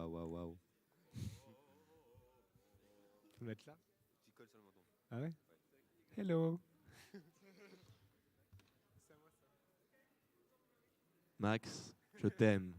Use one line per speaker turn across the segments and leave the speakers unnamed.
Waouh, waouh, waouh. Faut le mettre là.
Tu colles sur le menton.
Ah ouais? Hello. Max, je t'aime.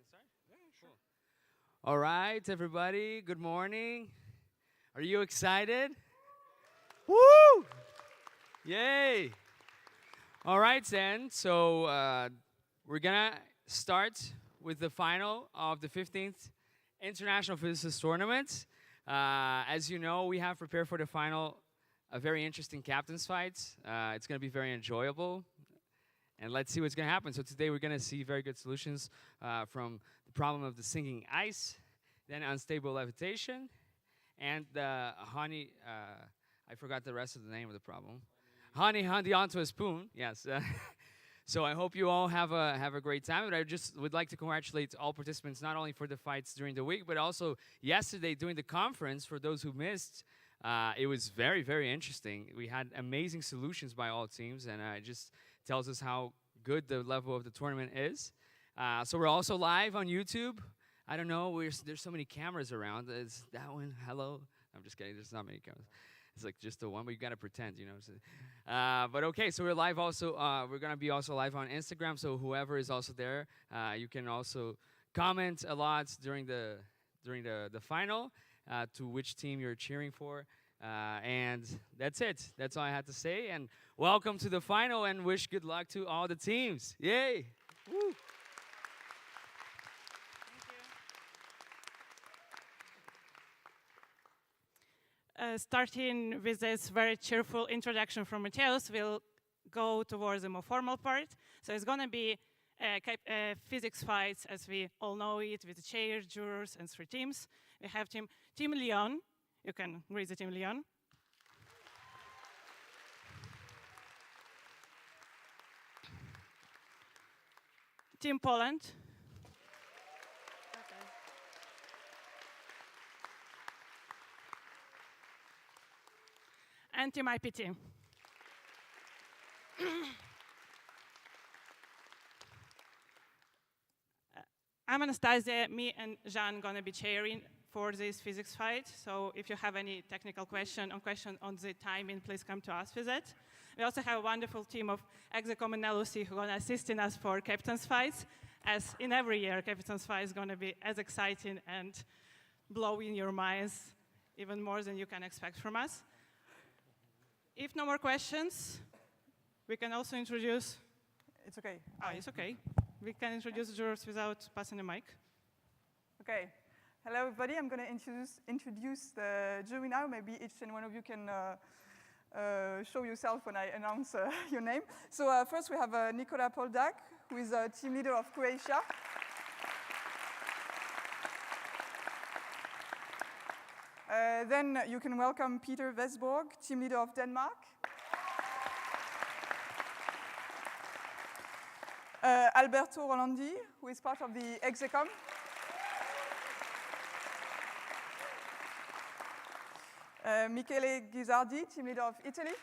start? Yeah, sure. Cool. All right, everybody. Good morning. Are you excited? Woo! Yay! All right, then. So we're gonna start with the final of the 15th International Physicists Tournament. As you know, we have prepared for the final a very interesting captain's fight. It's gonna be very enjoyable. And let's see what's going to happen. So today we're going to see very good solutions from the problem of the sinking ice, then unstable levitation, and the honey, I forgot the rest of the name of the problem. Honey onto a spoon, yes. So I hope you all have a great time. But I just would like to congratulate all participants, not only for the fights during the week, but also yesterday during the conference. For those who missed, it was very, very interesting. We had amazing solutions by all teams, and it just tells us how good the level of the tournament is. So we're also live on YouTube. I don't know, there's so many cameras around. Is that one? Hello? I'm just kidding, there's not many cameras. It's like just the one, but you gotta pretend, you know. So, but okay, so we're live also. We're gonna be also live on Instagram. So whoever is also there, you can also comment a lot during the final to which team you're cheering for. And that's it. That's all I had to say. And welcome to the final, and wish good luck to all the teams. Yay! Woo.
Starting with this very cheerful introduction from Mateus, we'll go towards the more formal part. So it's going to be physics fights, as we all know it, with the chair, jurors, and 3 teams. We have Team Lyon. You can greet the Team Lyon. Team Poland. Okay. And Team IPT. I'm Anastasia. Me and Jean gonna be chairing for this physics fight. So if you have any technical question on the timing, please come to us with it. We also have a wonderful team of Execom and Lucy who are going to assist in us for captain's fights. As in every year, captain's fight is going to be as exciting and blowing your minds even more than you can expect from us. If no more questions, we can also introduce...
It's okay.
Oh, it's okay. We can introduce the jurors without passing the mic.
Okay. Hello, everybody. I'm going to introduce the jury now. Maybe each and one of you can show yourself when I announce your name. So first we have Nikola Poldak, who is a team leader of Croatia. Then you can welcome Peter Vesborg, team leader of Denmark. Alberto Rolandi, who is part of the Execom. Michele Ghisardi, team leader of Italy.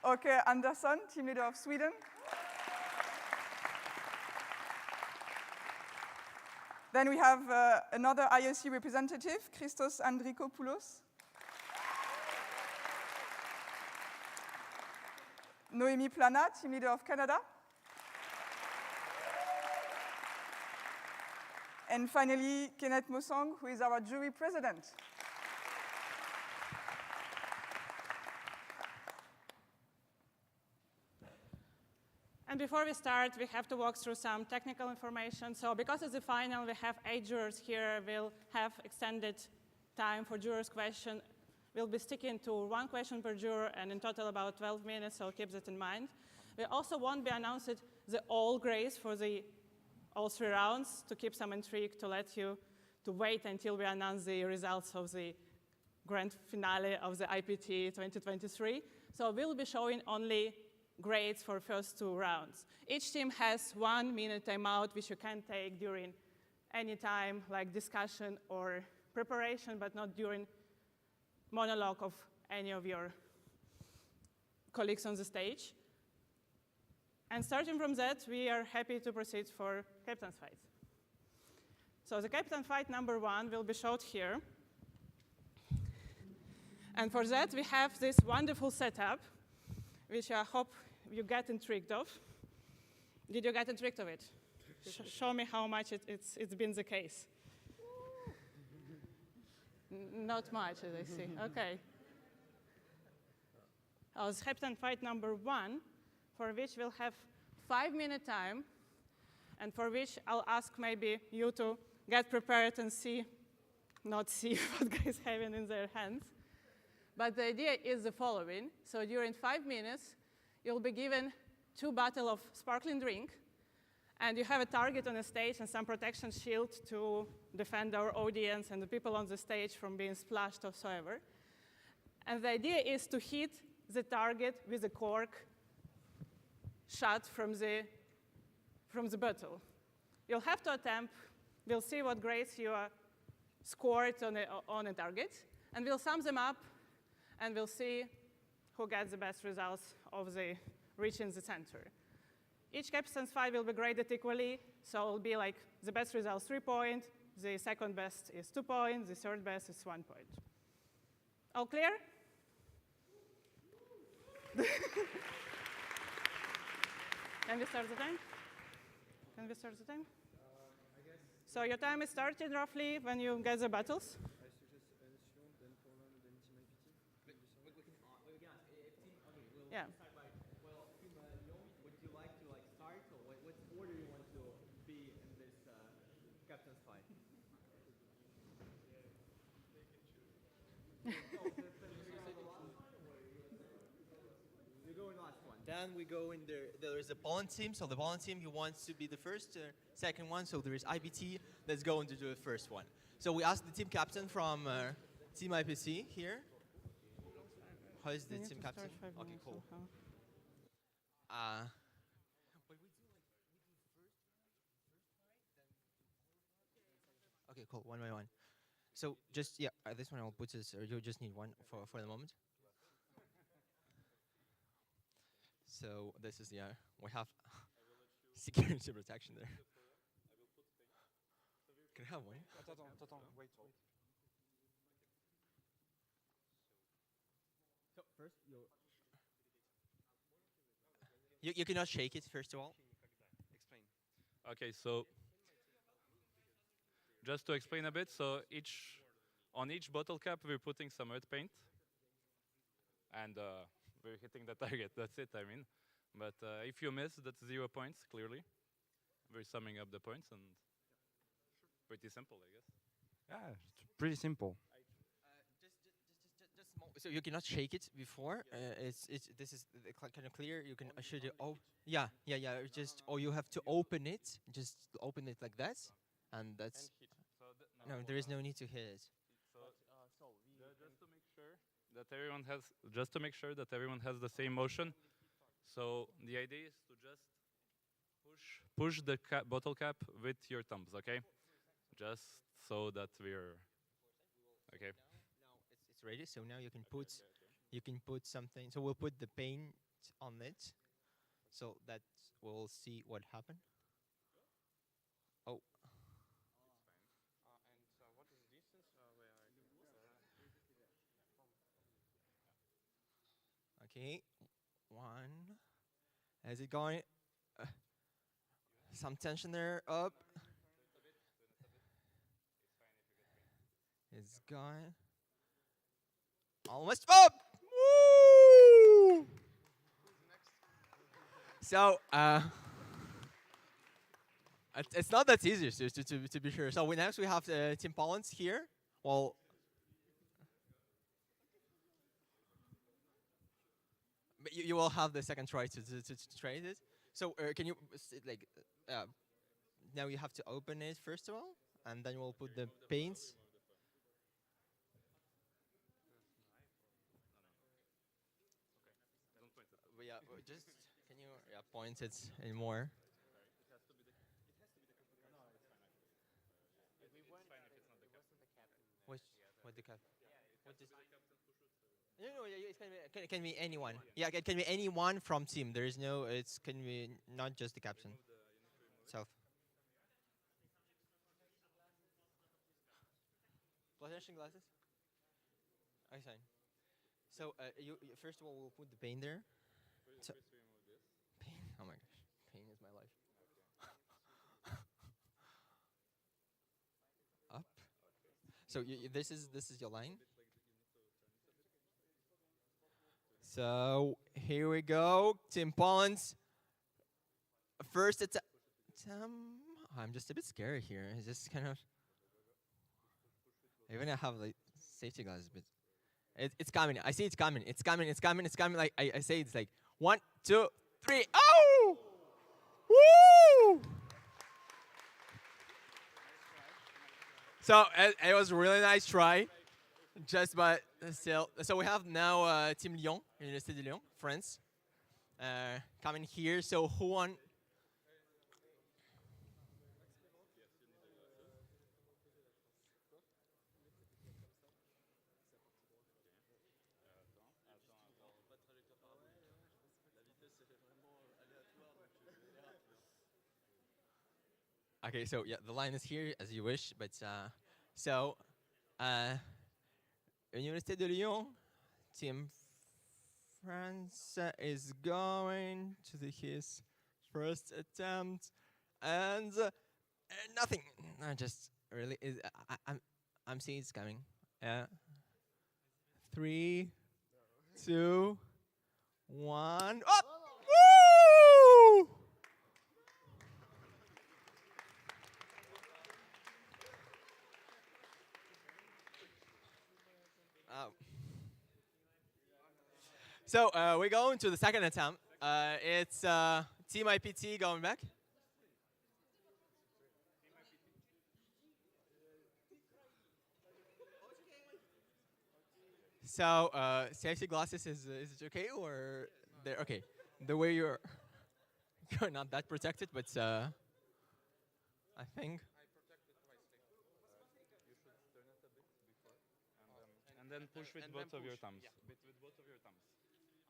Åke Andersson, team leader of Sweden. Then we have another IOC representative, Christos Andrikopoulos. Noémie Plana, team leader of Canada. And finally, Kenneth Mosong, who is our jury president.
And before we start, we have to walk through some technical information. So because it's the final, we have 8 jurors here. We'll have extended time for jurors' question. We'll be sticking to 1 question per juror, and in total about 12 minutes, so keep that in mind. We also won't be announcing the all grades for all 3 rounds to keep some intrigue, to let you to wait until we announce the results of the grand finale of the IPT 2023. So we'll be showing only grades for first 2 rounds. Each team has 1 minute timeout, which you can take during any time, like discussion or preparation, but not during monologue of any of your colleagues on the stage. And starting from that, we are happy to proceed for captain's fight. So the captain fight number 1 will be showed here. And for that, we have this wonderful setup, which I hope you get intrigued of. Did you get a trick of it? Show me how much it's been the case. Not much, as I see. Okay. Heptane fight number 1, for which we'll have 5-minute time, and for which I'll ask maybe you to get prepared and not see what guys have in their hands. But the idea is the following. So during 5 minutes, you'll be given 2 bottles of sparkling drink, and you have a target on the stage and some protection shield to defend our audience and the people on the stage from being splashed or so ever. And the idea is to hit the target with a cork shot from the bottle. You'll have to attempt. We'll see what grades you scored on a target, and we'll sum them up, and we'll see who gets the best results of reaching the center. Each captain's fight will be graded equally, so it'll be like the best result 3 points, the second best is 2 points, the third best is 1 point. All clear? Can we start the time? Can we start the time?
I guess.
So your time is started roughly when you get the battles. Yeah.
Would you like to start, or what order you want to be in this captain's fight? You go in last one. Then we go in there. There is a Poland team. So the Poland team, he wants to be the first, second one. So there is IBT that's going to do the first one. So we asked the team captain from Team IPC here. How is the team captain? Okay, cool. Okay, cool. One by one. So just this one I'll put this. Or you just need one for the moment. So this is we have security protection there. Can I have one?
Wait.
So first you cannot shake it first of all.
Explain.
Okay, so just to explain a bit, so on each bottle cap we're putting some earth paint, and we're hitting the target. That's it. I mean, but if you miss, that's 0 points. Clearly, we're summing up the points, and pretty simple, I guess.
Yeah, it's pretty simple.
Just so you cannot shake it before. This is kind of clear. You can should you yeah. Just you have to open it. Just open it like that, and that's no. There is no need to hit it.
Just to make sure that everyone has the same motion. So the idea is to just push the bottle cap with your thumbs. Okay, just so that we're okay.
It's ready. So now you can put something. So we'll put the paint on it, so that we'll see what happened. Oh.
And what is the distance?
Okay, one. Is it going? Some tension there. Up. It's going. Almost up. Woo! So it's not that easy to be sure. So next we have Team Poland here. Well. But you will have the second try to trade it. So can you now you have to open it first of all, and then we'll put the paints. But just can you point it in more? What the cap? What is? No, it can be anyone. Yeah, it can be anyone from team. There is no. It can be not just the captain. Self. Protection glasses. Okay, fine. So you first of all we'll put the paint there. Paint. Oh my gosh, paint is my life. So this is your line. So here we go, Team Poland. First attempt. I'm just a bit scared here. It's just kind of. Even I have like safety glasses, but it's coming. I see it's coming. It's coming. It's coming. It's coming. Like I say, it's like 1, 2, 3. Oh! Woo! So it was a really nice try, but still. So we have now Team Lyon, Université de Lyon, France, coming here. So who won? Okay, so yeah, the line is here as you wish, but so Université de Lyon, Team France is going to his first attempt, and nothing. I just really is. I'm seeing it's coming. 3, 2, 1. Up! Woo! So we're going to the second attempt. It's Team IPT going back. So safety glasses is it okay or they're okay? The way you're not that protected, but I think.
And then push with both of your thumbs. With both of your thumbs.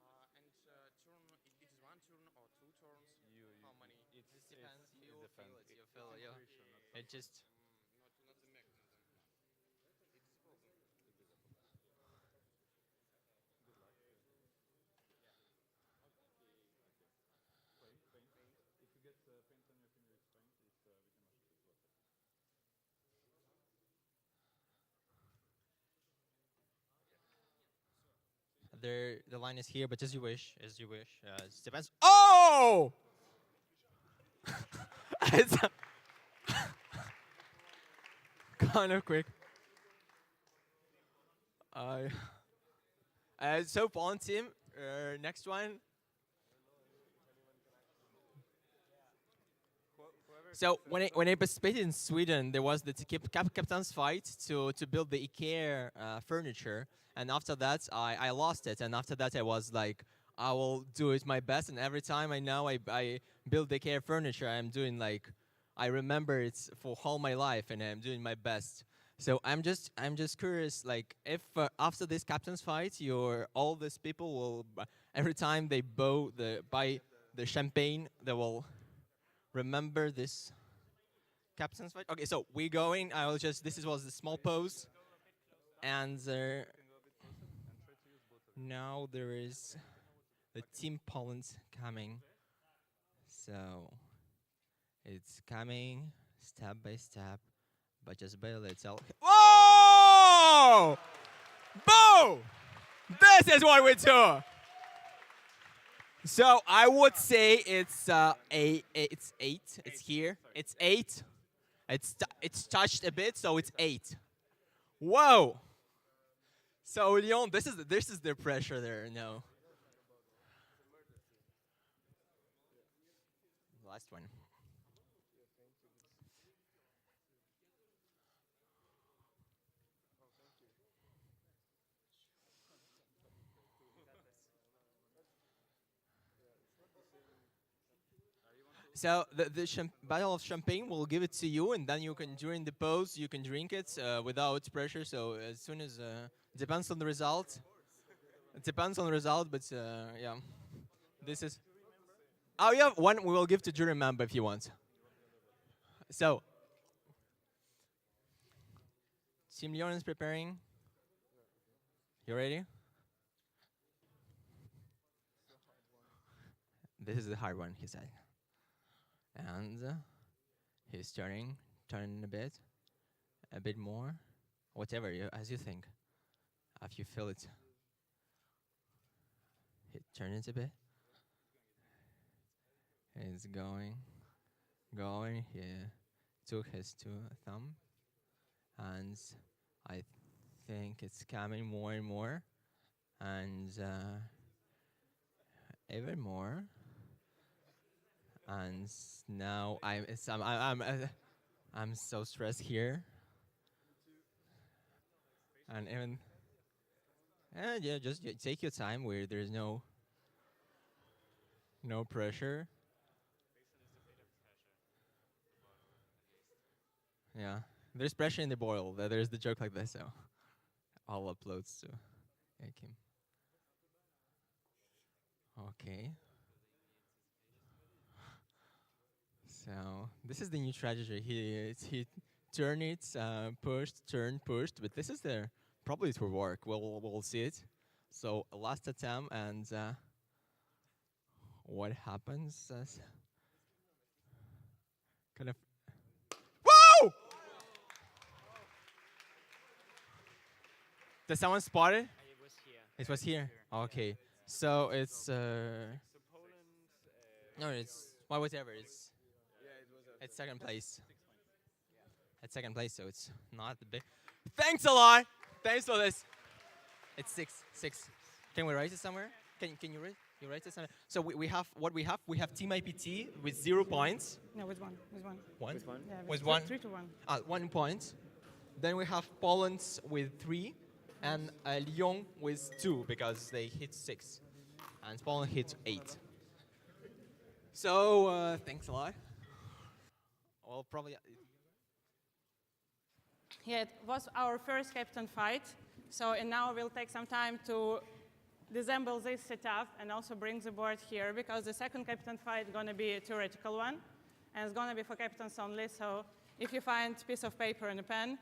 And turn, it is one turn or two turns? How many?
It depends. You
depends.
feel it. You feel it. Yeah. It just.
Not the mechanism. It is a problem.
If you get paint on your finger, it's fine. We can wash it with water.
The line is here, but as you wish, as you wish. It depends. Oh! It's kind of quick. So Pawn team, next one. So when I participated in Sweden, there was the captain's fight to build the IKEA furniture, and after that I lost it, and after that I was like, I will do it my best, and every time I build the IKEA furniture, I'm doing like, I remember it for all my life, and I'm doing my best. So I'm just curious, like if after this captain's fight, all these people will every time they buy the champagne, they will remember this captain's fight. Okay, so we're going. This was the small pose, and now there is the Team Poland coming. So it's coming step by step, but just by a little. Whoa! Boom! This is what we do. So I would say it's 8. It's here. It's 8. It's touched a bit, so it's 8. Whoa! So Lyon, this is the pressure there. No. Last one. So the bottle of champagne will give it to you, and then you can, during the pose, you can drink it without pressure. So as soon as depends on the result. It depends on the result, but yeah, this is. Oh yeah, one we will give to jury member if you want. So, Team Lyon is preparing. You ready? This is the hard one, he said. And he's turning a bit more. whatever as you think. If you feel it, turn it a bit. It's going. He took his thumb, and I think it's coming more and more, and even more. And now I'm so stressed here, and even yeah, just take your time where there's no pressure. Yeah, there's pressure in the boil. There's the joke like this, so I'll upload to Kim. Okay. So this is the new strategy. He turn it, pushed, turn, pushed, but this is probably it will work. We'll see it. So last attempt, and what happens? Kind of. Whoa! Did someone spot it?
It was here.
It was here. Okay. So it's no, it's whatever. It's second place. At second place, so it's not the big. Thanks a lot. Thanks for this. It's six. Can we write it somewhere? Can you write? You write it somewhere. So we have what we have. We have Team IPT with 0 points.
No, with one.
One.
Yeah,
With one.
3 to 1.
1 point. Then we have Poland with 3, and Lyon with 2 because they hit 6, and Poland hit 8. So thanks a lot. Well, probably.
Yeah, it was our first captain fight. So and now we'll take some time to disassemble this setup and also bring the board here, because the second captain fight is going to be a theoretical one, and it's going to be for captains only. So if you find a piece of paper and a pen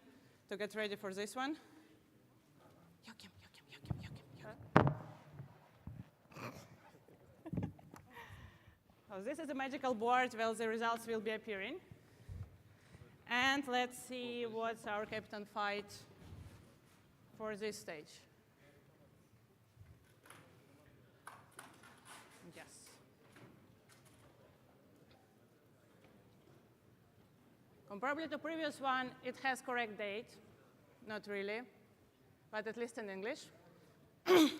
to get ready for this one. So this is a magical board where the results will be appearing. And let's see what's our captain fight for this stage. Yes. Comparably to previous one, it has correct date. Not really, but at least in English.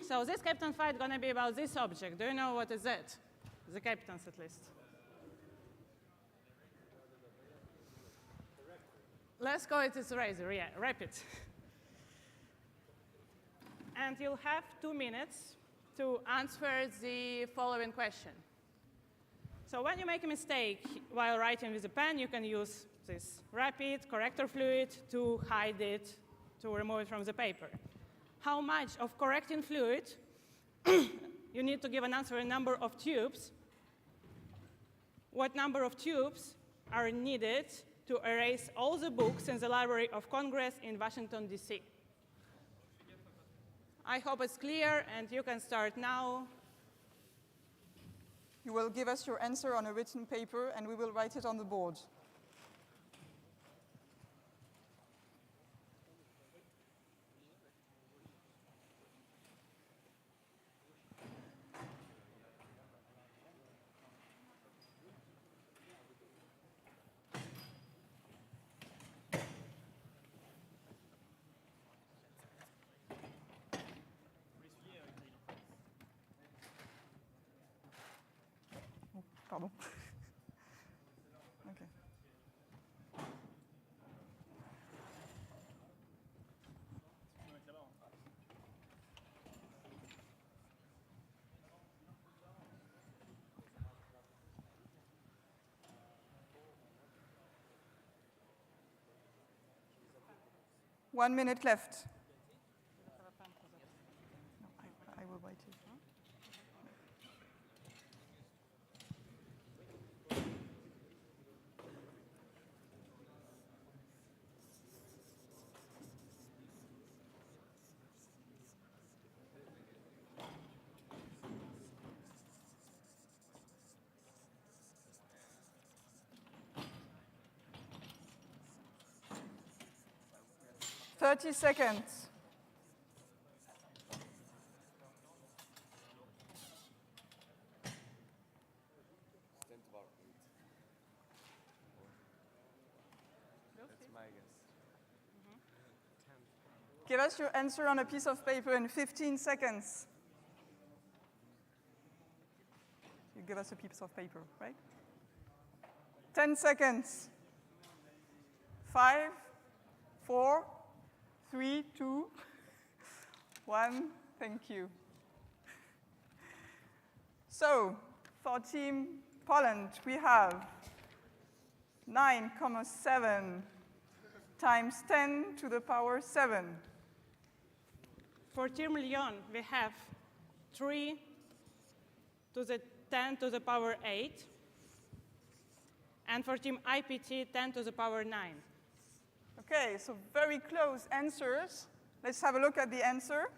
So this captain fight is going to be about this object. Do you know what is it? The captains, at least. Let's go it is razor, yeah, rapid. And you'll have 2 minutes to answer the following question. So when you make a mistake while writing with a pen, you can use this rapid corrector fluid to hide it, to remove it from the paper. How much of correcting fluid you need to give an answer in number of tubes. What number of tubes are needed to erase all the books in the Library of Congress in Washington, D.C.? I hope it's clear, and you can start now.
You will give us your answer on a written paper, and we will write it on the board. Pardon. Okay. One minute left. No, I will wait it. 30 30 seconds. Give us your answer on a piece of paper in 15 seconds. You give us a piece of paper, right? 10 seconds. 5, 4, 3, 2, 1. Thank you. So, for Team Poland, we have 9,7 times 10 to the power 7.
For Team Lyon, we have 3 to the 10 to the power 8. And for Team IPT, 10 to the power 9.
Okay, so very close answers. Let's have a look at the answer.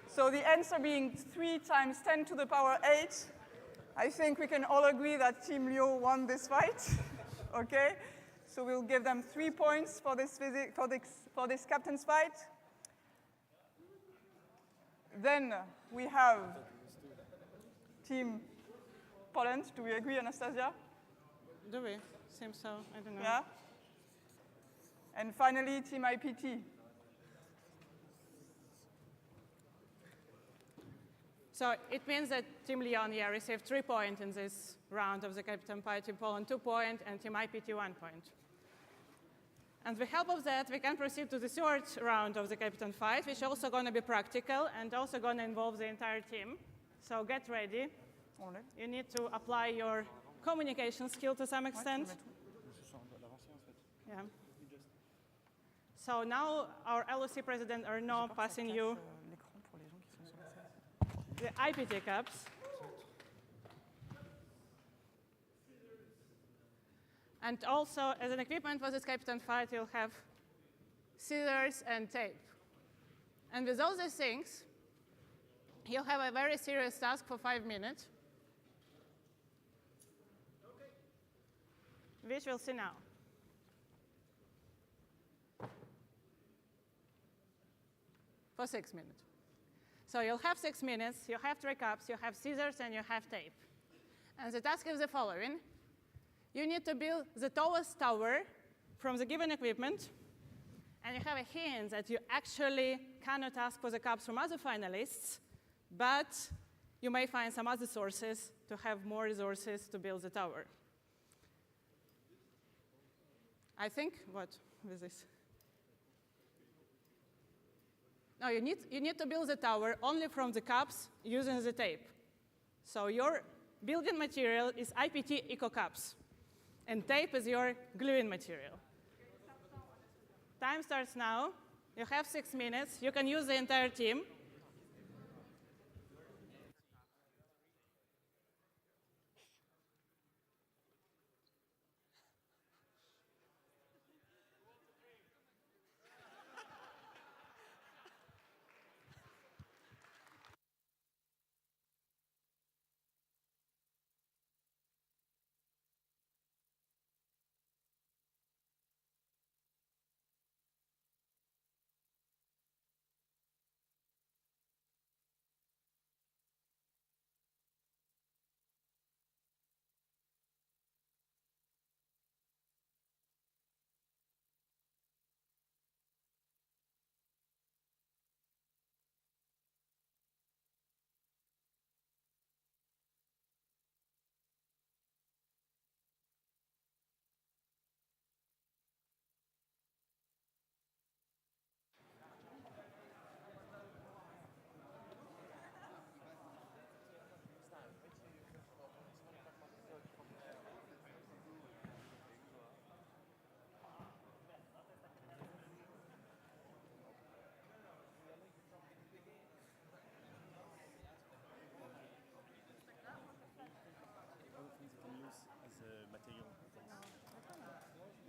So the answer being 3 times 10 to the power 8, I think we can all agree that Team Lyon won this fight. Okay, so we'll give them 3 points for this captain's fight. Then we have Team Poland. Do we agree, Anastasia?
Do we? Seems so. I don't know.
Yeah. And finally, Team IPT.
So it means that Team Lyon here received 3 points in this round of the Captain Pie, Team Poland 2 points, and Team IPT 1 point. And with help of that, we can proceed to the third round of the Captain fight, which is also going to be practical and also going to involve the entire team. So get ready. You need to apply your communication skill to some extent. Yeah. So now our LOC president Arnaud passing you the IPT cups. And also, as an equipment for this Captain fight, you'll have scissors and tape. And with all these things, you'll have a very serious task for 5 minutes, which we'll see now. For 6 minutes. So you'll have 6 minutes, you have 3 cups, you have scissors, and you have tape. And the task is the following. You need to build the tallest tower from the given equipment, and you have a hint that you actually cannot ask for the cups from other finalists, but you may find some other sources to have more resources to build the tower. I think, what with this? No, you need to build the tower only from the cups using the tape. So your building material is IPT Eco Cups, and tape is your gluing material. Time starts now. You have 6 minutes. You can use the entire team.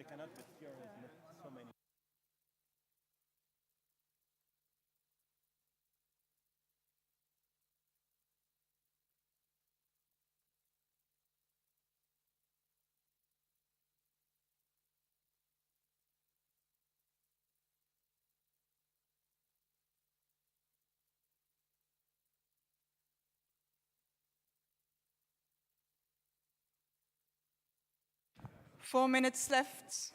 cannot, but here is not so many.
4 minutes left.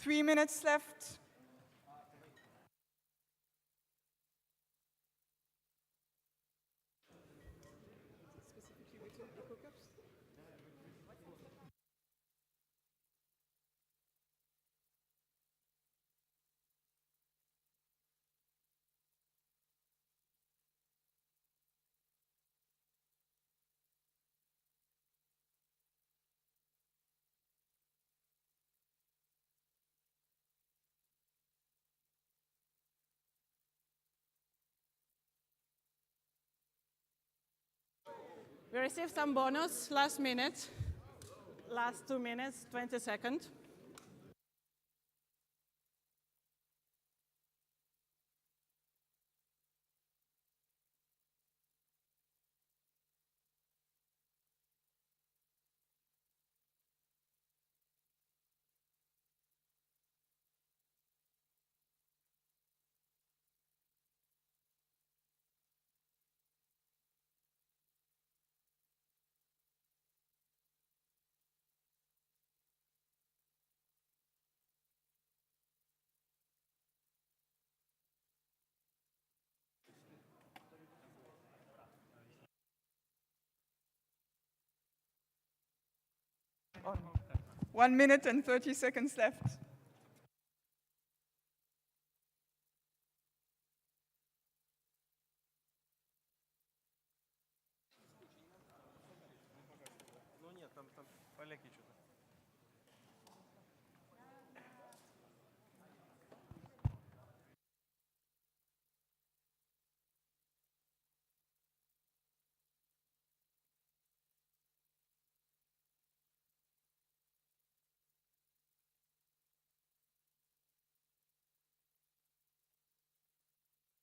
Three minutes left.
We received some bonus last minute, last 2 minutes, 20 seconds.
Oh. 1 minute and 30 seconds left.
Ну нет, там поляки что-то.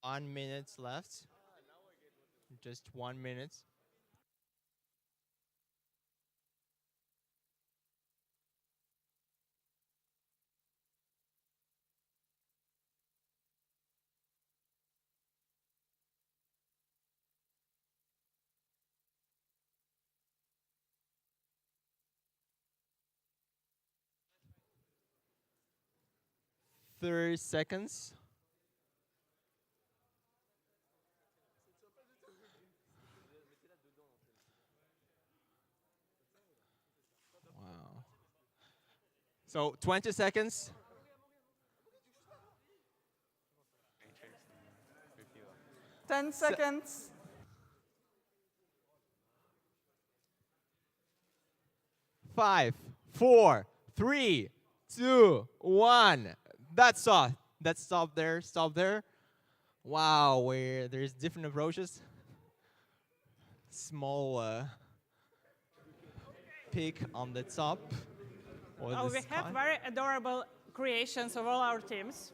One minute left. Just 1 minute. Thirty seconds. Wow. So 20 seconds.
10 seconds.
5, 4, 3, 2, 1. That's all. Let's stop there. Stop there. Wow, where there's different approaches. Small peak on the top.
Oh, we have very adorable creations of all our teams.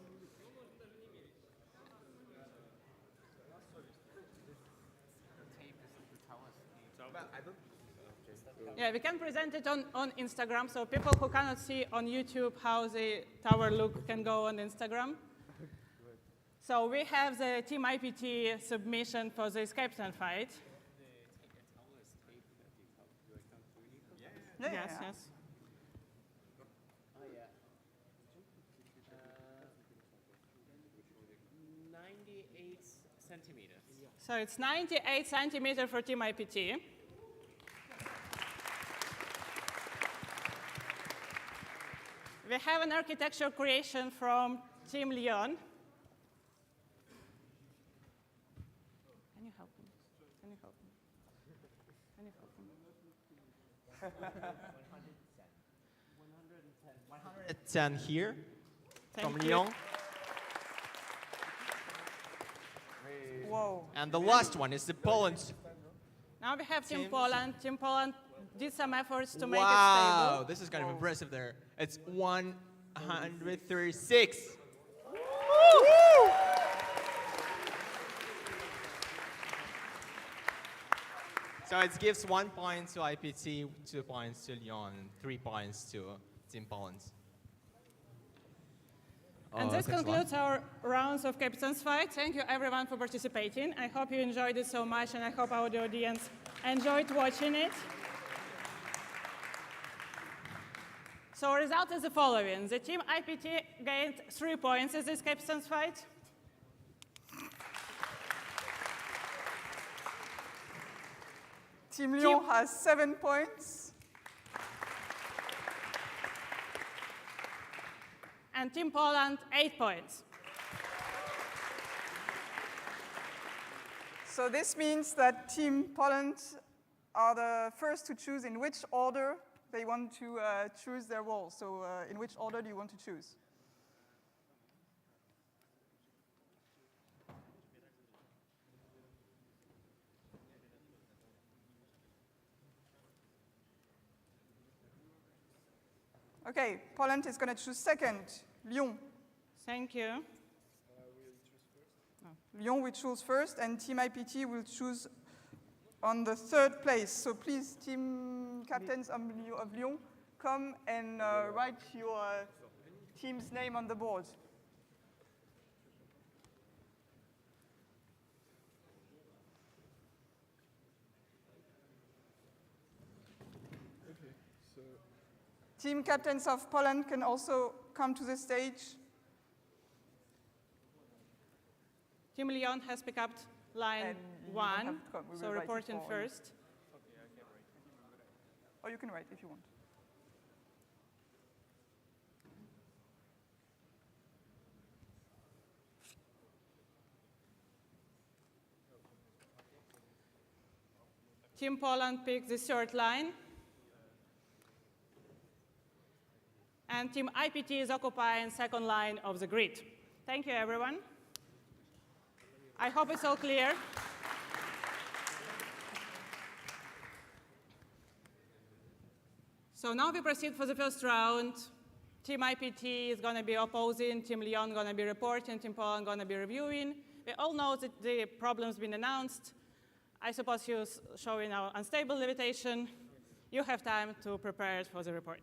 Yeah, we can present it on Instagram, so people who cannot see on YouTube how the tower look can go on Instagram. So we have the Team IPT submission for the escapement fight.
Yeah,
Yes,
yeah.
yes. So it's 98 centimeters for Team IPT. We We have an architecture creation from Team Lyon. Can you help me? Can you help me? Can you help me?
110 here
Thank
from
you.
Lyon.
Whoa.
And the last one is the Poland.
Now we have Team
Teams.
Poland. Team Poland did some efforts to make it
Wow,
stable.
this is kind of impressive there. It's 136. So it gives 1 point to IPT, 2 points to Lyon, and 3 points to Team Poland.
And this
thanks a lot.
concludes our rounds of captain's fight. Thank you everyone for participating. I hope you enjoyed it so much, and I hope our audience enjoyed watching it. So result is the following. The team IPT gained 3 points in this captain's fight.
Team Lyon has 7 points.
And Team Poland, 8 points.
So this means that Team Poland are the first to choose in which order they want to choose their role. So in which order do you want to choose? Okay, Poland is going to choose second. Lyon.
Thank you.
Lyon will choose first, and Team IPT will choose on the third place. So please, team captains of Lyon, come and write your team's name on the board. Team captains of Poland can also come to the stage.
Team Lyon has picked up line
And you don't
1,
have to come. We
so
will write it
reporting
for you.
first.
Or you can write if you want.
Team Poland picked the third line. And Team IPT is occupying second line of the grid. Thank you, everyone. I hope it's all clear. So now we proceed for the first round. Team IPT is going to be opposing, Team Lyon going to be reporting, Team Poland going to be reviewing. We all know that the problem's been announced. I suppose you're showing our unstable levitation. You have time to prepare for the report.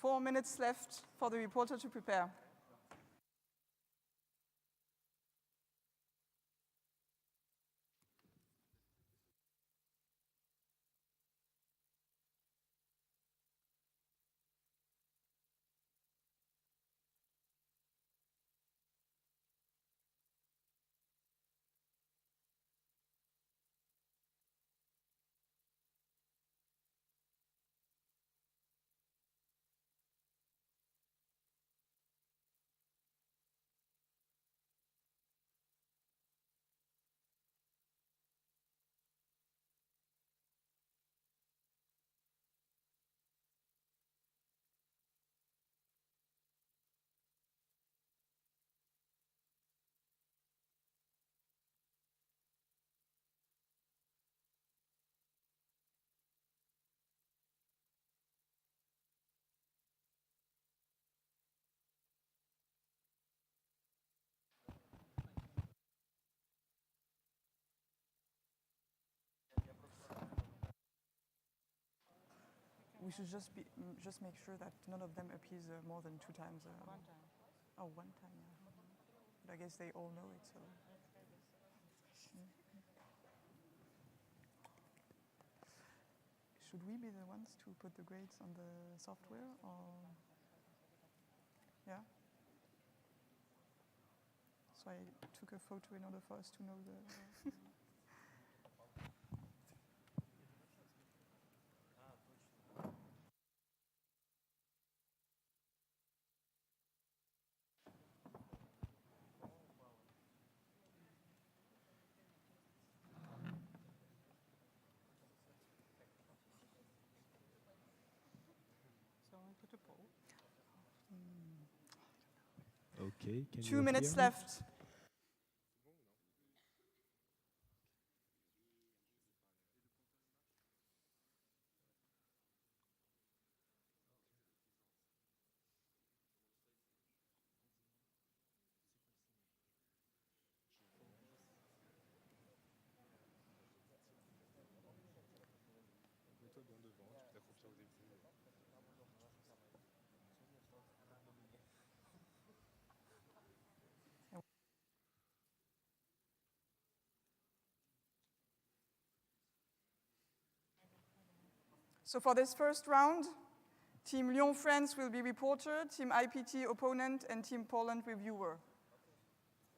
Four minutes left for the reporter to prepare. we should just make sure that none of them appears more than 2 times.
One time.
Oh, 1 time, yeah. But I guess they all know it, so. Should we be the ones to put the grades on the software, or? Yeah? So I took a photo in order for us to know the.
So I put a poll.
Okay.
2 minutes left. So for this first round, Team Lyon France will be reporter, Team IPT opponent, and Team Poland reviewer.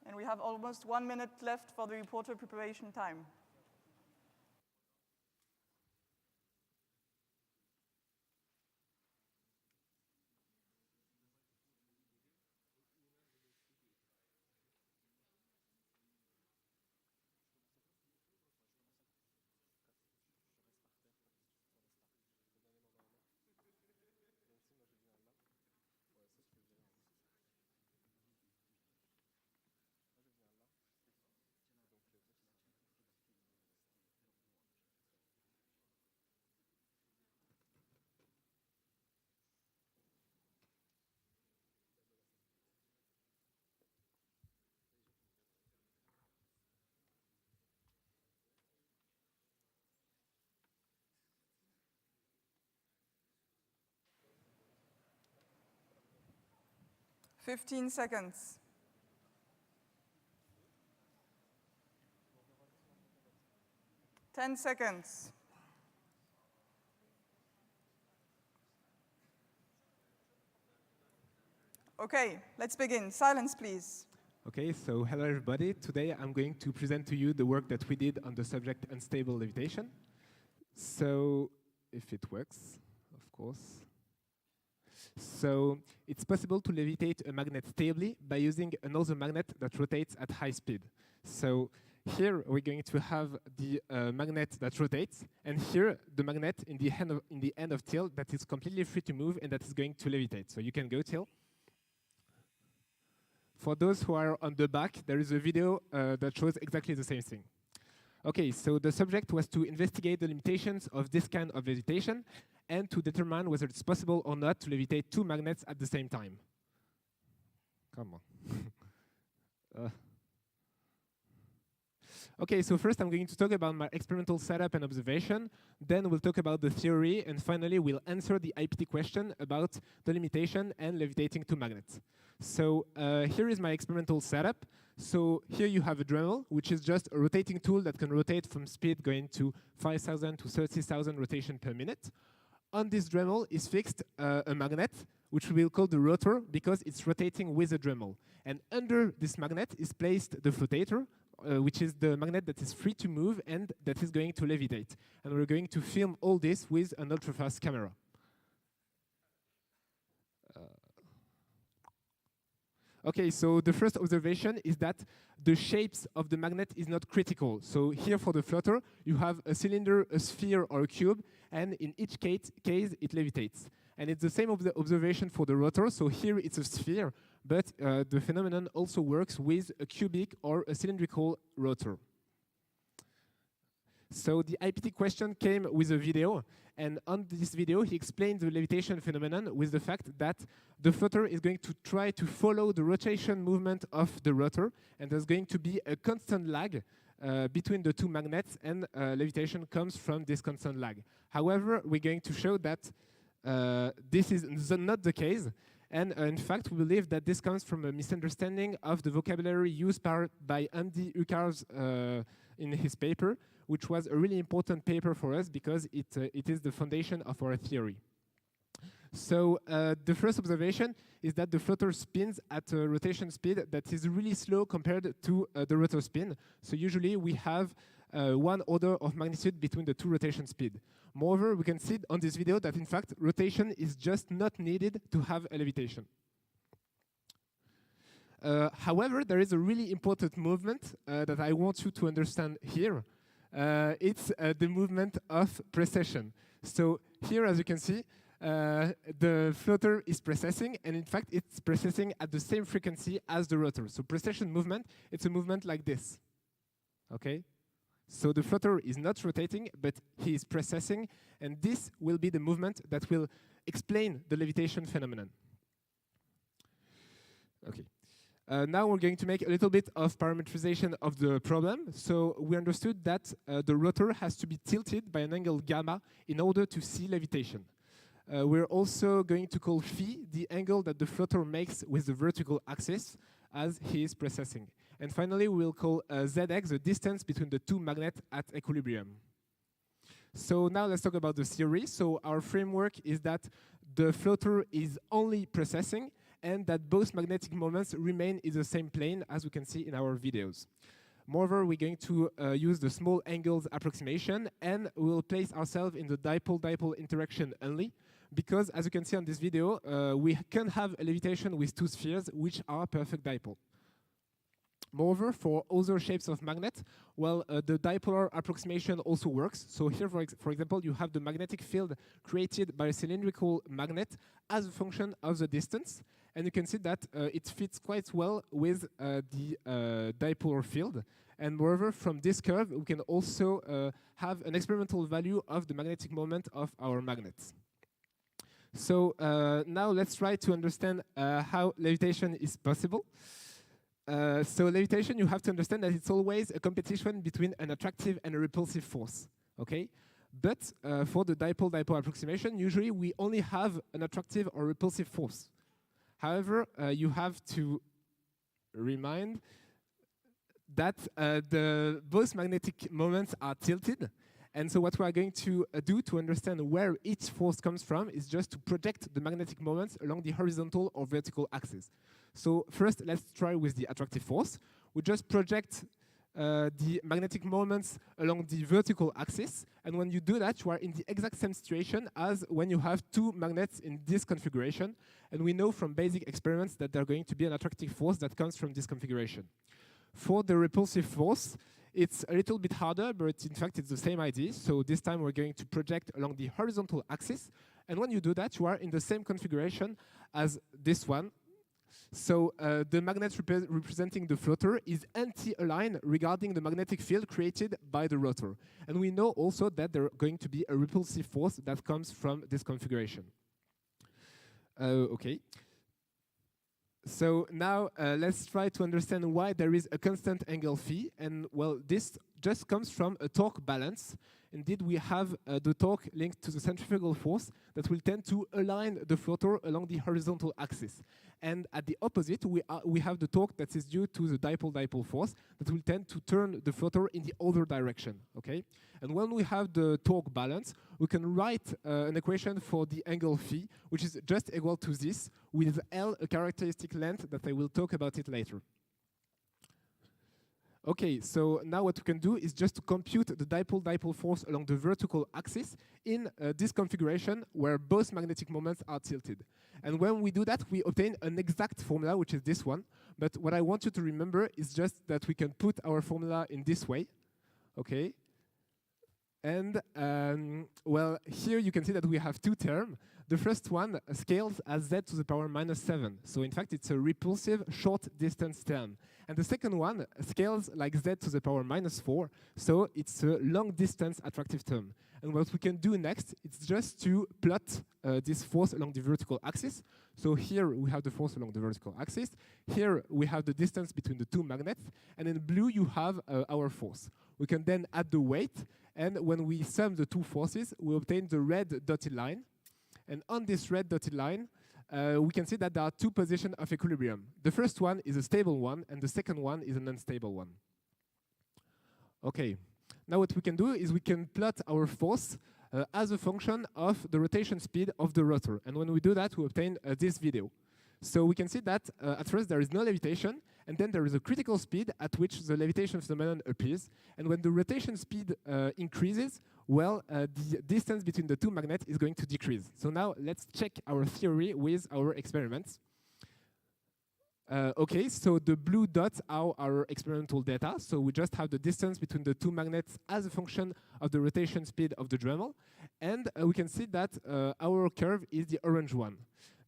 And we have almost 1 minute left for the reporter preparation time. Fifteen seconds. Ten seconds. Okay, let's begin. Silence, please.
Okay, so hello everybody. Today I'm going to present to you the work that we did on the subject unstable levitation. So, if it works, of course. So, it's possible to levitate a magnet stably by using another magnet that rotates at high speed. So, here we're going to have the magnet that rotates, and here the magnet in the end of tail that is completely free to move and that is going to levitate. So you can go tail. For those who are on the back, there is a video that shows exactly the same thing. Okay, so the subject was to investigate the limitations of this kind of levitation and to determine whether it's possible or not to levitate 2 magnets at the same time. Come on. Okay, so first I'm going to talk about my experimental setup and observation, then we'll talk about the theory, and finally we'll answer the IPT question about the limitation and levitating 2 magnets. So here is my experimental setup. So here you have a Dremel, which is just a rotating tool that can rotate from speed going to 5,000 to 30,000 rotation per minute. On this Dremel is fixed a magnet, which we will call the rotor because it's rotating with a Dremel. And under this magnet is placed the flotator, which is the magnet that is free to move and that is going to levitate. And we're going to film all this with an ultra-fast camera. Okay, so the first observation is that the shapes of the magnet is not critical. So here for the floater, you have a cylinder, a sphere, or a cube, and in each case it levitates. And it's the same observation for the rotor. So here it's a sphere, but the phenomenon also works with a cubic or a cylindrical rotor. So the IPT question came with a video, and on this video he explained the levitation phenomenon with the fact that the floater is going to try to follow the rotation movement of the rotor, and there's going to be a constant lag between the 2 magnets, and levitation comes from this constant lag. However, we're going to show that this is not the case. And in fact, we believe that this comes from a misunderstanding of the vocabulary used by Andy Ucars in his paper, which was a really important paper for us because it is the foundation of our theory. So the first observation is that the floater spins at a rotation speed that is really slow compared to the rotor spin. So usually we have 1 order of magnitude between the 2 rotation speed. Moreover, we can see on this video that in fact rotation is just not needed to have a levitation. However, there is a really important movement that I want you to understand here. It's the movement of precession. So here, as you can see, the floater is precessing, and in fact, it's precessing at the same frequency as the rotor. So precession movement, it's a movement like this, okay? So the floater is not rotating, but he is precessing, and this will be the movement that will explain the levitation phenomenon. Okay. Now we're going to make a little bit of parametrization of the problem. So we understood that the rotor has to be tilted by an angle gamma in order to see levitation. We're also going to call phi the angle that the floater makes with the vertical axis as he is precessing. And finally, we'll call Zx the distance between the 2 magnets at equilibrium. So now let's talk about the theory. So our framework is that the floater is only precessing and that both magnetic moments remain in the same plane, as we can see in our videos. Moreover, we're going to use the small angles approximation, and we'll place ourselves in the dipole-dipole interaction only, because as you can see on this video, we can have a levitation with 2 spheres which are perfect dipole. Moreover, for other shapes of magnet, well, the dipolar approximation also works. So here, for example, you have the magnetic field created by a cylindrical magnet as a function of the distance. And you can see that it fits quite well with the dipolar field. And moreover, from this curve, we can also have an experimental value of the magnetic moment of our magnets. So now let's try to understand how levitation is possible. So levitation, you have to understand that it's always a competition between an attractive and a repulsive force, okay? But for the dipole-dipole approximation, usually we only have an attractive or repulsive force. However, you have to remind that both magnetic moments are tilted. And so what we are going to do to understand where each force comes from is just to project the magnetic moments along the horizontal or vertical axis. So first, let's try with the attractive force. We just project the magnetic moments along the vertical axis. And when you do that, you are in the exact same situation as when you have 2 magnets in this configuration. And we know from basic experiments that there's going to be an attractive force that comes from this configuration. For the repulsive force, it's a little bit harder, but in fact, it's the same idea. So this time, we're going to project along the horizontal axis. And when you do that, you are in the same configuration as this one. So the magnet representing the floater is anti-aligned regarding the magnetic field created by the rotor. And we know also that there's going to be a repulsive force that comes from this configuration. Okay. So now let's try to understand why there is a constant angle phi. And well, this just comes from a torque balance. Indeed, we have the torque linked to the centrifugal force that will tend to align the floater along the horizontal axis. And at the opposite, we have the torque that is due to the dipole-dipole force that will tend to turn the floater in the other direction, okay? And when we have the torque balance, we can write an equation for the angle phi, which is just equal to this, with L a characteristic length that I will talk about it later. Okay, so now what we can do is just to compute the dipole-dipole force along the vertical axis in this configuration where both magnetic moments are tilted. And when we do that, we obtain an exact formula, which is this one. But what I want you to remember is just that we can put our formula in this way, okay? And, well, here you can see that we have 2 terms. The first one scales as z to the power -7. So in fact, it's a repulsive short distance term. And the second one scales like z to the power -4. So it's a long distance attractive term. And what we can do next, it's just to plot this force along the vertical axis. So here we have the force along the vertical axis. Here we have the distance between the 2 magnets. And in blue you have our force. We can then add the weight. And when we sum the 2 forces, we obtain the red dotted line. And on this red dotted line, we can see that there are two positions of equilibrium. The first one is a stable one, and the second one is an unstable one. Okay, now what we can do is we can plot our force as a function of the rotation speed of the rotor. And when we do that, we obtain this video. So we can see that at first there is no levitation, and then there is a critical speed at which the levitation phenomenon appears. And when the rotation speed increases, well, the distance between the two magnets is going to decrease. So now let's check our theory with our experiments. Okay, so the blue dots are our experimental data. So we just have the distance between the two magnets as a function of the rotation speed of the Dremel. And we can see that our curve is the orange one.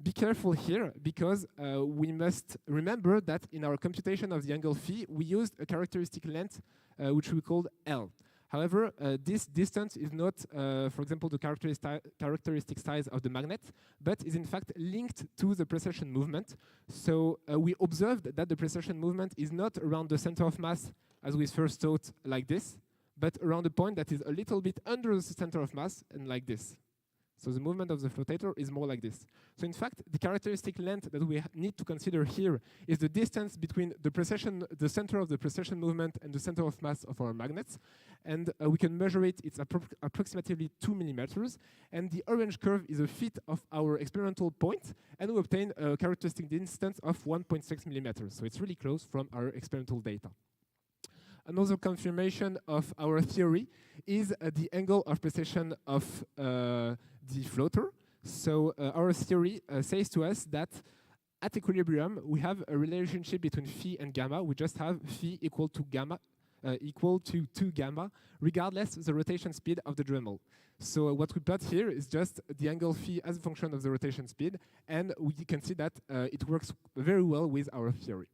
Be careful here, because we must remember that in our computation of the angle phi, we used a characteristic length which we called L. However, this distance is not, for example, the characteristic size of the magnet, but is in fact linked to the precession movement. So we observed that the precession movement is not around the center of mass, as we first thought, like this, but around a point that is a little bit under the center of mass, and like this. So the movement of the flotator is more like this. So in fact, the characteristic length that we need to consider here is the distance between the center of the precession movement and the center of mass of our magnets. And we can measure it. It's approximately 2 millimeters. And the orange curve is a fit of our experimental point. And we obtain a characteristic distance of 1.6 millimeters. So it's really close from our experimental data. Another confirmation of our theory is the angle of precession of the floater. So our theory says to us that at equilibrium, we have a relationship between phi and gamma. We just have phi equal to gamma, equal to 2 gamma, regardless of the rotation speed of the Dremel. So what we plot here is just the angle phi as a function of the rotation speed, and we can see that it works very well with our theory.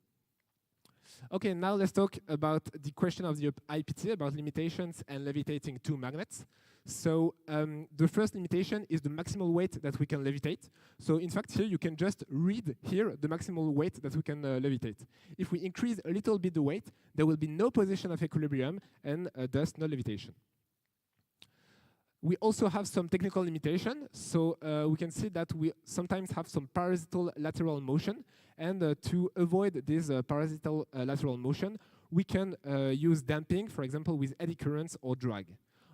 Okay, now let's talk about the question of the IPT, about limitations and levitating two magnets. So the first limitation is the maximal weight that we can levitate. So in fact, here you can just read here the maximal weight that we can levitate. If we increase a little bit the weight, there will be no position of equilibrium and thus no levitation. We also have some technical limitation. So we can see that we sometimes have some parasital lateral motion. And to avoid this parasital lateral motion, we can use damping, for example, with eddy currents or drag.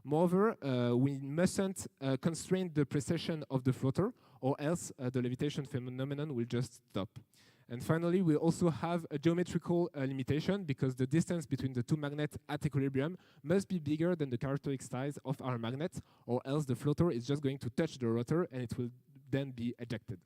Moreover, we mustn't constrain the precession of the floater, or else the levitation phenomenon will just stop. And finally, we also have a geometrical limitation, because the distance between the two magnets at equilibrium must be bigger than the characteristic size of our magnet, or else the floater is just going to touch the rotor and it will then be ejected.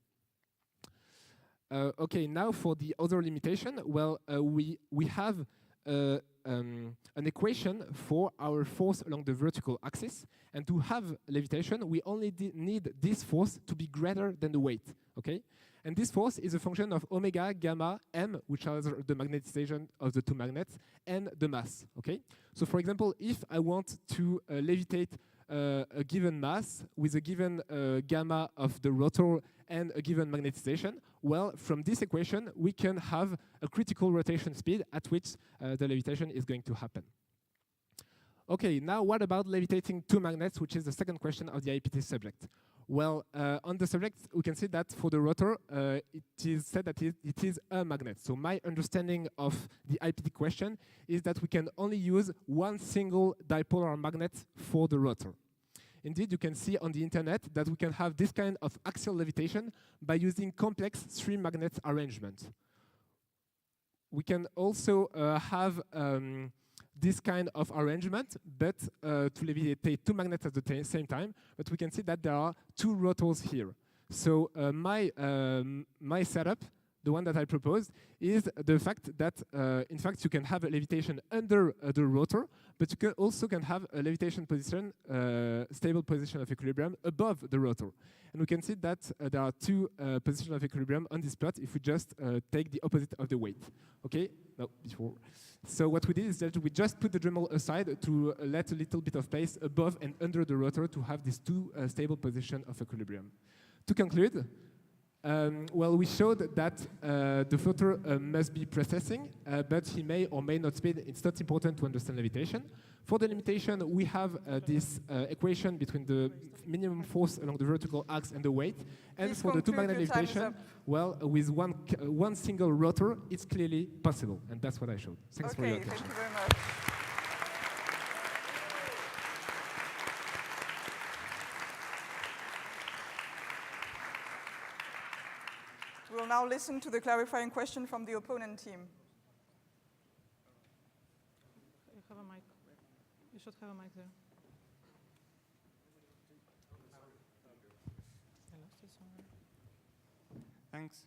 Okay, now for the other limitation, well, we have an equation for our force along the vertical axis, and to have levitation, we only need this force to be greater than the weight, okay? And this force is a function of omega, gamma, m, which are the magnetization of the two magnets, and the mass, okay? So for example, if I want to levitate a given mass with a given gamma of the rotor and a given magnetization, well, from this equation, we can have a critical rotation speed at which the levitation is going to happen. Okay, now what about levitating two magnets, which is the second question of the IPT subject? Well, on the subject, we can see that for the rotor, it is said that it is a magnet. So my understanding of the IPT question is that we can only use one single dipolar magnet for the rotor. Indeed, you can see on the internet that we can have this kind of axial levitation by using complex 3-magnet arrangement. We can also have this kind of arrangement, but to levitate two magnets at the same time. But we can see that there are two rotors here. So my setup, the one that I proposed, is the fact that, in fact, you can have a levitation under the rotor, but you also can have a levitation position, stable position of equilibrium above the rotor. And we can see that there are two positions of equilibrium on this plot if we just take the opposite of the weight. Okay? No, before. So what we did is that we just put the Dremel aside to let a little bit of space above and under the rotor to have these two stable positions of equilibrium. To conclude, Well, we showed that the floater must be processing, but he may or may not spin. It's not important to understand levitation. For the limitation, we have this equation between the minimum force along the vertical axis and the weight. And
Please
for the two
conclude,
magnet
your time is
levitation,
up.
well, with one single rotor, it's clearly possible. And that's what I showed. Thanks for your
Okay,
attention.
thank you very much. We'll now listen to the clarifying question from the opponent team.
You have a mic. You should have a mic there. I lost it somewhere.
Thanks.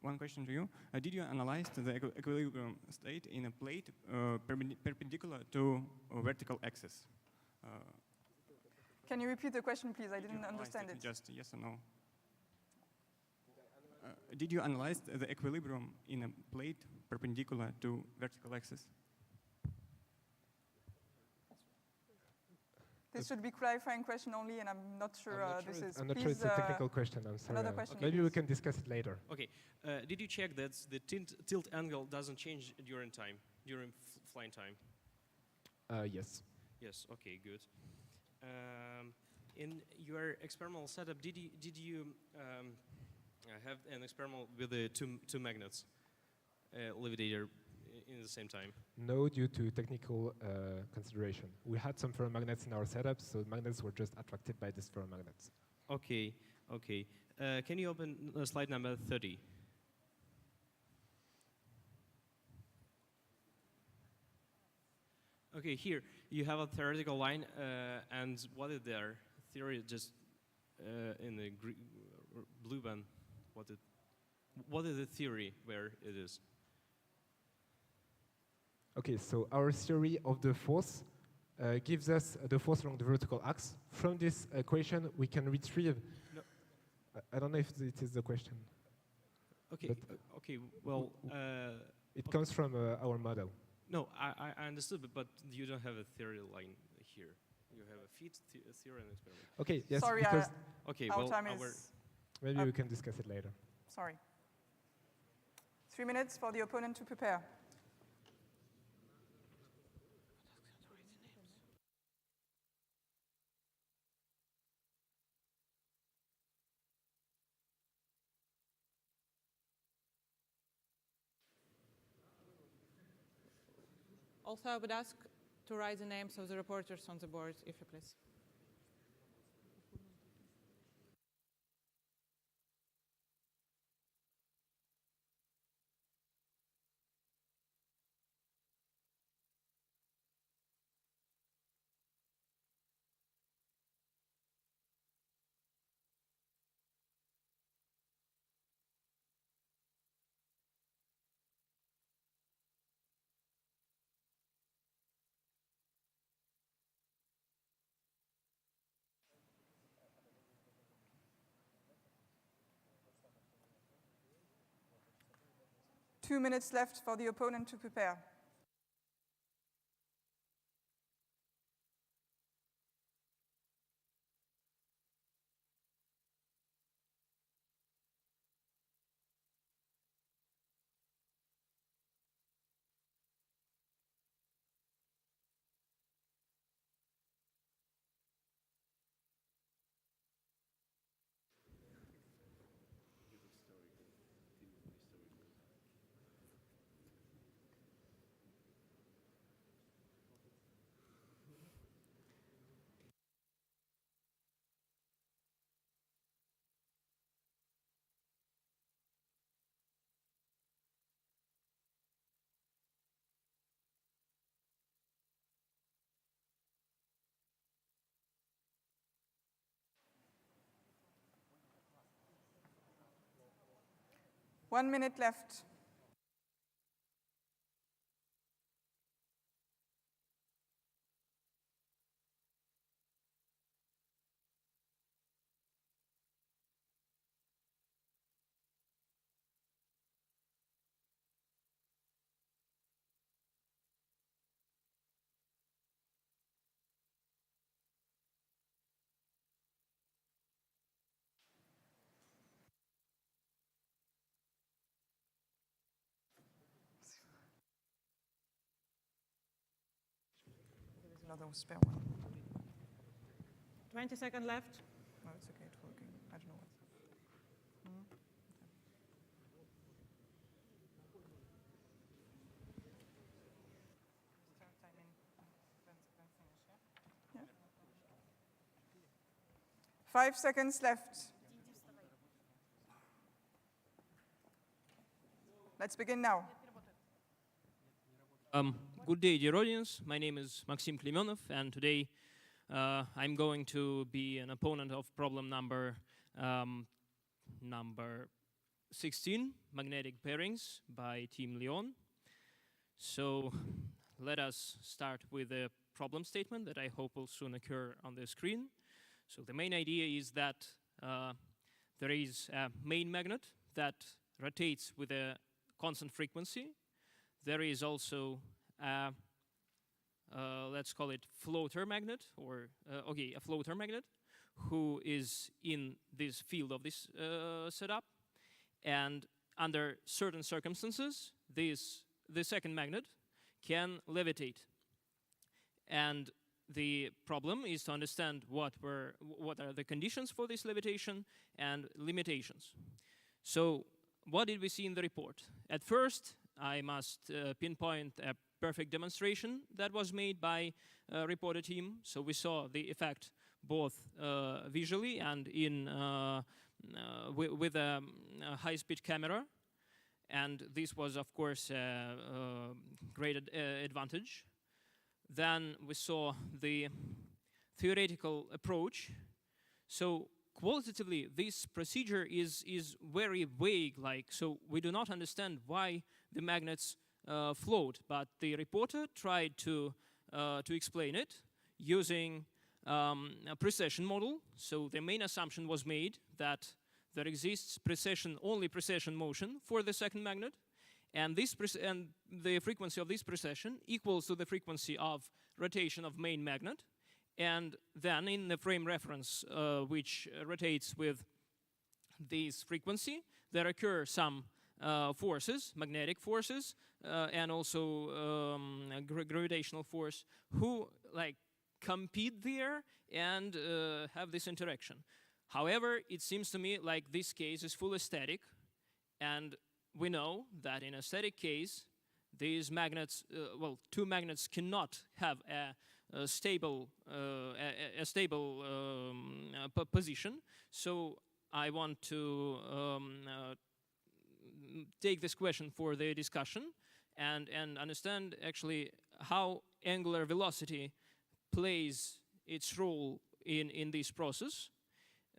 One question to you. Did you analyze the equilibrium state in a plate perpendicular to a vertical axis?
Can you repeat the question, please? I
Did you
didn't
analyze
understand it.
Just yes or no. Did you analyze the equilibrium in a plate perpendicular to vertical axis?
This should be clarifying question only, and I'm not sure this is.
I'm not sure
please,
it's a technical question. I'm sorry.
another question,
Maybe we
please.
can discuss it later.
Okay. Did you check that the tilt angle doesn't change during time, during flying time?
Yes.
Yes. Okay. Good. In your experimental setup, did you have an experiment with the two magnets levitator in the same time?
No, due to technical consideration. We had some ferromagnets in our setup, so magnets were just attracted by these ferromagnets.
Okay. Okay. Can you open slide number 30? Okay, here you have a theoretical line, and what is their theory? Just in the blue band, what is the theory where it is?
Okay, so our theory of the force gives us the force along the vertical axis. From this equation, we can retrieve.
No.
I don't know if it is the question.
Okay. Okay. Well,
it comes from our model.
no, I understood, but you don't have a theory line here. You have a feed theory and experiment.
Okay. Yes.
Sorry,
because
Okay.
our
Well,
time is.
maybe we can discuss it later.
Sorry. 3 minutes for the opponent to prepare.
Also, I would ask to write the names of the reporters on the board, if you please.
Two minutes left for the opponent to prepare. One minute left. another spare one.
20 seconds left.
No, it's okay, it's working. I don't know what's. Yeah. 5 seconds left. Let's begin now.
Good day, dear audience. My name is Maxim Klemenov, and today I'm going to be an opponent of problem number 16, magnetic pairings by Team Lyon. So let us start with a problem statement that I hope will soon occur on the screen. So the main idea is that there is a main magnet that rotates with a constant frequency. There is also a, let's call it floater magnet, or a floater magnet, who is in this field of this setup. And under certain circumstances, the second magnet can levitate. And the problem is to understand what are the conditions for this levitation and limitations. So what did we see in the report? At first, I must pinpoint a perfect demonstration that was made by a reporter team. So we saw the effect both visually and with a high-speed camera. And this was, of course, a great advantage. Then we saw the theoretical approach. So qualitatively, this procedure is very vague, so we do not understand why the magnets float. But the reporter tried to explain it using a precession model. So the main assumption was made that there exists only precession motion for the second magnet, and the frequency of this precession equals to the frequency of rotation of main magnet. And then in the frame reference, which rotates with this frequency, there occur some forces, magnetic forces, and also gravitational force, who compete there and have this interaction. However, it seems to me like this case is fully static, and we know that in a static case, these magnets, two magnets cannot have a stable position. So I want to take this question for the discussion and understand actually how angular velocity plays its role in this process,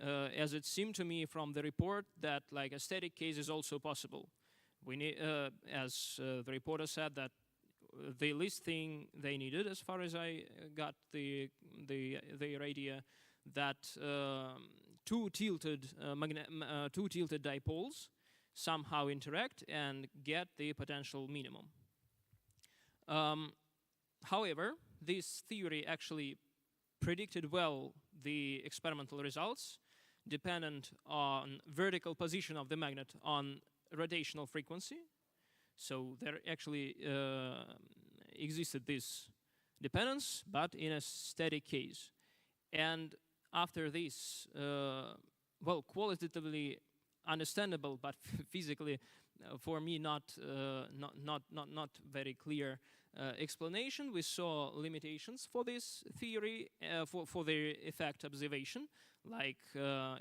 as it seemed to me from the report that a static case is also possible. We need, as the reporter said, that the least thing they needed, as far as I got their idea, that two tilted dipoles somehow interact and get the potential minimum. However, this theory actually predicted well the experimental results, dependent on vertical position of the magnet on rotational frequency. So there actually existed this dependence, but in a static case. And after this, qualitatively understandable, but physically, for me, not very clear explanation, we saw limitations for this theory, for the effect observation, like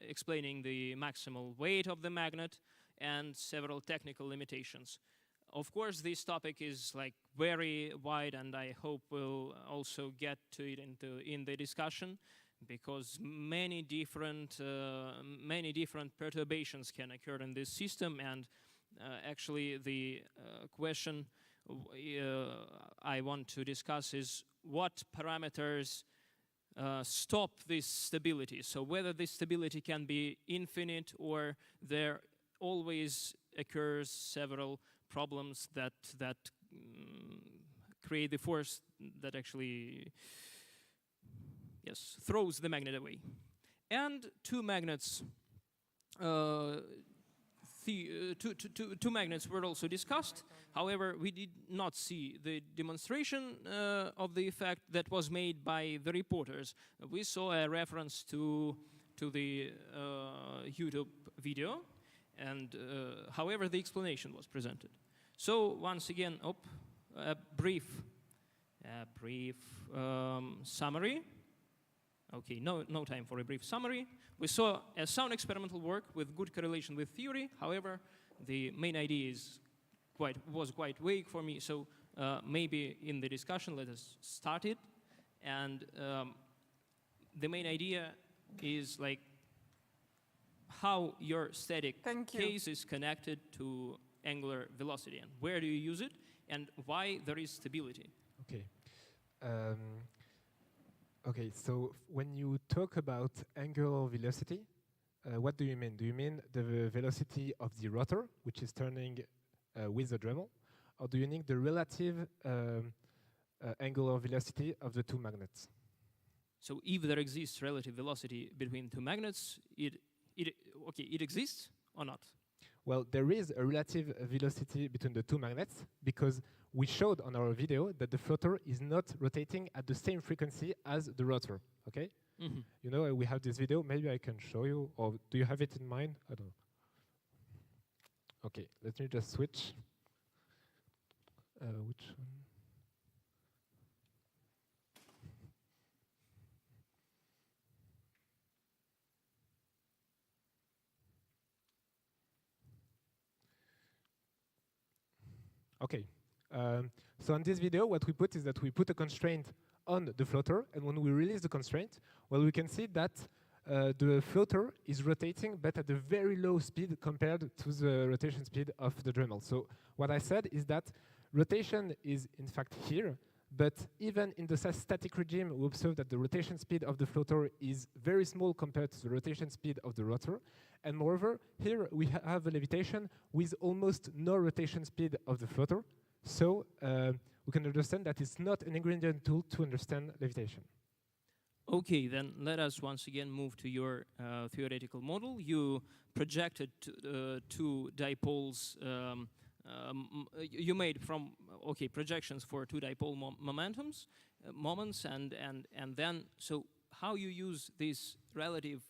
explaining the maximal weight of the magnet and several technical limitations. Of course, this topic is very wide, and I hope we'll also get to it in the discussion, because many different perturbations can occur in this system, and actually the question I want to discuss is what parameters stop this stability. So whether this stability can be infinite, or there always occurs several problems that create the force that actually throws the magnet away. And two magnets two magnets were also discussed. However, we did not see the demonstration of the effect that was made by the reporters. We saw a reference to the YouTube video, and however, the explanation was presented. So once again, a brief summary. Okay, no time for a brief summary. We saw a sound experimental work with good correlation with theory. However, the main idea was quite vague for me. So maybe in the discussion, let us start it. And the main idea is like how your static case is connected to angular velocity, and where do you use it, and why there is stability.
Okay. Okay, so when you talk about angular velocity, what do you mean? Do you mean the velocity of the rotor, which is turning with the Dremel, or do you mean the relative angular velocity of the two magnets?
So if there exists relative velocity between two magnets, it exists or not?
Well, there is a relative velocity between the two magnets because we showed on our video that the floater is not rotating at the same frequency as the rotor, okay?
Mm-hmm.
You know, we have this video. Maybe I can show you, or do you have it in mind? I don't know. Okay, let me just switch. Which one? Okay, so on this video, what we put is that we put a constraint on the floater, and when we release the constraint, well, we can see that the floater is rotating, but at a very low speed compared to the rotation speed of the Dremel. So what I said is that rotation is in fact here, but even in the static regime, we observe that the rotation speed of the floater is very small compared to the rotation speed of the rotor. And moreover, here we have a levitation with almost no rotation speed of the floater. So we can understand that it's not an ingredient tool to understand levitation.
Okay, then let us once again move to your theoretical model. You projected two dipoles. You made projections for two dipole moments, and then so how you use this relative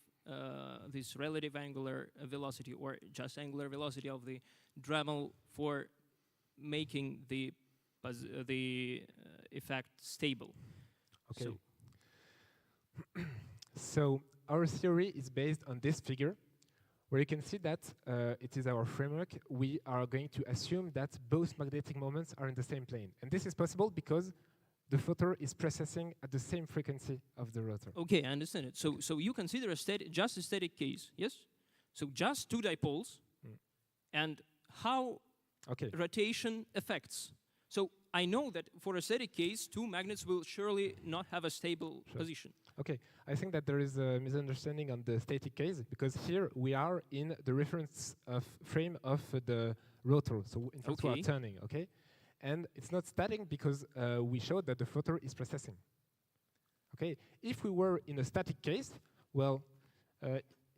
angular velocity or just angular velocity of the Dremel for making the effect stable.
Okay. So our theory is based on this figure, where you can see that it is our framework. We are going to assume that both magnetic moments are in the same plane. And this is possible because the floater is processing at the same frequency of the rotor.
Okay, I understand it. So you consider just a static case, yes? So just two dipoles, and how rotation affects. So I know that for a static case, two magnets will surely not have a stable position.
Okay, I think that there is a misunderstanding on the static case, because here we are in the reference frame of the rotor. So in fact we are turning, okay? And it's not static because we showed that the floater is processing. Okay, if we were in a static case, well,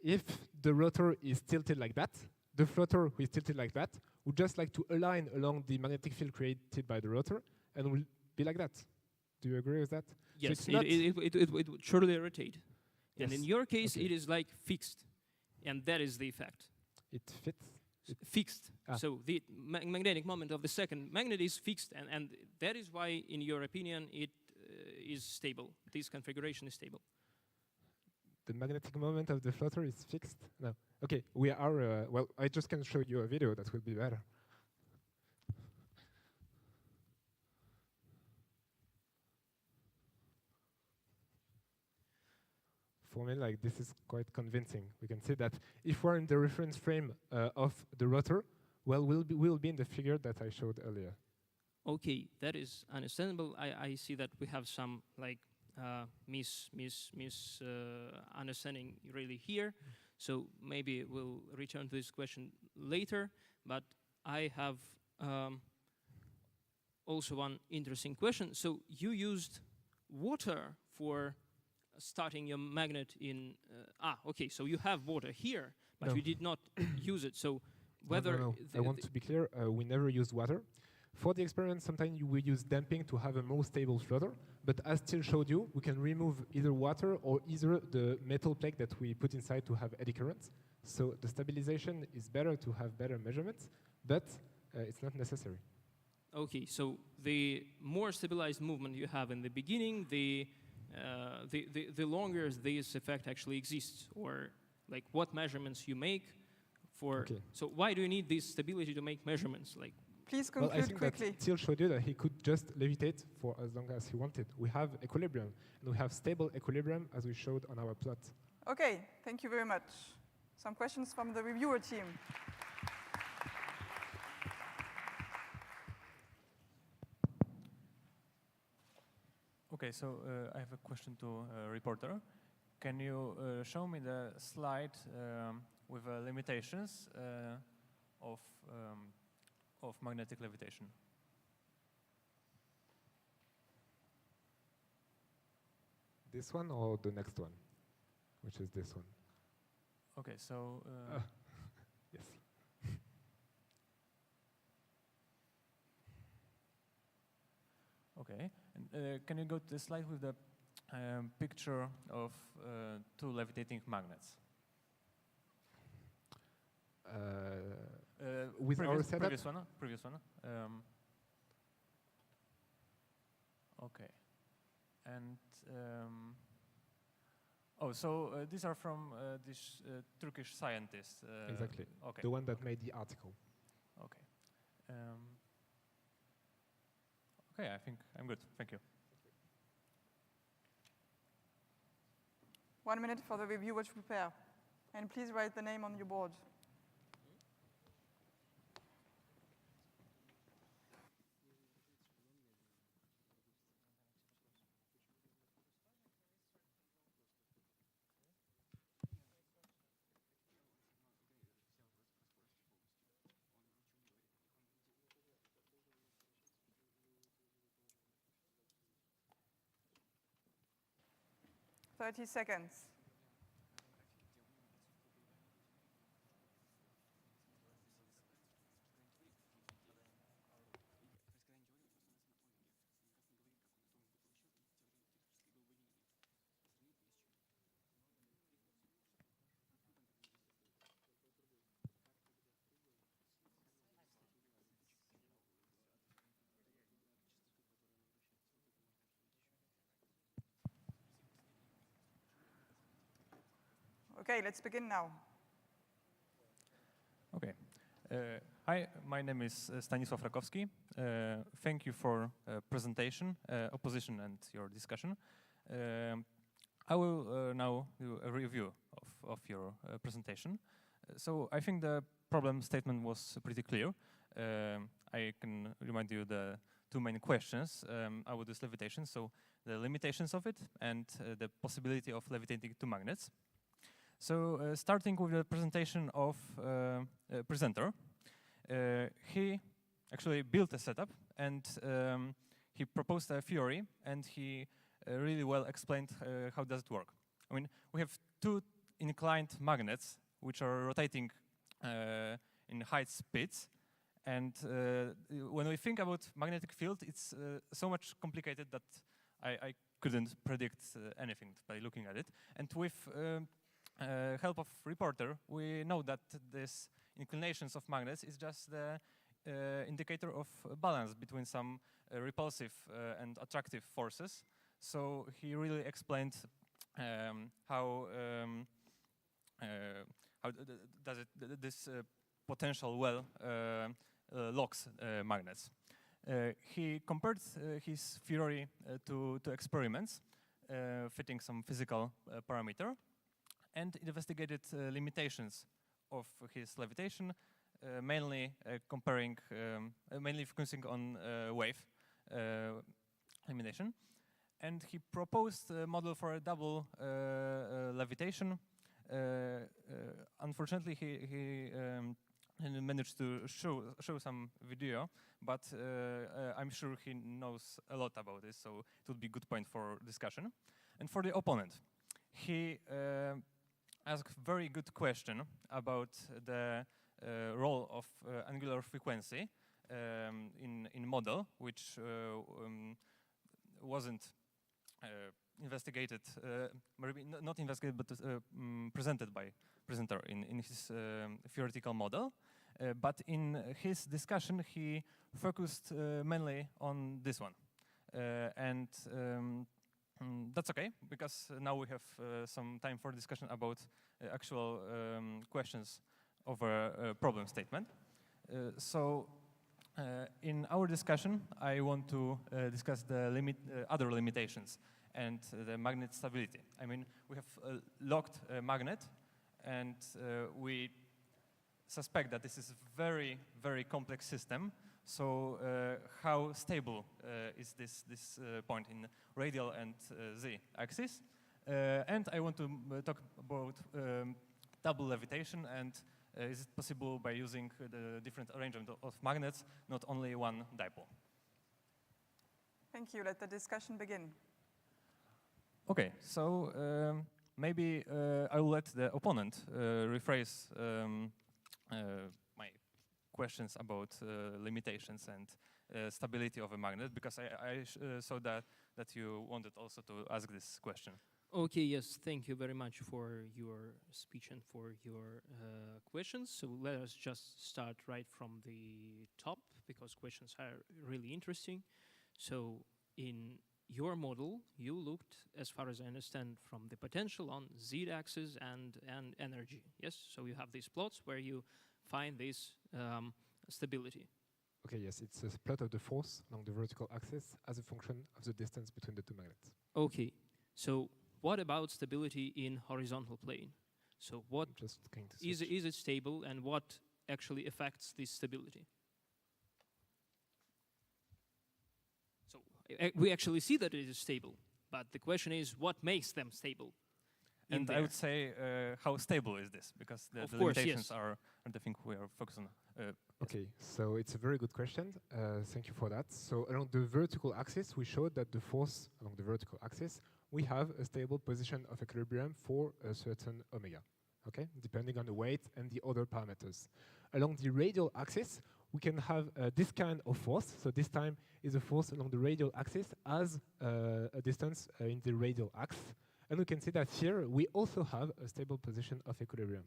if the rotor is tilted like that, the floater who is tilted like that would just like to align along the magnetic field created by the rotor and will be like that. Do you agree with that?
Yes,
so
it would surely rotate.
Yes.
And in your case, it is like fixed, and that is the effect.
It fits?
Fixed. So the magnetic moment of the second magnet is fixed, and that is why, in your opinion, it is stable. This configuration is stable.
The magnetic moment of the floater is fixed? No. Okay, we are, well, I just can show you a video that will be better. For me, like, this is quite convincing. We can see that if we're in the reference frame of the rotor, well, we'll be in the figure that I showed earlier.
Okay, that is understandable. I see that we have some like understanding really here. So maybe we'll return to this question later. But I have also one interesting question. So you used water for starting your magnet in. Okay. So you have water here, but you did not use it. So whether
no. I want to be clear. We never use water. For the experiment, sometimes we use damping to have a more stable flutter, but as Till showed you, we can remove either water or either the metal plate that we put inside to have eddy currents. So the stabilization is better to have better measurements, but it's not necessary.
Okay, so the more stabilized movement you have in the beginning, the longer this effect actually exists, or like what measurements you make for.
Okay.
So why do you need this stability to make measurements? Like,
Please
Well, I
conclude
think
quickly.
that Till showed you that he could just levitate for as long as he wanted. We have equilibrium, and we have stable equilibrium as we showed on our plot.
Okay, thank you very much. Some questions from the reviewer team.
Okay, so I have a question to reporter. Can you show me the slide with limitations of magnetic levitation?
This one or the next one, which is this one?
Okay, so
Yes.
okay, and can you go to the slide with the picture of two levitating magnets?
With our setup?
Previous one. Okay, and so these are from this Turkish scientist.
Exactly.
Okay.
The one that made the article.
Okay. Okay, I think I'm good. Thank you.
1 minute for the reviewer to prepare. And please write the name on your board. Thirty seconds. Okay, let's begin now.
Okay. Hi, my name is Stanisław Rakowski. Thank you for presentation, opposition, and your discussion. I will now do a review of your presentation. So I think the problem statement was pretty clear. I can remind you the two main questions about this levitation. So the limitations of it and the possibility of levitating two magnets. So starting with the presentation of presenter, he actually built a setup and he proposed a theory and he really well explained how does it work. I mean, we have two inclined magnets which are rotating in high speeds, and when we think about magnetic field, it's so much complicated that I couldn't predict anything by looking at it. And with help of reporter, we know that this inclinations of magnets is just the indicator of balance between some repulsive and attractive forces. So he really explained how does it this potential well locks magnets. He compared his theory to experiments fitting some physical parameter, and investigated limitations of his levitation, mainly mainly focusing on wave elimination. And he proposed a model for a double levitation. Unfortunately, he managed to show some video, but I'm sure he knows a lot about this, so it would be a good point for discussion. And for the opponent, he asked very good question about the role of angular frequency in model, which wasn't investigated, maybe not investigated, but presented by presenter in his theoretical model. But in his discussion, he focused mainly on this one. And that's okay, because now we have some time for discussion about actual questions of a problem statement. So in our discussion, I want to discuss the other limitations and the magnet stability. I mean, we have a locked magnet, and we suspect that this is a very, very complex system. So how stable is this point in radial and z-axis? And I want to talk about double levitation, and is it possible by using the different arrangement of magnets, not only one dipole?
Thank you. Let the discussion begin.
Okay, so maybe I will let the opponent rephrase my questions about limitations and stability of a magnet, because I saw that you wanted also to ask this question.
Okay, yes, thank you very much for your speech and for your questions. So let us just start right from the top, because questions are really interesting. So in your model, you looked, as far as I understand, from the potential on z-axis and energy, yes? So you have these plots where you find this stability.
Okay, yes, it's a plot of the force along the vertical axis as a function of the distance between the two magnets.
Okay, so what about stability in horizontal plane? So what is it stable, and what actually affects this stability? So we actually see that it is stable, but the question is, what makes them stable?
And I would say, how stable is this? Because the limitations are the thing we are focused on.
Okay, so it's a very good question. Thank you for that. So along the vertical axis, we showed that the force along the vertical axis, we have a stable position of equilibrium for a certain omega, okay, depending on the weight and the other parameters. Along the radial axis, we can have this kind of force. So this time is a force along the radial axis as a distance in the radial axis. And we can see that here we also have a stable position of equilibrium.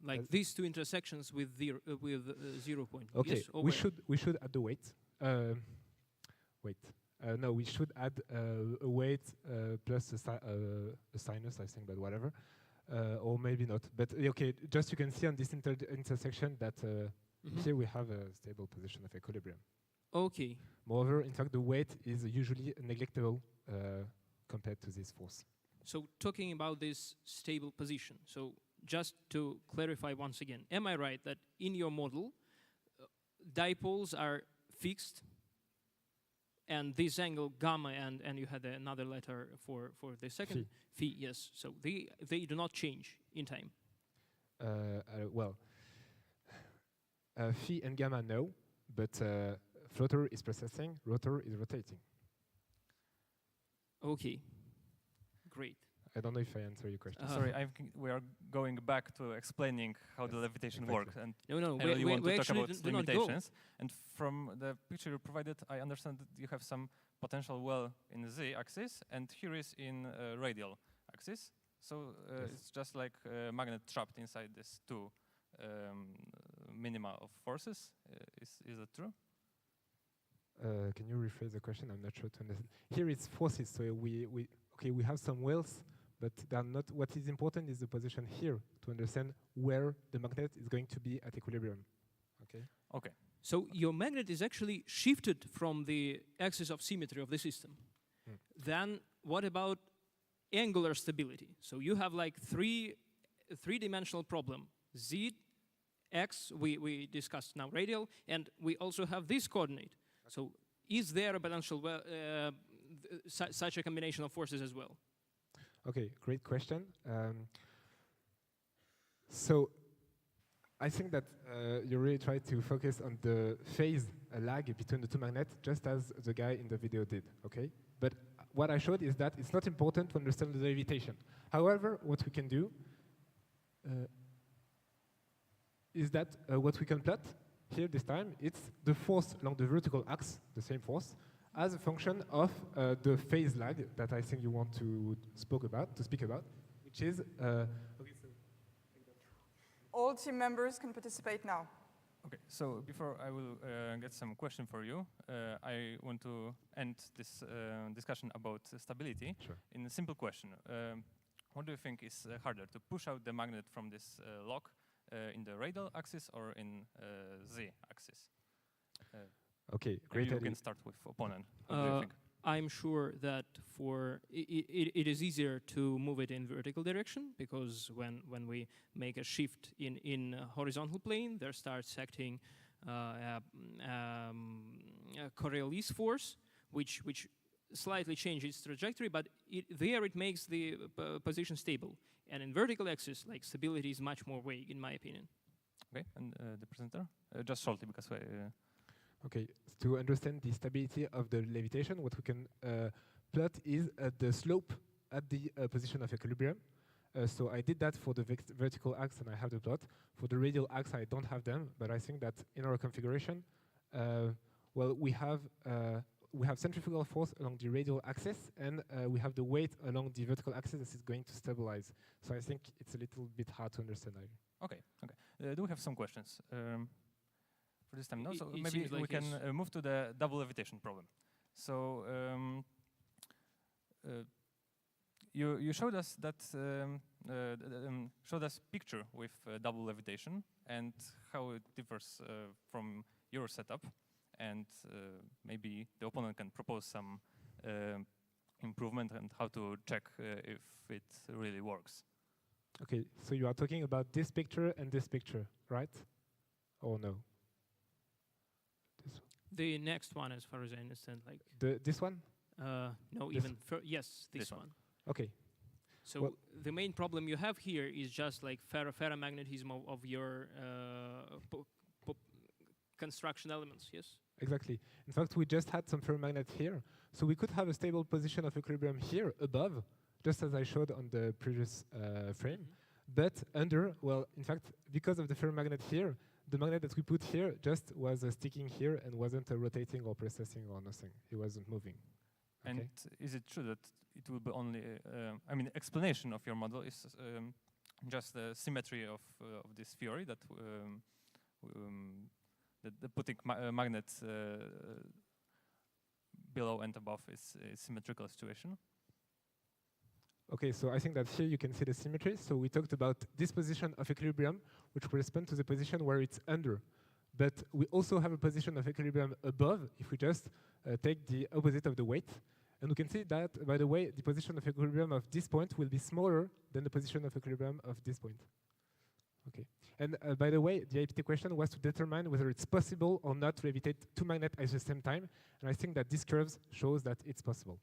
Like these two intersections with 0 point.
Okay,
yes,
we should add the weight. No, we should add a weight plus a sinus, I think, but whatever, or maybe not. But okay, just you can see on this intersection that here we have a stable position of equilibrium.
Okay.
Moreover, in fact, the weight is usually neglectable compared to this force.
So talking about this stable position, so just to clarify once again, am I right that in your model, dipoles are fixed, and this angle gamma, and you had another letter for the second phi, yes, so they do not change in time?
Well, phi and gamma no, but floater is precessing, rotor is rotating.
Okay, great.
I don't know if I answer your question.
Sorry, we are going back to explaining how the levitation works, and
no,
I really want to talk about
do
limitations. And from the picture you provided, I understand that you have some potential well in the z-axis, and here is in radial axis. So it's just like a magnet trapped inside these two minima of forces. Is that true?
Can you rephrase the question? I'm not sure to understand. Here it's forces, so we have some wells, but they are not. What is important is the position here to understand where the magnet is going to be at equilibrium. Okay.
Okay.
So your magnet is actually shifted from the axis of symmetry of the system. Then what about angular stability? So you have like three-dimensional problem: z, x. We discussed now radial, and we also have this coordinate. So is there a potential such a combination of forces as well?
Okay, great question. So I think that you really try to focus on the phase lag between the two magnets, just as the guy in the video did, okay? But what I showed is that it's not important to understand the levitation. However, what we can do is that what we can plot here this time, it's the force along the vertical axis, the same force, as a function of the phase lag that I think you want to speak about, which is
All team members can participate now.
Okay, so before I will get some question for you, I want to end this discussion about stability in a simple question. What do you think is harder, to push out the magnet from this lock in the radial axis or in z axis?
Okay, great
You
idea.
can start with opponent. What do you think?
I'm sure that it is easier to move it in vertical direction, because when we make a shift in a horizontal plane, there starts acting a Coriolis force, which slightly changes trajectory, but there it makes the position stable. And in vertical axis, like, stability is much more vague, in my opinion.
Okay, and the presenter? Just shortly, because
Okay, to understand the stability of the levitation, what we can plot is the slope at the position of equilibrium. So I did that for the vertical axis, and I have the plot. For the radial axis, I don't have them, but I think that in our configuration, well, we have centrifugal force along the radial axis, and we have the weight along the vertical axis that is going to stabilize. So I think it's a little bit hard to understand.
Okay. Do we have some questions? For this time, no. So
It
maybe
seems like
we can move to the double levitation problem. So you showed us that picture with double levitation and how it differs from your setup, and maybe the opponent can propose some improvement and how to check if it really works.
Okay, so you are talking about this picture and this picture, right? Or no?
The next one, as far as I understand, like
this one?
No,
this
even yes, this one.
Okay.
So
well,
the main problem you have here is just like ferromagnetism of your construction elements. Yes.
Exactly. In fact, we just had some ferromagnet here, so we could have a stable position of equilibrium here above, just as I showed on the previous frame. But under, well, in fact, because of the ferromagnet here, the magnet that we put here just was sticking here and wasn't rotating or precessing or nothing. It wasn't moving.
And is it true that it will be only, I mean, explanation of your model is just the symmetry of this theory that the putting magnets below and above is a symmetrical situation?
Okay, so I think that here you can see the symmetry. So we talked about this position of equilibrium, which corresponds to the position where it's under. But we also have a position of equilibrium above if we just take the opposite of the weight. And we can see that, by the way, the position of equilibrium of this point will be smaller than the position of equilibrium of this point. Okay. And by the way, the IPT question was to determine whether it's possible or not to levitate two magnets at the same time. And I think that this curve shows that it's possible.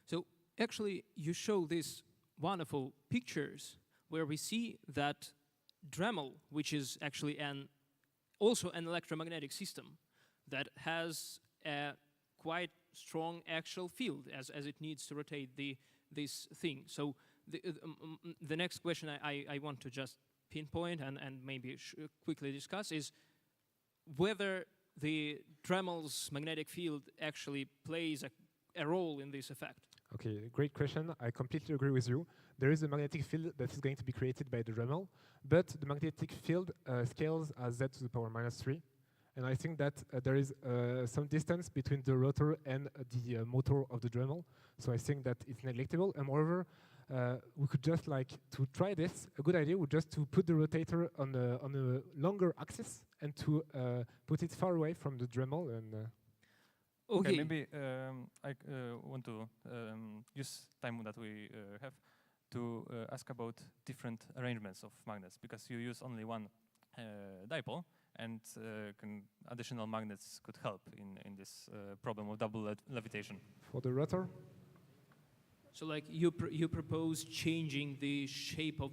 So actually, you show these wonderful pictures where we see that Dremel, which is actually also an electromagnetic system that has a quite strong axial field as it needs to rotate this thing. So the next question I want to just pinpoint and maybe quickly discuss is whether the Dremel's magnetic field actually plays a role in this effect.
Okay, great question. I completely agree with you. There is a magnetic field that is going to be created by the Dremel, but the magnetic field scales as z to the power -3. And I think that there is some distance between the rotor and the motor of the Dremel. So I think that it's neglectable. And moreover, we could just to try this. A good idea would just to put the rotator on a longer axis and to put it far away from the Dremel. And
okay, maybe I want to use time that we have to ask about different arrangements of magnets, because you use only one dipole, and additional magnets could help in this problem of double levitation.
For the rotor?
So like you propose changing the shape of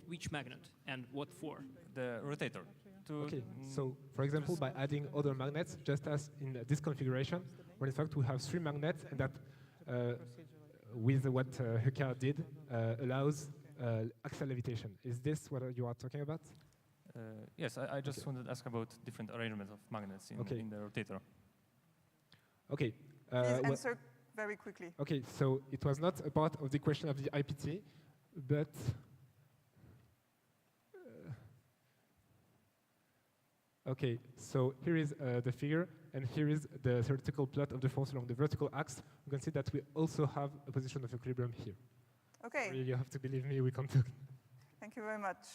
which magnet and what for?
The rotator.
Okay, so for example, by adding other magnets, just as in this configuration, where in fact we have 3 magnets, and that with what Heka did allows axial levitation. Is this what you are talking about?
Yes, I just wanted to ask about different arrangements of magnets in the rotator.
Okay.
Please answer very quickly.
Okay, so it was not a part of the question of the IPT, but okay, so here is the figure, and here is the theoretical plot of the force along the vertical axis. You can see that we also have a position of equilibrium here.
Okay.
Really, you have to believe me, we can't talk.
Thank you very much.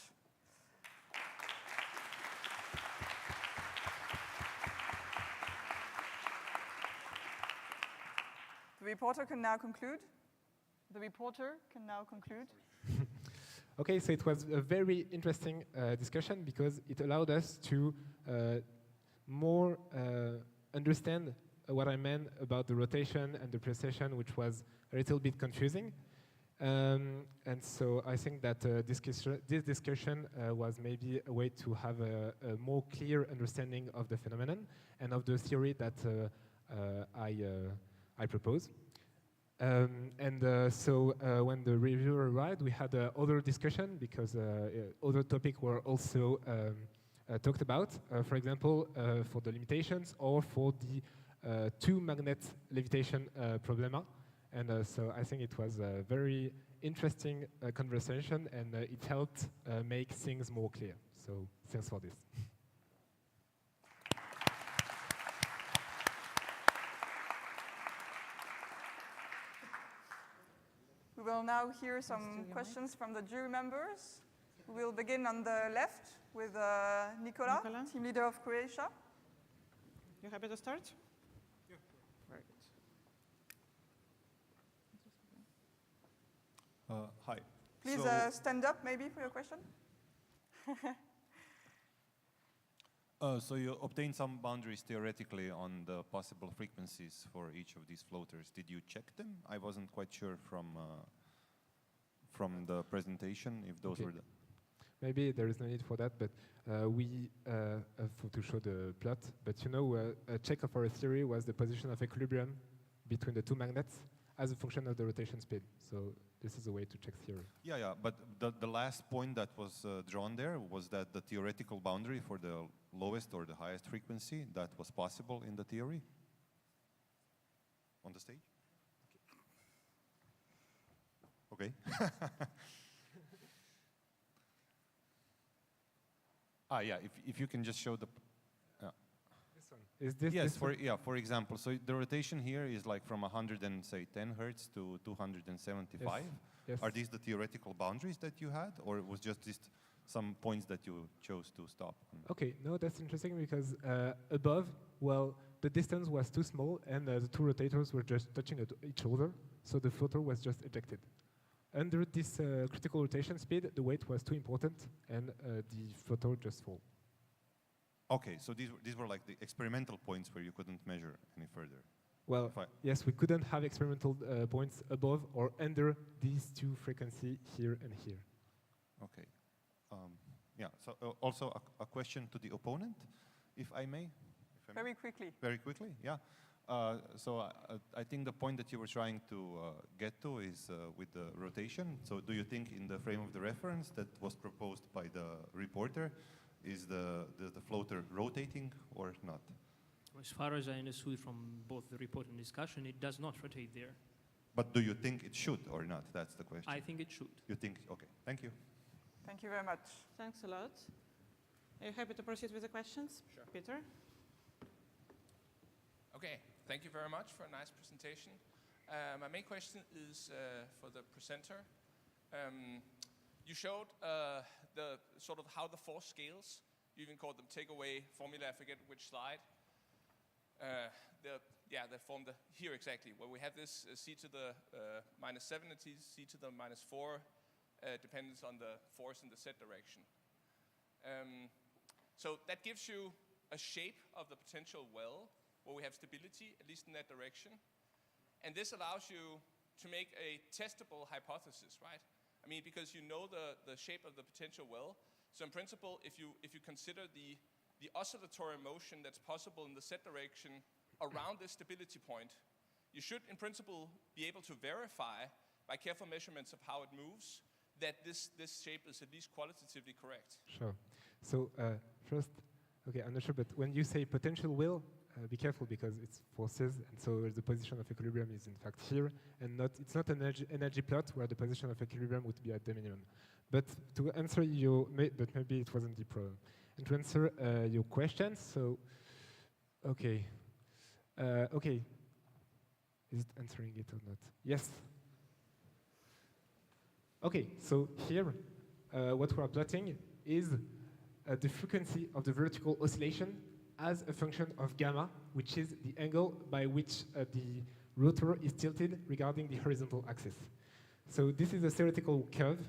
The reporter can now conclude.
Okay, so it was a very interesting discussion because it allowed us to more understand what I meant about the rotation and the precession, which was a little bit confusing. And so I think that this discussion was maybe a way to have a more clear understanding of the phenomenon and of the theory that I propose. So when the reviewer arrived, we had other discussion because other topics were also talked about. For example, for the limitations or for the two-magnet levitation problema. And so I think it was a very interesting conversation, and it helped make things more clear. So thanks for this.
We will now hear some questions from the jury members. We will begin on the left with Nicola, team leader of Croatia.
You happy to start?
Yeah.
Very good.
Hi.
Please stand up maybe for your question.
So you obtained some boundaries theoretically on the possible frequencies for each of these floaters. Did you check them? I wasn't quite sure from the presentation if those were the...
Maybe there is no need for that, but we have to show the plot. But you know, a check of our theory was the position of equilibrium between the two magnets as a function of the rotation speed. So this is a way to check theory.
Yeah, but the last point that was drawn there was that the theoretical boundary for the lowest or the highest frequency, that was possible in the theory on the stage? Okay. Yeah, if you can just show the...
This one. Is this
yes,
this
for example, so the rotation here is like from 110 hertz to 275.
Yes.
Are these the theoretical boundaries that you had, or it was just some points that you chose to stop?
Okay, no, that's interesting because above, well, the distance was too small and the two rotators were just touching each other, so the floater was just ejected. Under this critical rotation speed, the weight was too important and the floater just fell.
Okay, so these were like the experimental points where you couldn't measure any further.
Well, yes, we couldn't have experimental points above or under these two frequencies here and here.
Okay. Yeah, so also a question to the opponent, if I may?
Very quickly.
Very quickly, yeah. So I think the point that you were trying to get to is with the rotation. So do you think in the frame of the reference that was proposed by the reporter, is the floater rotating or not?
As far as I understood from both the report and discussion, it does not rotate there.
But do you think it should or not? That's the question.
I think it should.
You think? Okay, thank you.
Thank you very much.
Thanks a lot. Are you happy to proceed with the questions?
Sure.
Peter?
Okay, thank you very much for a nice presentation. My main question is for the presenter. You showed the sort of how the force scales. You even called them takeaway formula, I forget which slide. They form here exactly, where we have this c to the -7 and c to the -4 depends on the force in the z direction. So that gives you a shape of the potential well, where we have stability, at least in that direction. And this allows you to make a testable hypothesis, right? I mean, because you know the shape of the potential well. So in principle, if you consider the oscillatory motion that's possible in the z direction around this stability point, you should in principle be able to verify by careful measurements of how it moves that this shape is at least qualitatively correct.
Sure. So first, okay, I'm not sure, but when you say potential will, be careful because it's forces, and so the position of equilibrium is in fact here, and it's not an energy plot where the position of equilibrium would be at the minimum. But to answer but maybe it wasn't the problem. And to answer your questions, so, okay. Okay, is it answering it or not? Yes. Okay, so here, what we are plotting is the frequency of the vertical oscillation as a function of gamma, which is the angle by which the rotor is tilted regarding the horizontal axis. So this is a theoretical curve,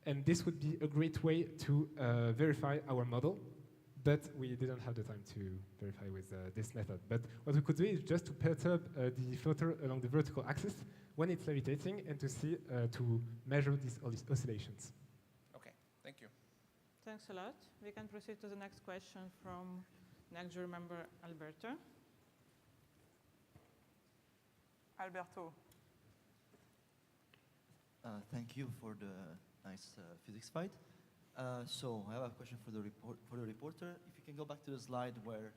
and this would be a great way to verify our model, but we didn't have the time to verify with this method. But what we could do is just to perturb the floater along the vertical axis when it's levitating, and to see, to measure these oscillations.
Okay, thank you.
Thanks a lot. We can proceed to the next question from next jury member, Alberto.
Alberto.
Thank you for the nice physics fight. So I have a question for the reporter. If you can go back to the slide where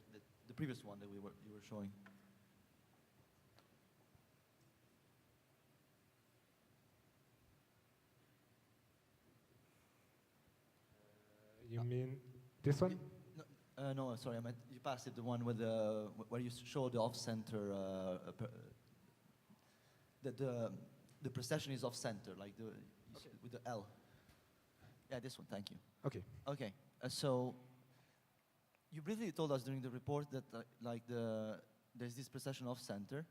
the previous one that you were showing.
You mean this one?
No, sorry, I meant you passed it, the one with where you show the off-center, the precession is off-center, like with the L. Yeah, this one, thank you.
Okay.
Okay, so you briefly told us during the report that there's this precession off-center,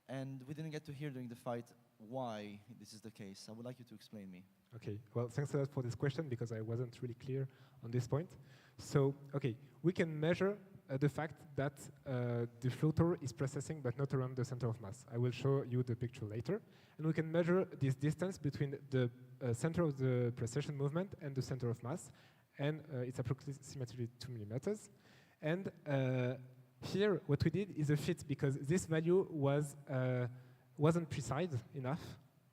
and we didn't get to hear during the fight why this is the case. I would like you to explain me.
Okay, well, thanks a lot for this question because I wasn't really clear on this point. So, okay, we can measure the fact that the floater is precessing but not around the center of mass. I will show you the picture later. And we can measure this distance between the center of the precession movement and the center of mass. And it's approximately 2 millimeters. And here, what we did is a fit because this value wasn't precise enough.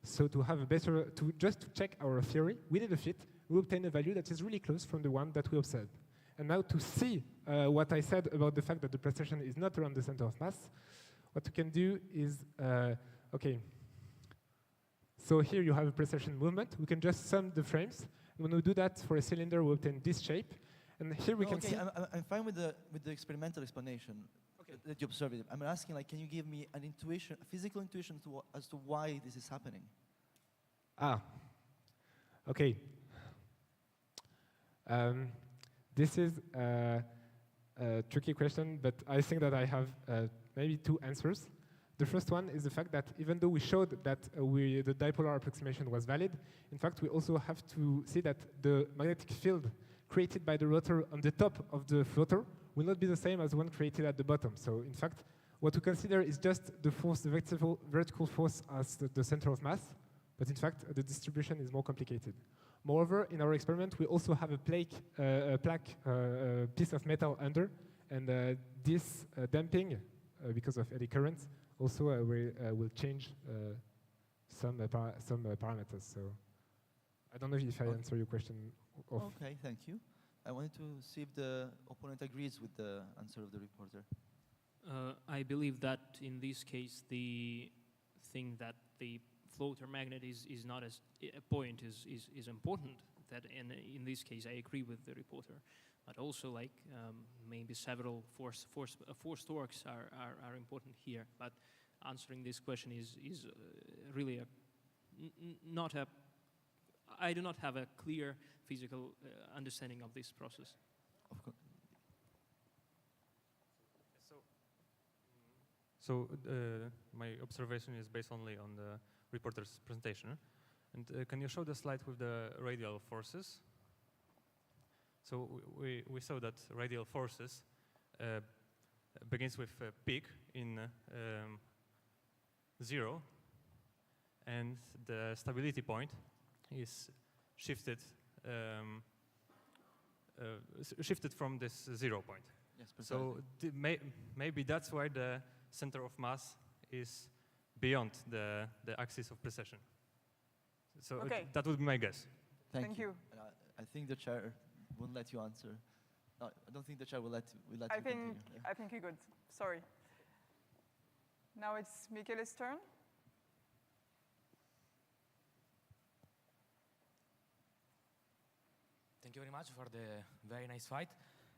So to have a better, just to check our theory, we did a fit. We obtained a value that is really close from the one that we observed. And now to see what I said about the fact that the precession is not around the center of mass, what we can do is, okay. So here you have a precession movement. We can just sum the frames. When we do that for a cylinder, we obtain this shape. And here we can see.
I'm fine with the experimental explanation that you observed. I'm asking, like, can you give me an intuition, a physical intuition as to why this is happening?
Okay. This is a tricky question, but I think that I have maybe two answers. The first one is the fact that even though we showed that the dipolar approximation was valid, in fact, we also have to see that the magnetic field created by the rotor on the top of the floater will not be the same as the one created at the bottom. So, in fact, what we consider is just the force, the vertical force as the center of mass, but in fact, the distribution is more complicated. Moreover, in our experiment, we also have a plaque piece of metal under, and this damping, because of eddy currents, also will change some parameters. So I don't know if I answer your question.
Okay, thank you. I wanted to see if the opponent agrees with the answer of the reporter.
I believe that in this case, the thing that the floater magnet is not as a point is important. That in this case, I agree with the reporter. But also, like maybe several force torques are important here. But answering this question is really not a. I do not have a clear physical understanding of this process.
Of course.
So my observation is based only on the reporter's presentation. And can you show the slide with the radial forces? So we saw that radial forces begins with a peak in 0, and the stability point is shifted from this 0 point.
Yes, precisely.
So maybe that's why the center of mass is beyond the axis of precession. So
Okay.
that would be my guess.
Thank you. I think the chair won't let you answer. No, I don't think the chair will let you
I
continue.
think I think you're good. Sorry. Now it's Michele's turn.
Thank you very much for the very nice fight.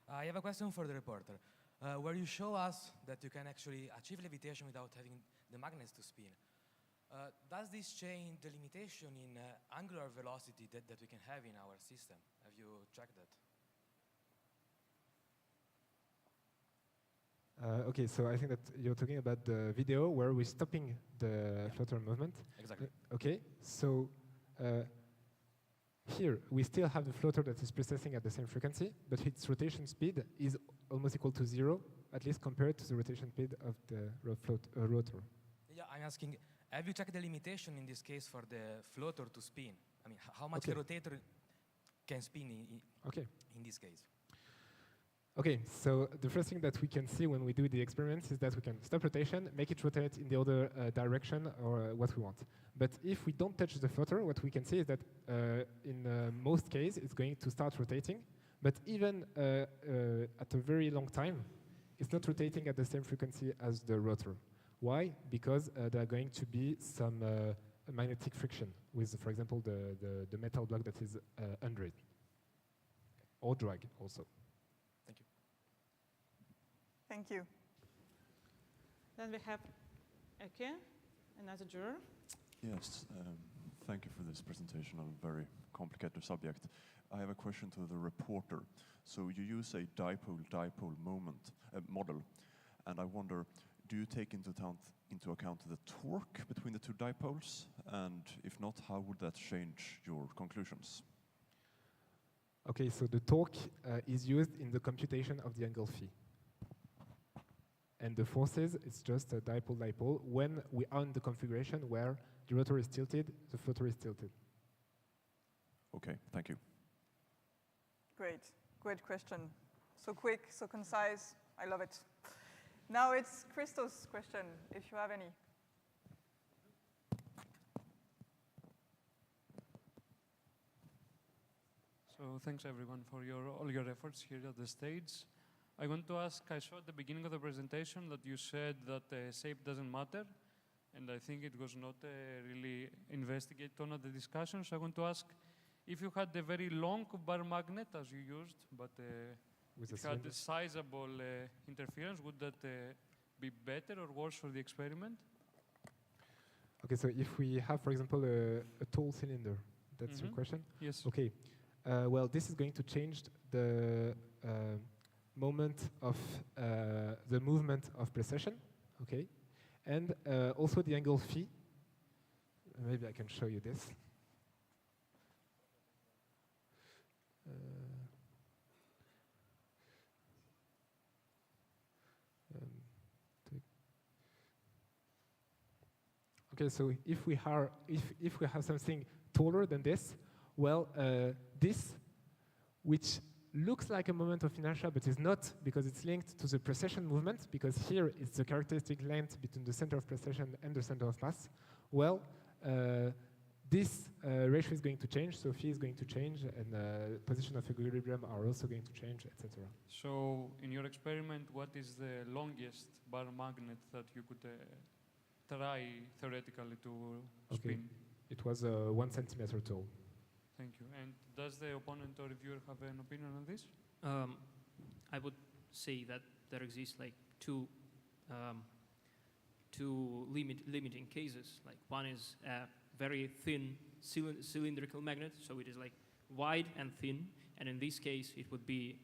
I have a question for the reporter. Where you show us that you can actually achieve levitation without having the magnets to spin. Does this change the limitation in angular velocity that we can have in our system? Have you checked that?
Okay, so I think that you're talking about the video where we're stopping the floater movement.
Exactly.
Okay, so here we still have the floater that is processing at the same frequency, but its rotation speed is almost equal to 0, at least compared to the rotation speed of the rotor.
Yeah, I'm asking, have you checked the limitation in this case for the floater to spin? I mean, how much the rotator can spin in this case?
Okay, so the first thing that we can see when we do the experiments is that we can stop rotation, make it rotate in the other direction or what we want. But if we don't touch the floater, what we can see is that in most cases it's going to start rotating, but even at a very long time, it's not rotating at the same frequency as the rotor. Why? Because there are going to be some magnetic friction with, for example, the metal block that is under it, or drag also.
Thank you.
Then we have Eke, another juror.
Yes, thank you for this presentation on a very complicated subject. I have a question to the reporter. So you use a dipole-dipole moment model, and I wonder, do you take into account the torque between the two dipoles? And if not, how would that change your conclusions?
Okay, so the torque is used in the computation of the angle phi. And the forces, it's just a dipole-dipole when we are in the configuration where the rotor is tilted, the floater is tilted.
Okay, thank you.
Great question. So quick, so concise, I love it. Now it's Christos' question, if you have any.
So thanks everyone for all your efforts here at the stage. I want to ask, I saw at the beginning of the presentation that you said that shape doesn't matter, and I think it was not really investigated on at the discussion. So I want to ask, if you had a very long bar magnet as you used, but it had a sizable interference, would that be better or worse for the experiment?
Okay, so if we have, for example, a tall cylinder, that's your question?
Yes.
Okay, well, this is going to change the moment of the movement of precession, okay, and also the angle phi. Maybe I can show you this. Okay, so if we have something taller than this, well, this, which looks like a moment of inertia, but is not, because it's linked to the precession movement, because here it's the characteristic length between the center of precession and the center of mass. Well, this ratio is going to change, so phi is going to change, and position of equilibrium are also going to change, etc.
So, in your experiment, what is the longest bar magnet that you could try theoretically to spin?
It was 1 centimeter tall.
Thank you. And does the opponent or reviewer have an opinion on this?
I would say that there exist like two limiting cases. Like one is a very thin cylindrical magnet, so it is like wide and thin, and in this case it would be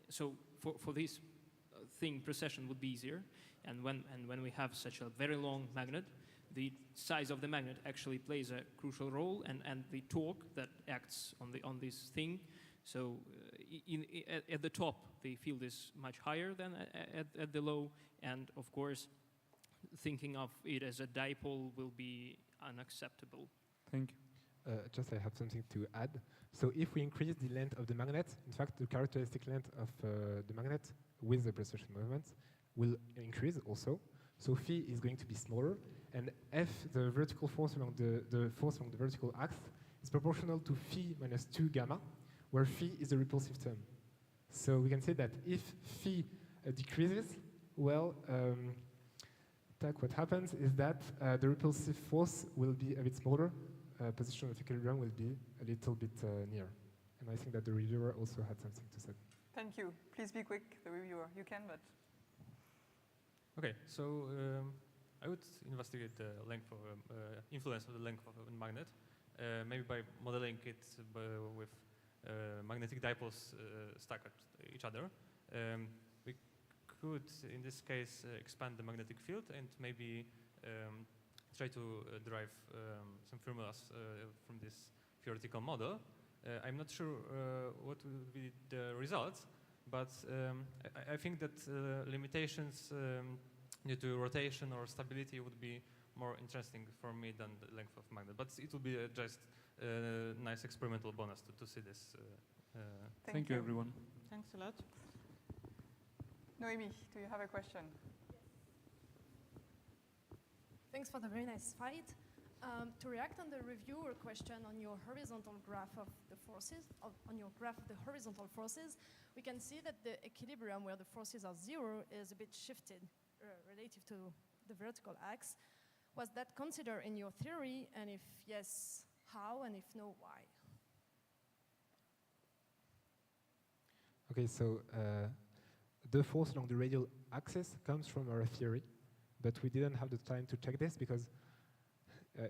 so for this thing precession would be easier, and when we have such a very long magnet, the size of the magnet actually plays a crucial role, and the torque that acts on this thing. So at the top, the field is much higher than at the low, and of course, thinking of it as a dipole will be unacceptable.
Thank you.
Just I have something to add. So if we increase the length of the magnet, in fact, the characteristic length of the magnet with the precession movement will increase also. So phi is going to be smaller, and F, the vertical force along the force along the vertical axis, is proportional to phi minus 2 gamma, where phi is a repulsive term. So we can say that if phi decreases, well, what happens is that the repulsive force will be a bit smaller, position of equilibrium will be a little bit near. And I think that the reviewer also had something to say.
Thank you. Please be quick, the reviewer. You can, but...
Okay, so I would investigate the length of influence of the length of a magnet, maybe by modeling it with magnetic dipoles stacked at each other. We could, in this case, expand the magnetic field and maybe try to derive some formulas from this theoretical model. I'm not sure what will be the results, but I think that limitations due to rotation or stability would be more interesting for me than the length of magnet. But it will be just a nice experimental bonus to see this.
Thank you, everyone.
Thanks a lot.
Noemi, do you have a question?
Thanks for the very nice fight. To react on the reviewer question on your horizontal graph of the forces, on your graph of the horizontal forces, we can see that the equilibrium where the forces are zero is a bit shifted relative to the vertical axe. Was that considered in your theory? And if yes, how? And if no, why?
Okay, so the force along the radial axis comes from our theory, but we didn't have the time to check this because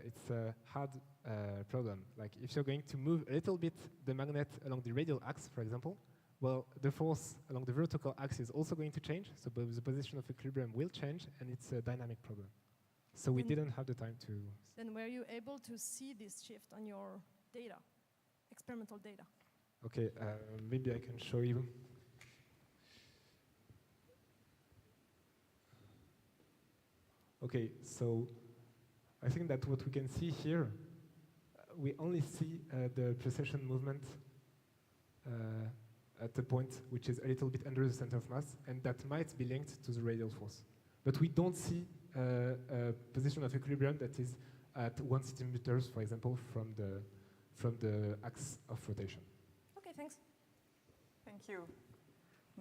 it's a hard problem. Like if you're going to move a little bit the magnet along the radial axis, for example, well, the force along the vertical axis is also going to change, so the position of equilibrium will change, and it's a dynamic problem. So we didn't have the time to...
Then were you able to see this shift on your data, experimental data?
Okay, maybe I can show you. Okay, so I think that what we can see here, we only see the precession movement at the point which is a little bit under the center of mass, and that might be linked to the radial force. But we don't see a position of equilibrium that is at 1 centimeters, for example, from the axis of rotation.
Okay, thanks.
Thank you.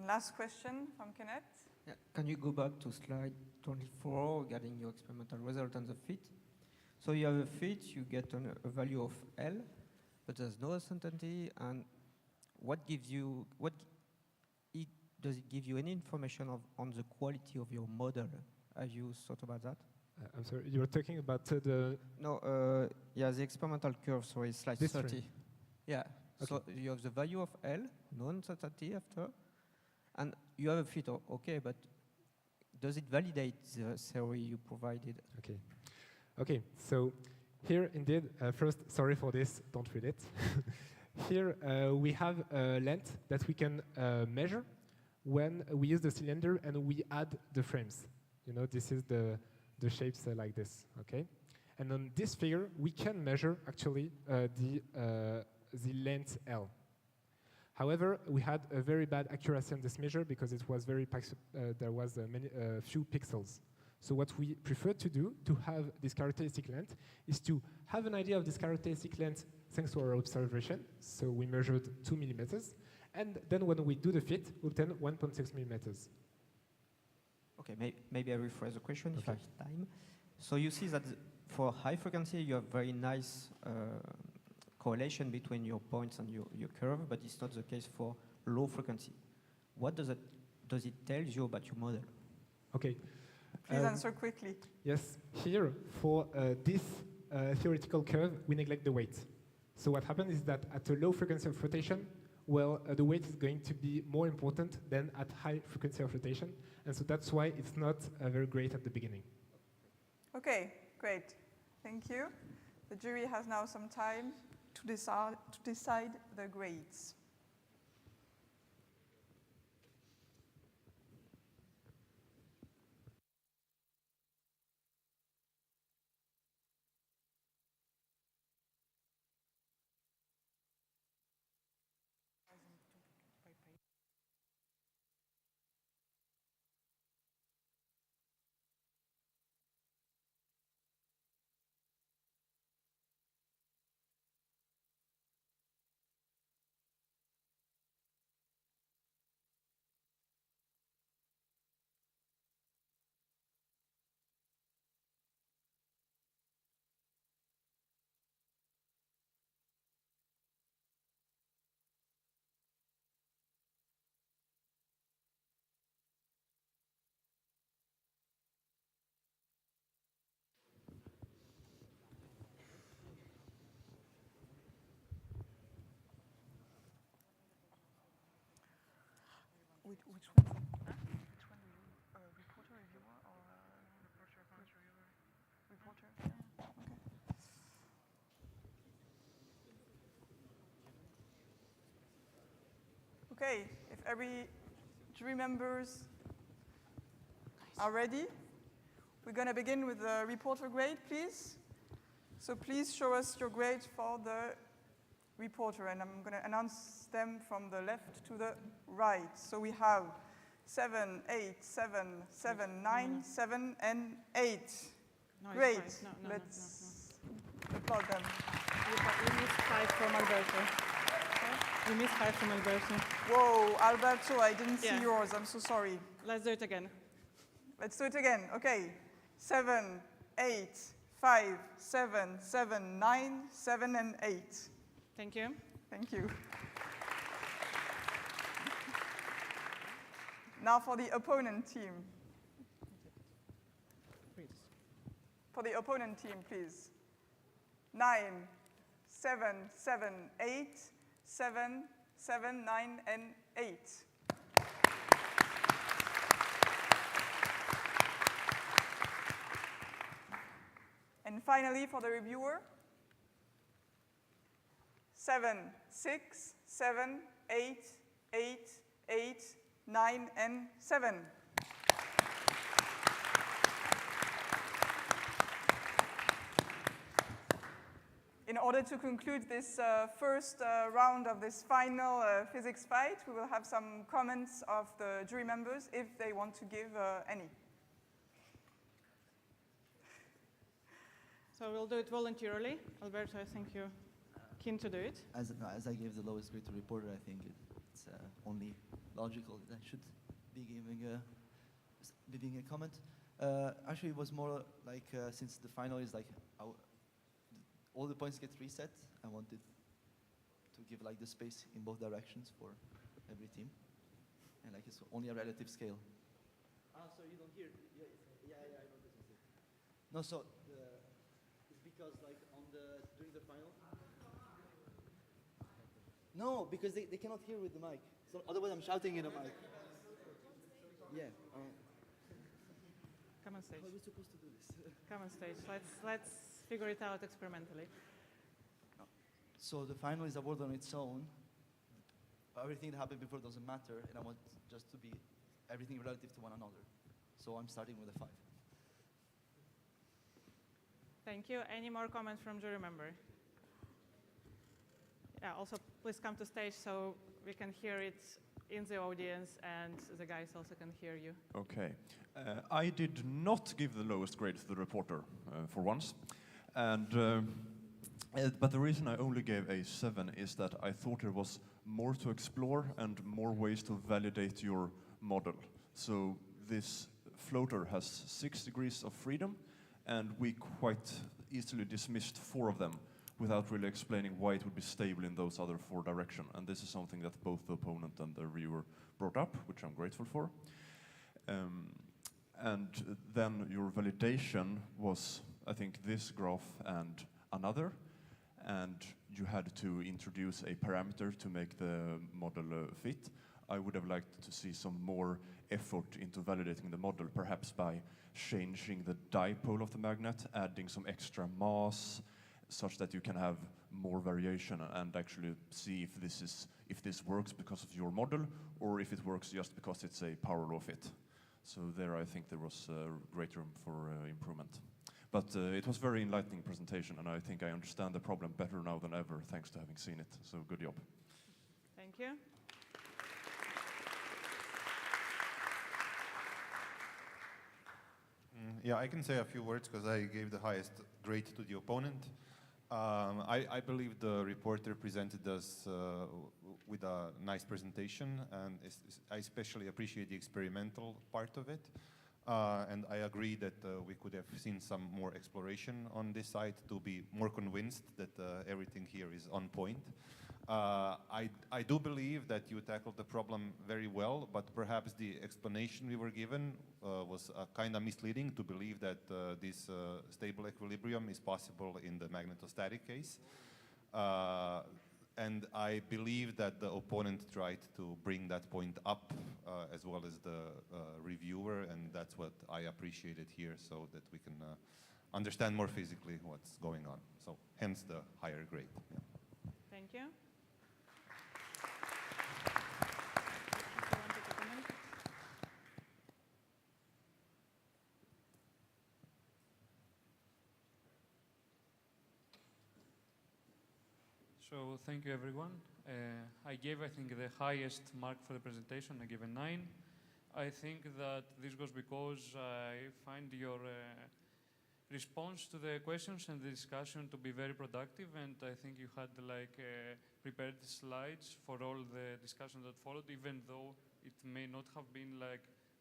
Last question from Kenneth.
Yeah. Can you go back to slide 24 regarding your experimental result on the fit? So you have a fit, you get a value of L, but there's no uncertainty. And what gives you, does it give you any information on the quality of your model? Have you thought about that?
I'm sorry, you were talking about the...
No, yeah, the experimental curve, sorry, slide
this
30.
String.
Yeah,
okay.
So you have the value of L, no uncertainty after, and you have a fit, okay, but does it validate the theory you provided?
Okay. Okay, so here indeed, first, sorry for this, don't read it. Here we have a length that we can measure when we use the cylinder and we add the frames. You know, this is the shapes like this, okay? And on this figure, we can measure actually the length L. However, we had a very bad accuracy on this measure because it was very there was few pixels. So what we prefer to do to have this characteristic length is to have an idea of this characteristic length thanks to our observation. So we measured 2 millimeters, and then when we do the fit, we obtain 1.6 millimeters.
Okay, maybe I rephrase the question if I have time. So you see that for high frequency, you have very nice correlation between your points and your curve, but it's not the case for low frequency. What does it tell you about your model?
Okay.
Please answer quickly.
Yes, here for this theoretical curve, we neglect the weight. So what happens is that at a low frequency of rotation, well, the weight is going to be more important than at high frequency of rotation, and so that's why it's not very great at the beginning.
Okay, great. Thank you. The jury has now some time to decide the grades. Which one? Which one do you, reporter, reviewer, or reporter? Yeah. Okay. Okay, if every jury members are ready, we're going to begin with the reporter grade, please. So please show us your grade for the reporter, and I'm going to announce them from the left to the right. So we have 7, 8, 7, 7, 9, 7, and 8.
No,
Great.
No,
Let's applaud them.
You missed 5 from Alberto. Okay? You missed 5 from Alberto.
Whoa, Alberto, I didn't see
Yeah.
yours. I'm so sorry.
Let's do it again.
Let's do it again. Okay. 7, 8, 5, 7, 7, 9, 7, and 8.
Thank you.
Thank you. Now for the opponent team. For the opponent team, please. 9, 7, 7, 8, 7, 7, 9, and 8. And finally, for the reviewer, 7, 6, 7, 8, 8, 8, 9, and 7. In order to conclude this first round of this final physics fight, we will have some comments of the jury members if they want to give any.
So we'll do it voluntarily. Alberto, I think you're keen to do it.
As I gave the lowest grade to reporter, I think it's only logical that I should be giving a comment. Actually, it was more like since the final is like all the points get reset, I wanted to give like the space in both directions for every team, and like it's only a relative scale. Ah, so you don't hear? Yeah, I know this mistake. No, so it's because like during the final. No, because they cannot hear with the mic. So otherwise, I'm shouting in a mic. Yeah.
Come on stage.
How are we supposed to do this?
Come on stage. Let's figure it out experimentally.
So the final is a word on its own. Everything that happened before doesn't matter, and I want just to be everything relative to one another. So I'm starting with a 5.
Thank you. Any more comments from jury member? Yeah, also please come to stage so we can hear it in the audience and the guys also can hear you.
Okay. I did not give the lowest grade to the reporter for once. And, but the reason I only gave a 7 is that I thought there was more to explore and more ways to validate your model. So this floater has 6 degrees of freedom, and we quite easily dismissed 4 of them without really explaining why it would be stable in those other 4 directions. And this is something that both the opponent and the reviewer brought up, which I'm grateful for. And then your validation was, I think, this graph and another. And you had to introduce a parameter to make the model fit. I would have liked to see some more effort into validating the model, perhaps by changing the dipole of the magnet, adding some extra mass, such that you can have more variation and actually see if this works because of your model or if it works just because it's a power law fit. So there I think there was great room for improvement. But it was a very enlightening presentation, and I think I understand the problem better now than ever thanks to having seen it. So good job.
Thank you.
Yeah, I can say a few words because I gave the highest grade to the opponent. I believe the reporter presented us with a nice presentation, and I especially appreciate the experimental part of it. And I agree that we could have seen some more exploration on this side to be more convinced that everything here is on point. I do believe that you tackled the problem very well, but perhaps the explanation we were given was kind of misleading to believe that this stable equilibrium is possible in the magnetostatic case. And I believe that the opponent tried to bring that point up as well as the reviewer, and that's what I appreciated here, so that we can understand more physically what's going on. So hence the higher grade. Yeah.
Thank you.
So thank you, everyone. I gave, I think, the highest mark for the presentation. I gave a 9. I think that this was because I find your response to the questions and the discussion to be very productive, and I think you had prepared slides for all the discussion that followed, even though it may not have been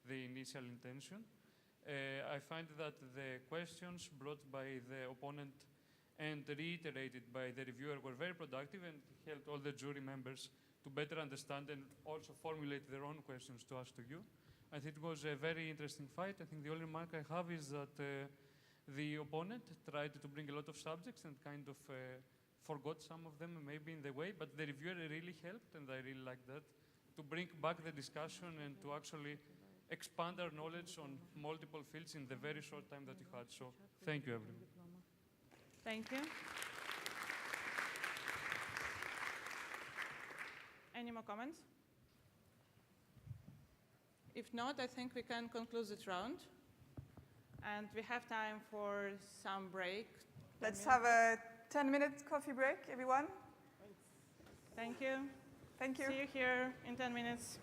the initial intention. I find that the questions brought by the opponent and reiterated by the reviewer were very productive and helped all the jury members to better understand and also formulate their own questions to ask to you. I think it was a very interesting fight. I think the only remark I have is that the opponent tried to bring a lot of subjects and kind of forgot some of them maybe in the way, but the reviewer really helped, and I really like that, to bring back the discussion and to actually expand our knowledge on multiple fields in the very short time that you had. So thank you, everyone.
Thank you. Any more comments? If not, I think we can conclude this round. And we have time for some break.
Let's have a 10-minute coffee break, everyone.
Thank you.
Thank you.
See you here in 10 minutes.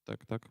Tak.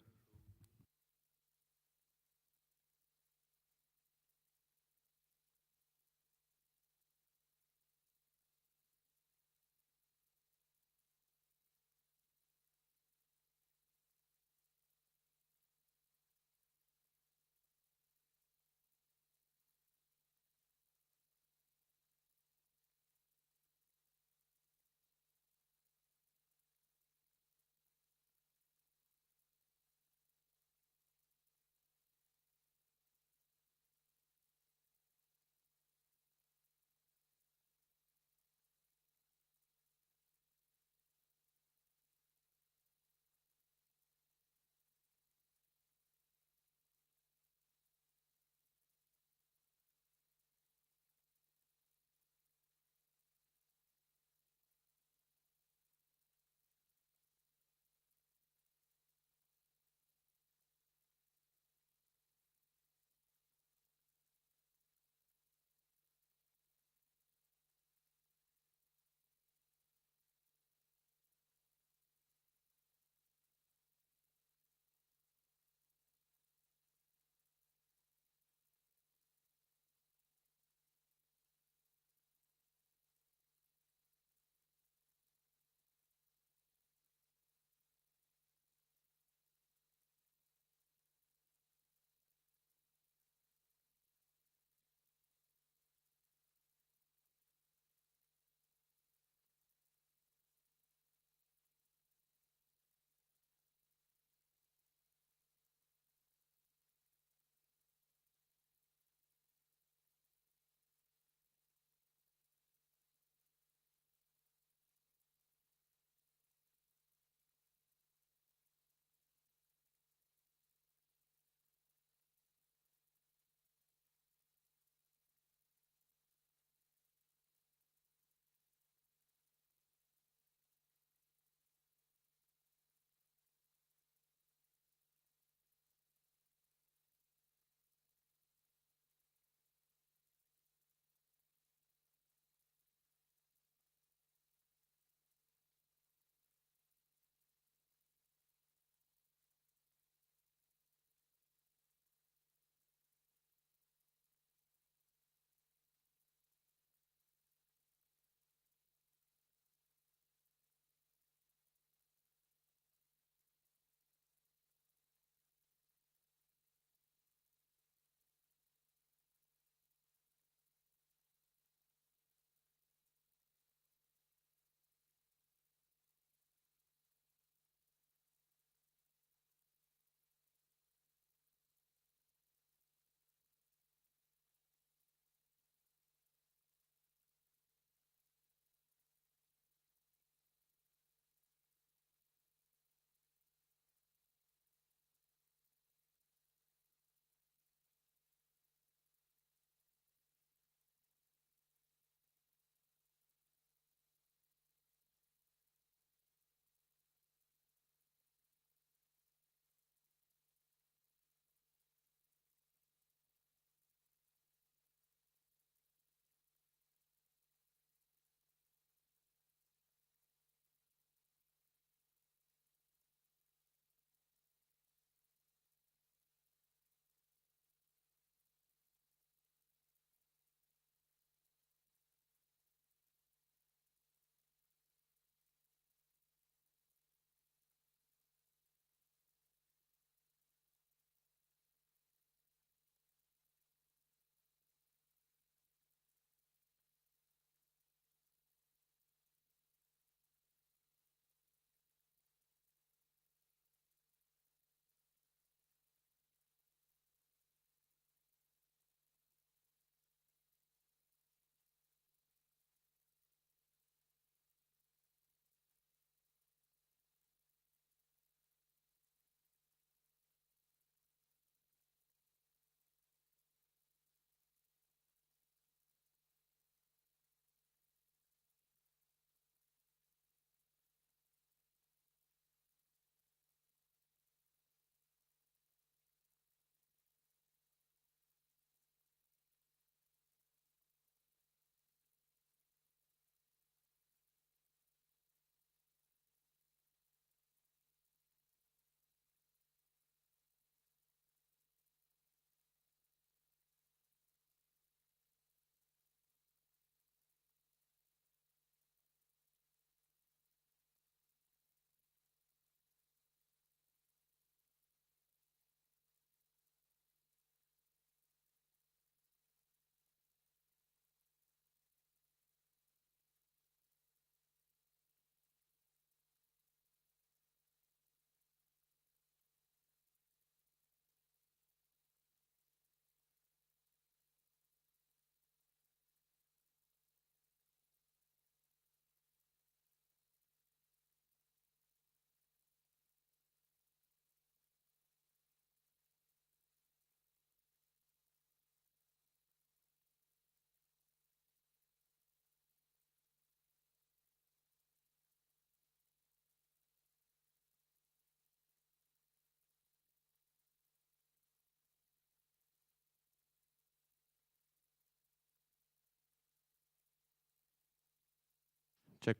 Check.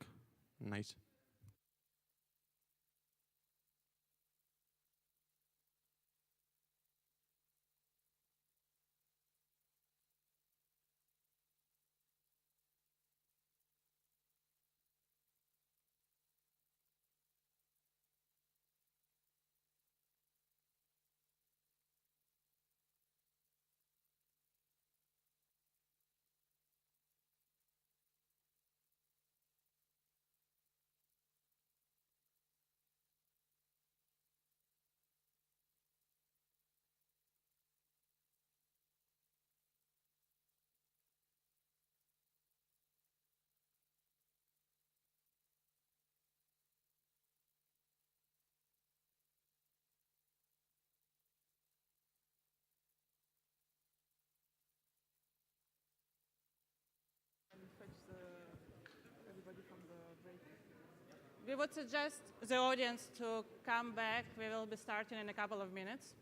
Nice.
We would suggest the audience to come back. We will be starting in a couple of minutes.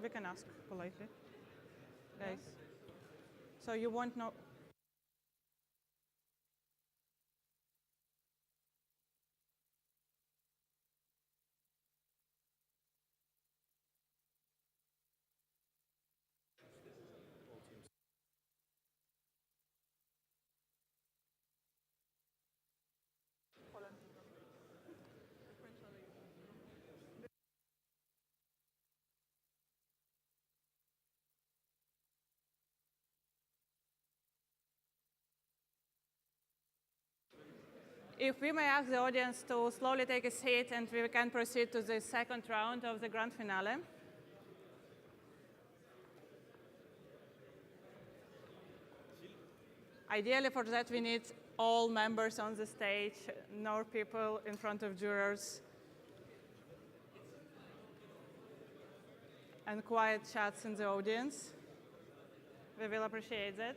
We can ask politely. Guys. So you won't know. if we may ask the audience to slowly take a seat, and we can proceed to the second round of the grand finale. Ideally, for that, we need all members on the stage, no people in front of jurors, and quiet chats in the audience. We will appreciate that.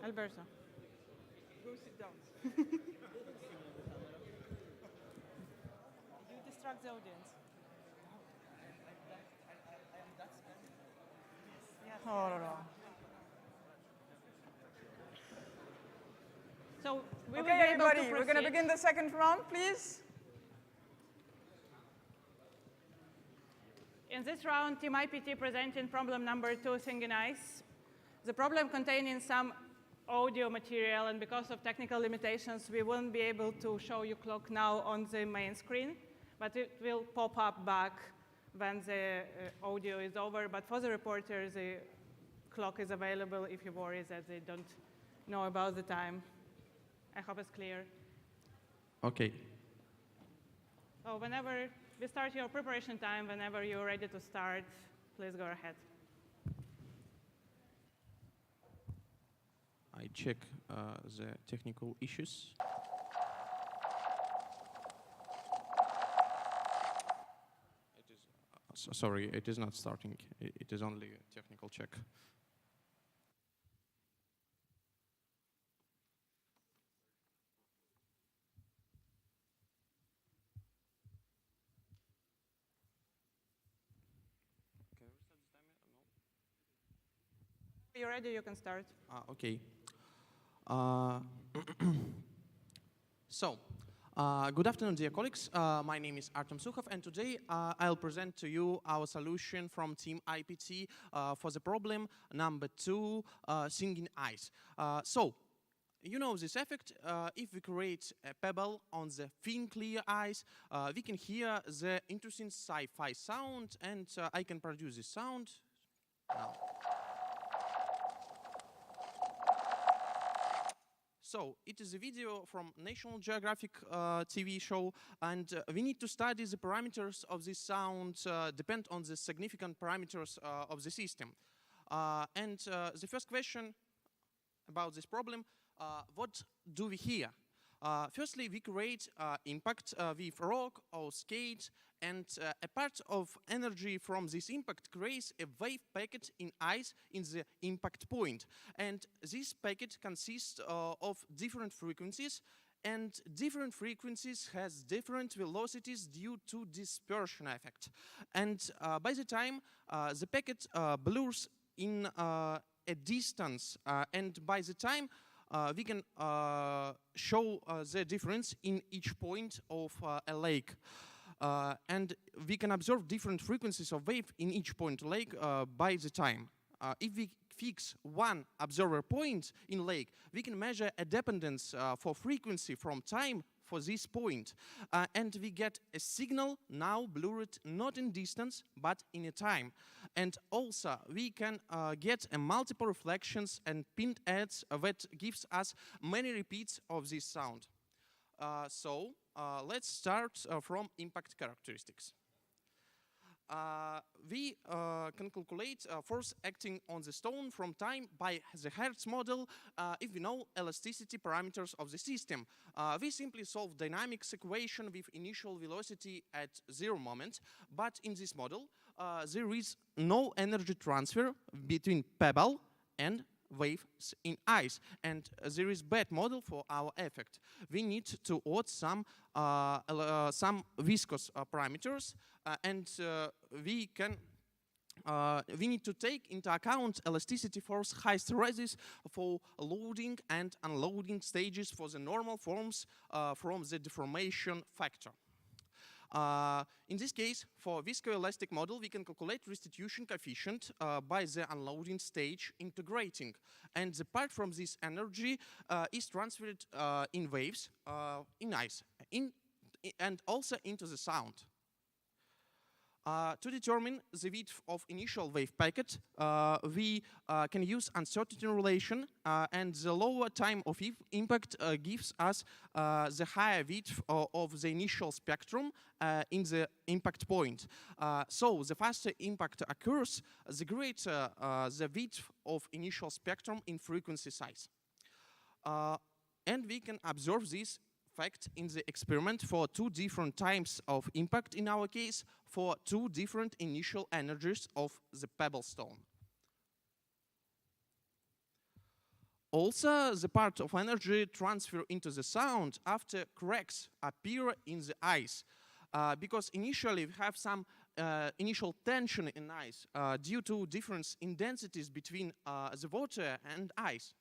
Alberto.
Go sit down.
You distract the audience.
Oh, no, no.
So we will
Okay,
be able to
everybody, we're going to
proceed.
begin the second round, please.
In this round, Team IPT presenting problem number 2, singing ice. The problem containing some audio material, and because of technical limitations, we won't be able to show you clock now on the main screen, but it will pop up back when the audio is over. But for the reporter, the clock is available if you worry that they don't know about the time. I hope it's clear.
Okay.
So whenever we start your preparation time, whenever you're ready to start, please go ahead.
I check the technical issues. Sorry, it is not starting. It is only a technical check.
When you're ready, you can start.
Okay. So, good afternoon, dear colleagues. My name is Artem Sukhov, and today I'll present to you our solution from Team IPT for the problem number 2, singing ice. So, you know this effect. If we create a pebble on the thin, clear ice, we can hear the interesting sci-fi sound, and I can produce this sound now. So, it is a video from National Geographic TV show, and we need to study the parameters of this sound, depend on the significant parameters of the system. And the first question about this problem, what do we hear? Firstly, we create impact with rock or skate, and a part of energy from this impact creates a wave packet in ice in the impact point. And this packet consists of different frequencies, and different frequencies has different velocities due to dispersion effect. And by the time the packet blurs in a distance, and by the time we can show the difference in each point of a lake. And we can observe different frequencies of wave in each point lake by the time. If we fix one observer point in lake, we can measure a dependence for frequency from time for this point. And we get a signal now blurred not in distance, but in a time. And also, we can get multiple reflections and pinned edges that gives us many repeats of this sound. So, let's start from impact characteristics. We can calculate force acting on the stone from time by the Hertz model if we know elasticity parameters of the system. We simply solve dynamics equation with initial velocity at 0 moment, but in this model there is no energy transfer between pebble and waves in ice, and there is bad model for our effect. We need to add some viscous parameters, and we need to take into account elasticity force hysteresis for loading and unloading stages for the normal forms from the deformation factor. In this case, for viscoelastic model, we can calculate restitution coefficient by the unloading stage integrating. And the part from this energy is transferred in waves, in ice, and also into the sound. To determine the width of initial wave packet, we can use uncertainty relation, and the lower time of impact gives us the higher width of the initial spectrum in the impact point. So the faster impact occurs, the greater the width of initial spectrum in frequency size. And we can observe this fact in the experiment for two different types of impact, in our case, for two different initial energies of the pebble stone. Also, the part of energy transfer into the sound after cracks appear in the ice, because initially we have some initial tension in ice due to difference in densities between the water and ice.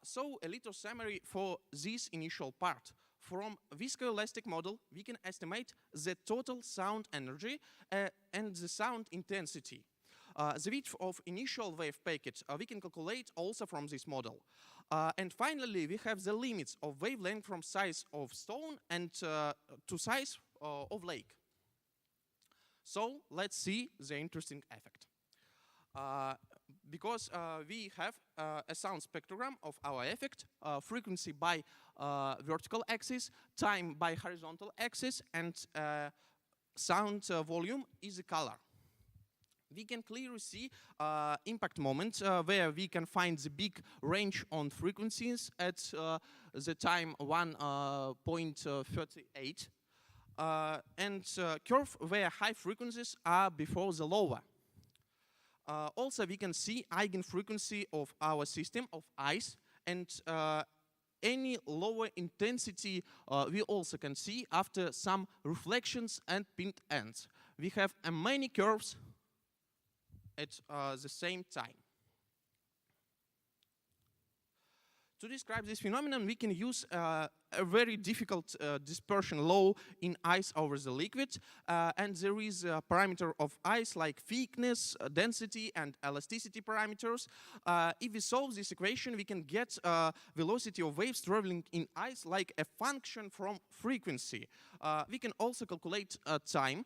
So a little summary for this initial part. From viscoelastic model, we can estimate the total sound energy and the sound intensity. The width of initial wave packet we can calculate also from this model. And finally, we have the limits of wavelength from size of stone and to size of lake. So let's see the interesting effect. Because we have a sound spectrogram of our effect, frequency by vertical axis, time by horizontal axis, and sound volume is the color. We can clearly see impact moment where we can find the big range on frequencies at the time 1.38 and curve where high frequencies are before the lower. Also, we can see eigenfrequency of our system of ice, and any lower intensity we also can see after some reflections and pinned ends. We have many curves at the same time. To describe this phenomenon, we can use a very difficult dispersion law in ice over the liquid, and there is a parameter of ice like thickness, density, and elasticity parameters. If we solve this equation, we can get velocity of waves traveling in ice like a function from frequency. We can also calculate time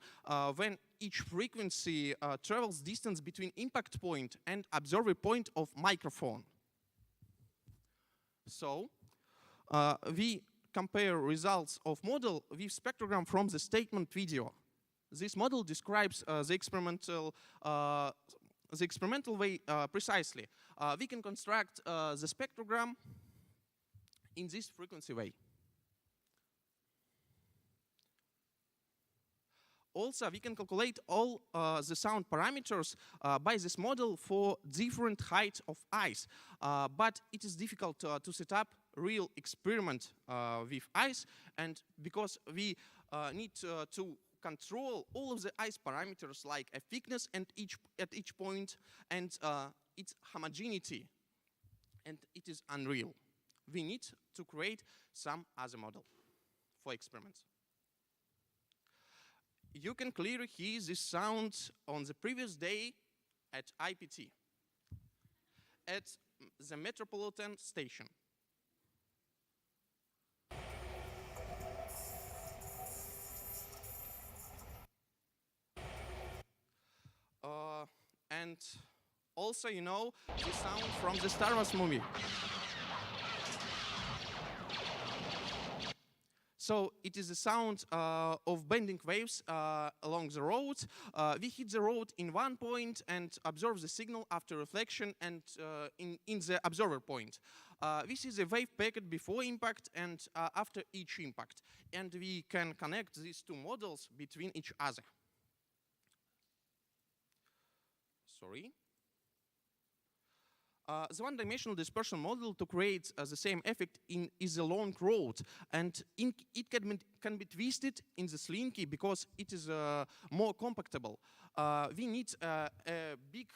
when each frequency travels distance between impact point and observer point of microphone. So we compare results of model with spectrogram from the statement video. This model describes the experimental way precisely. We can construct the spectrogram in this frequency way. Also, we can calculate all the sound parameters by this model for different height of ice. But it is difficult to set up real experiment with ice, and because we need to control all of the ice parameters like a thickness and at each point and its homogeneity, and it is unreal. We need to create some other model for experiments. You can clearly hear this sound on the previous day at IPT, at the Metropolitan Station. And also, you know, the sound from the Star Wars movie. So it is the sound of bending waves along the road. We hit the road in one point and observe the signal after reflection and in the observer point. This is a wave packet before impact and after each impact. And we can connect these two models between each other. Sorry. The one-dimensional dispersion model to create the same effect is a long rod, and it can be twisted in the slinky because it is more compactable. We need big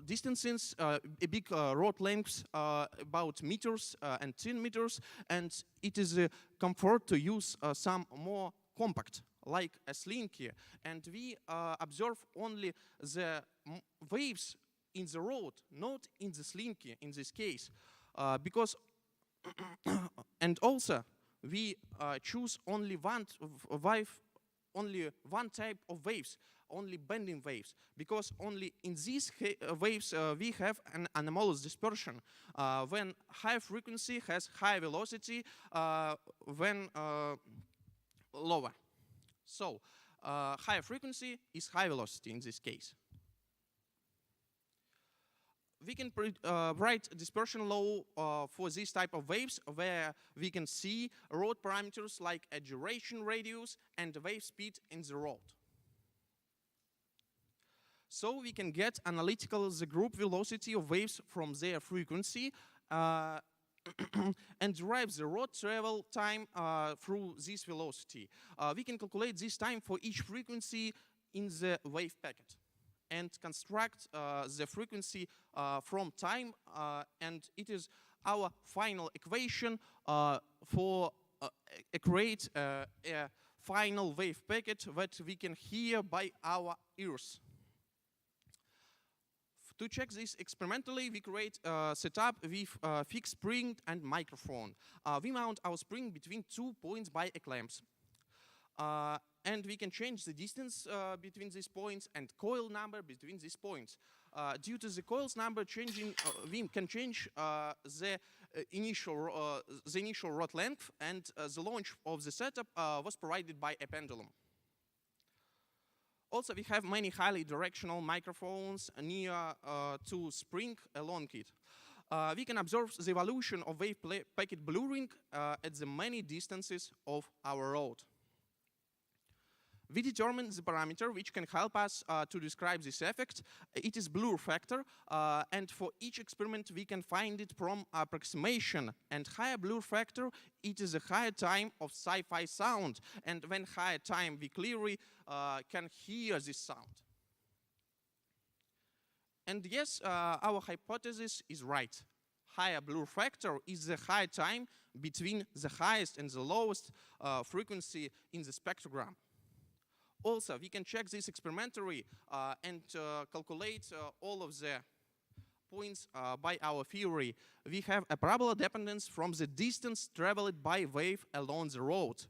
distances, a big rod lengths, about meters and 10 meters, and it is a comfort to use some more compact, like a slinky. And we observe only the waves in the rod, not in the slinky in this case, because and also we choose only one type of waves, only bending waves, because only in these waves we have an anomalous dispersion when high frequency has high velocity, when lower. So high frequency is high velocity in this case. We can write dispersion law for this type of waves, where we can see rod parameters like a duration radius and the wave speed in the rod. So we can get analytical the group velocity of waves from their frequency and derive the rod travel time through this velocity. We can calculate this time for each frequency in the wave packet and construct the frequency from time, and it is our final equation for create a final wave packet that we can hear by our ears. To check this experimentally, we create a setup with fixed spring and microphone. We mount our spring between 2 points by a clamps. And we can change the distance between these points and coil number between these points. Due to the coils number changing, we can change the initial rod length, and the launch of the setup was provided by a pendulum. Also, we have many highly directional microphones near to spring along it. We can observe the evolution of wave packet blurring at the many distances of our rod. We determine the parameter which can help us to describe this effect. It is blur factor, and for each experiment we can find it from approximation. And higher blur factor, it is a higher time of sci-fi sound, and when higher time we clearly can hear this sound. And yes, our hypothesis is right. Higher blur factor is the high time between the highest and the lowest frequency in the spectrogram. Also, we can check this experimentally and calculate all of the points by our theory. We have a parabola dependence from the distance traveled by wave along the road.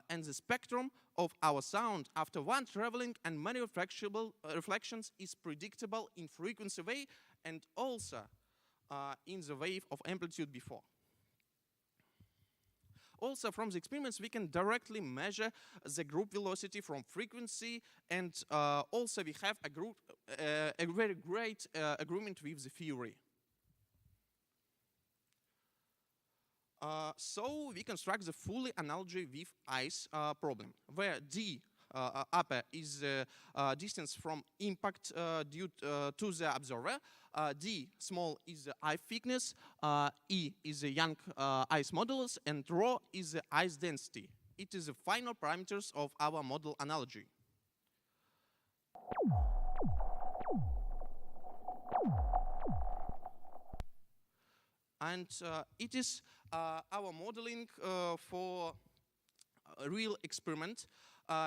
And the spectrum of our sound after one traveling and many reflections is predictable in frequency way and also in the wave of amplitude before. Also, from the experiments, we can directly measure the group velocity from frequency, and also we have a very great agreement with the theory. So we construct the fully analogy with ice problem, where d upper is distance from impact due to the observer, d small is the eye thickness, e is the Young ice modulus, and rho is the ice density. It is the final parameters of our model analogy. And it is our modeling for a real experiment.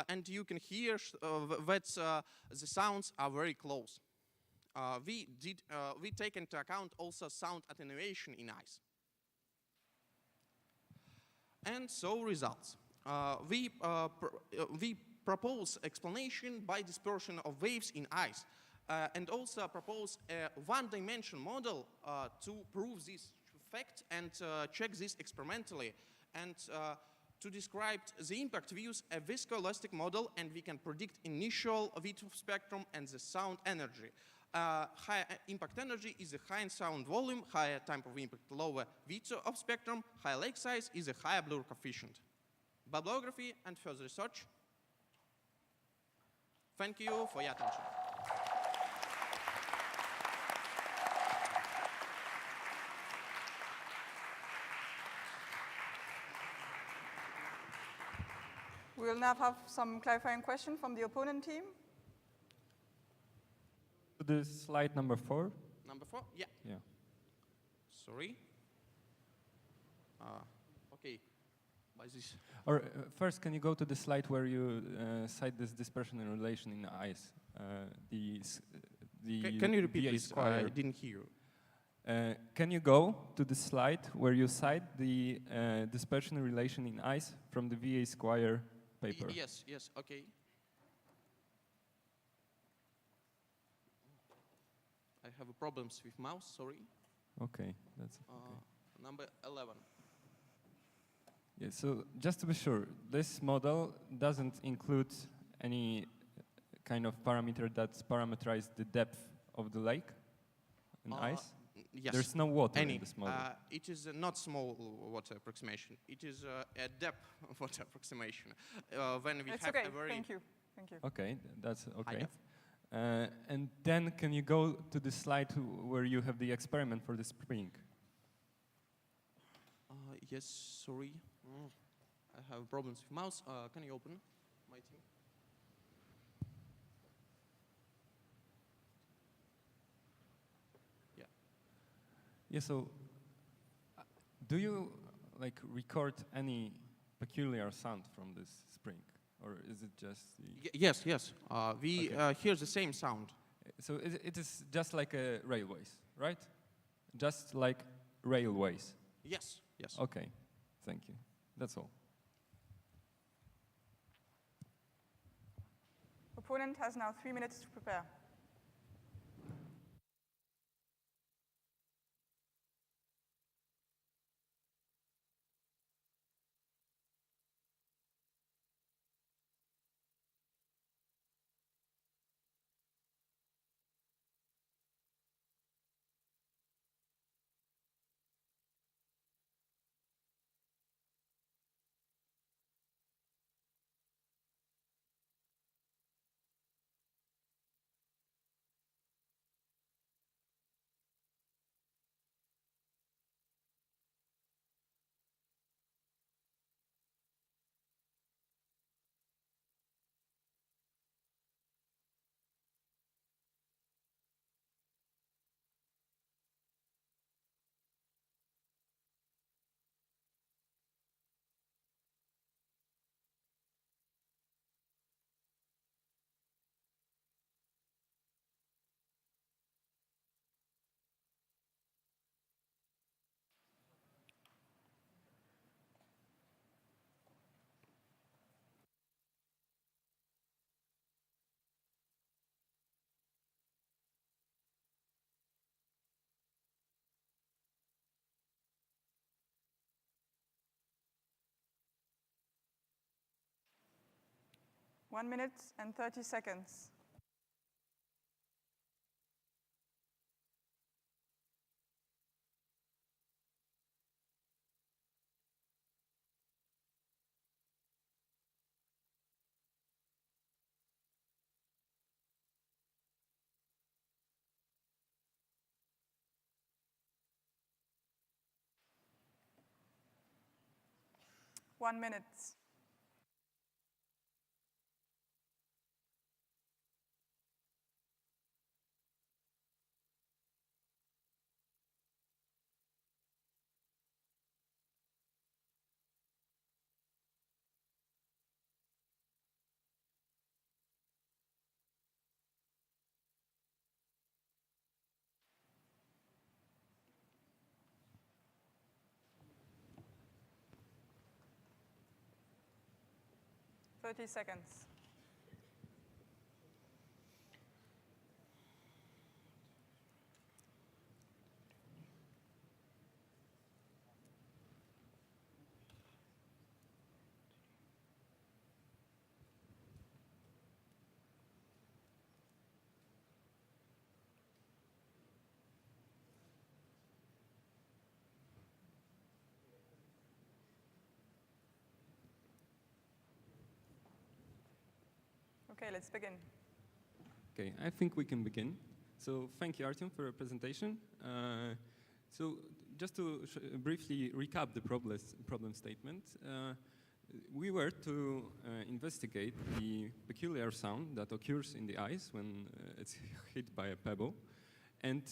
And you can hear that the sounds are very close. We take into account also sound attenuation in ice. And so results. We propose explanation by dispersion of waves in ice, and also propose a one-dimensional model to prove this fact and check this experimentally. And to describe the impact, we use a viscoelastic model, and we can predict initial width of spectrum and the sound energy. Higher impact energy is a higher sound volume, higher time of impact, lower width of spectrum, higher lake size is a higher blur coefficient. Bibliography and further research. Thank you for your attention.
We will now have some clarifying question from the opponent team.
To the slide number 4.
Number 4? Yeah.
Yeah.
Sorry. Okay. Why is this?
Or first, can you go to the slide where you cite this dispersion in relation in ice?
Can you repeat, please?
square.
I didn't hear you.
Can you go to the slide where you cite the dispersion relation in ice from the VA Squire paper?
Yes, yes, okay. I have problems with mouse, sorry.
Okay, that's okay.
Number 11.
Yeah, so just to be sure, this model doesn't include any kind of parameter that parameterizes the depth of the lake in ice?
Yes.
There's no water in this model.
It is not small water approximation. It is a depth water approximation. When we
It's
have
okay.
a very
Thank you. Thank you.
Okay, that's okay. And then can you go to the slide where you have the experiment for the spring?
Yes, sorry. I have problems with mouse. Can you open my team? Yeah.
Yeah, so do you like record any peculiar sound from this spring? Or is it just the
Yes, yes. We hear the same sound.
So it is just like a railways, right? Just like railways.
Yes, yes.
Okay, thank you. That's all.
Opponent has now 3 minutes to prepare. One minute and 30 seconds. One minute. Thirty seconds. Okay, let's begin.
Okay, I think we can begin. So thank you, Artyom, for your presentation. So just to briefly recap the problem statement,
we were to investigate the peculiar sound that occurs in the ice when it's hit by a pebble. And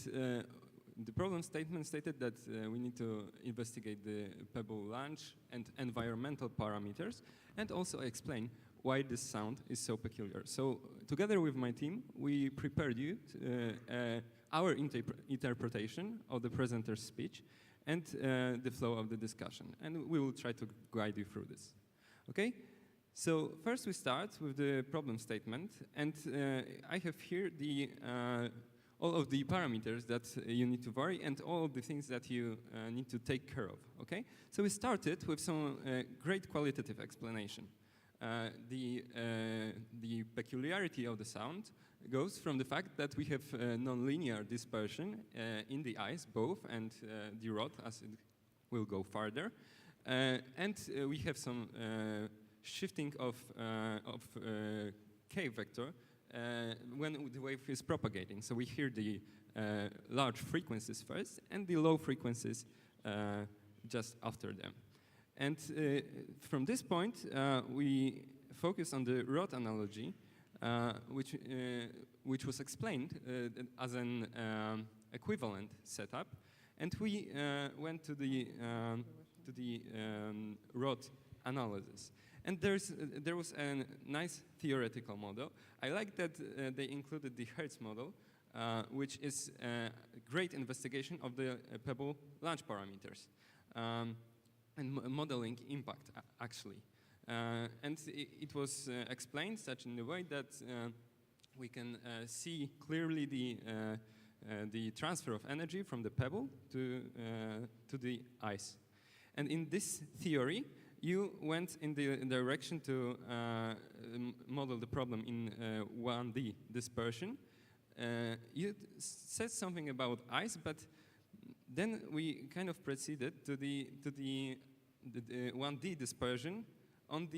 the problem statement stated that we need to investigate the pebble launch and environmental parameters, and also explain why this sound is so peculiar. So together with my team, we prepared you our interpretation of the presenter's speech and the flow of the discussion. And we will try to guide you through this. Okay? So first we start with the problem statement. And I have here the all of the parameters that you need to vary and all of the things that you need to take care of. Okay? So we started with some great qualitative explanation. The peculiarity of the sound goes from the fact that we have nonlinear dispersion in the ice, both, and the rod as it will go farther. And we have some shifting of k vector when the wave is propagating. So we hear the large frequencies first and the low frequencies just after them. And from this point, we focus on the rod analogy, which was explained as an equivalent setup. And we went to the rod analysis. And there was a nice theoretical model. I like that they included the Hertz model, which is a great investigation of the pebble launch parameters and modeling impact, actually. And it was explained such in a way that we can see clearly the transfer of energy from the pebble to the ice. And in this theory, you went in the direction to model the problem in 1D dispersion. You said something about ice, but then we kind of proceeded to the 1D dispersion in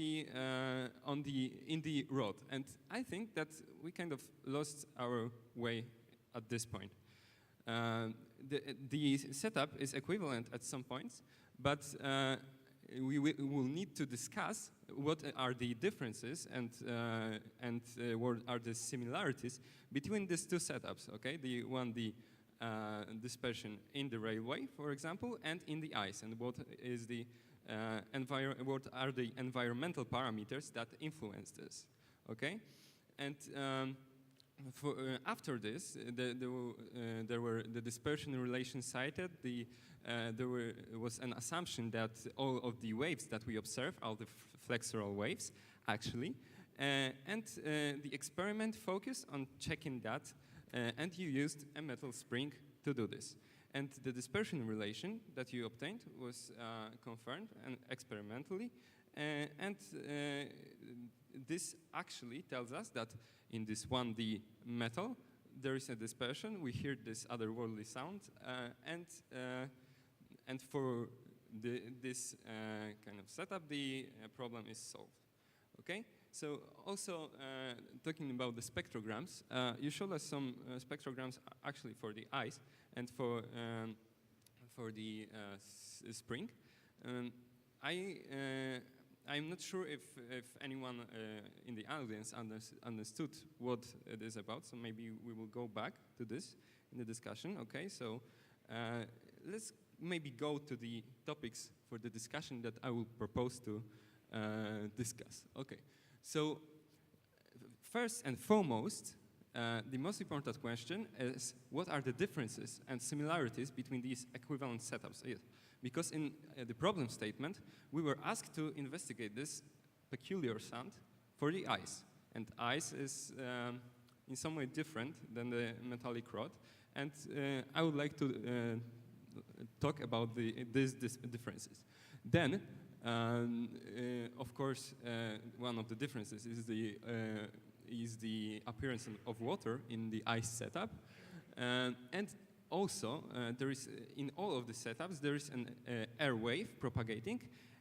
the rod, and I think that we kind of lost our way at this point. The setup is equivalent at some points, but we will need to discuss what are the differences and what are the similarities between these two setups. Okay, the 1D dispersion in the railway, for example, and in the ice, and what is the what are the environmental parameters that influence this? Okay, and after this, there were the dispersion relations cited. There was an assumption that all of the waves that we observe are the flexural waves, actually, and the experiment focused on checking that, and you used a metal spring to do this. And the dispersion relation that you obtained was confirmed and experimentally, and this actually tells us that in this 1D metal there is a dispersion. We hear this otherworldly sound, and for this kind of setup, the problem is solved. Okay. So also talking about the spectrograms, you showed us some spectrograms actually for the ice and for the spring. I'm not sure if anyone in the audience understood what it is about, so maybe we will go back to this in the discussion. Okay, so let's maybe go to the topics for the discussion that I will propose to discuss. Okay, so first and foremost, the most important question is what are the differences and similarities between these equivalent setups? Because in the problem statement, we were asked to investigate this peculiar sound for the ice. And ice is in some way different than the metallic rod. And I would like to talk about these differences. Then, of course, one of the differences is the appearance of water in the ice setup. And also, there is in all of the setups, there is an air wave propagating,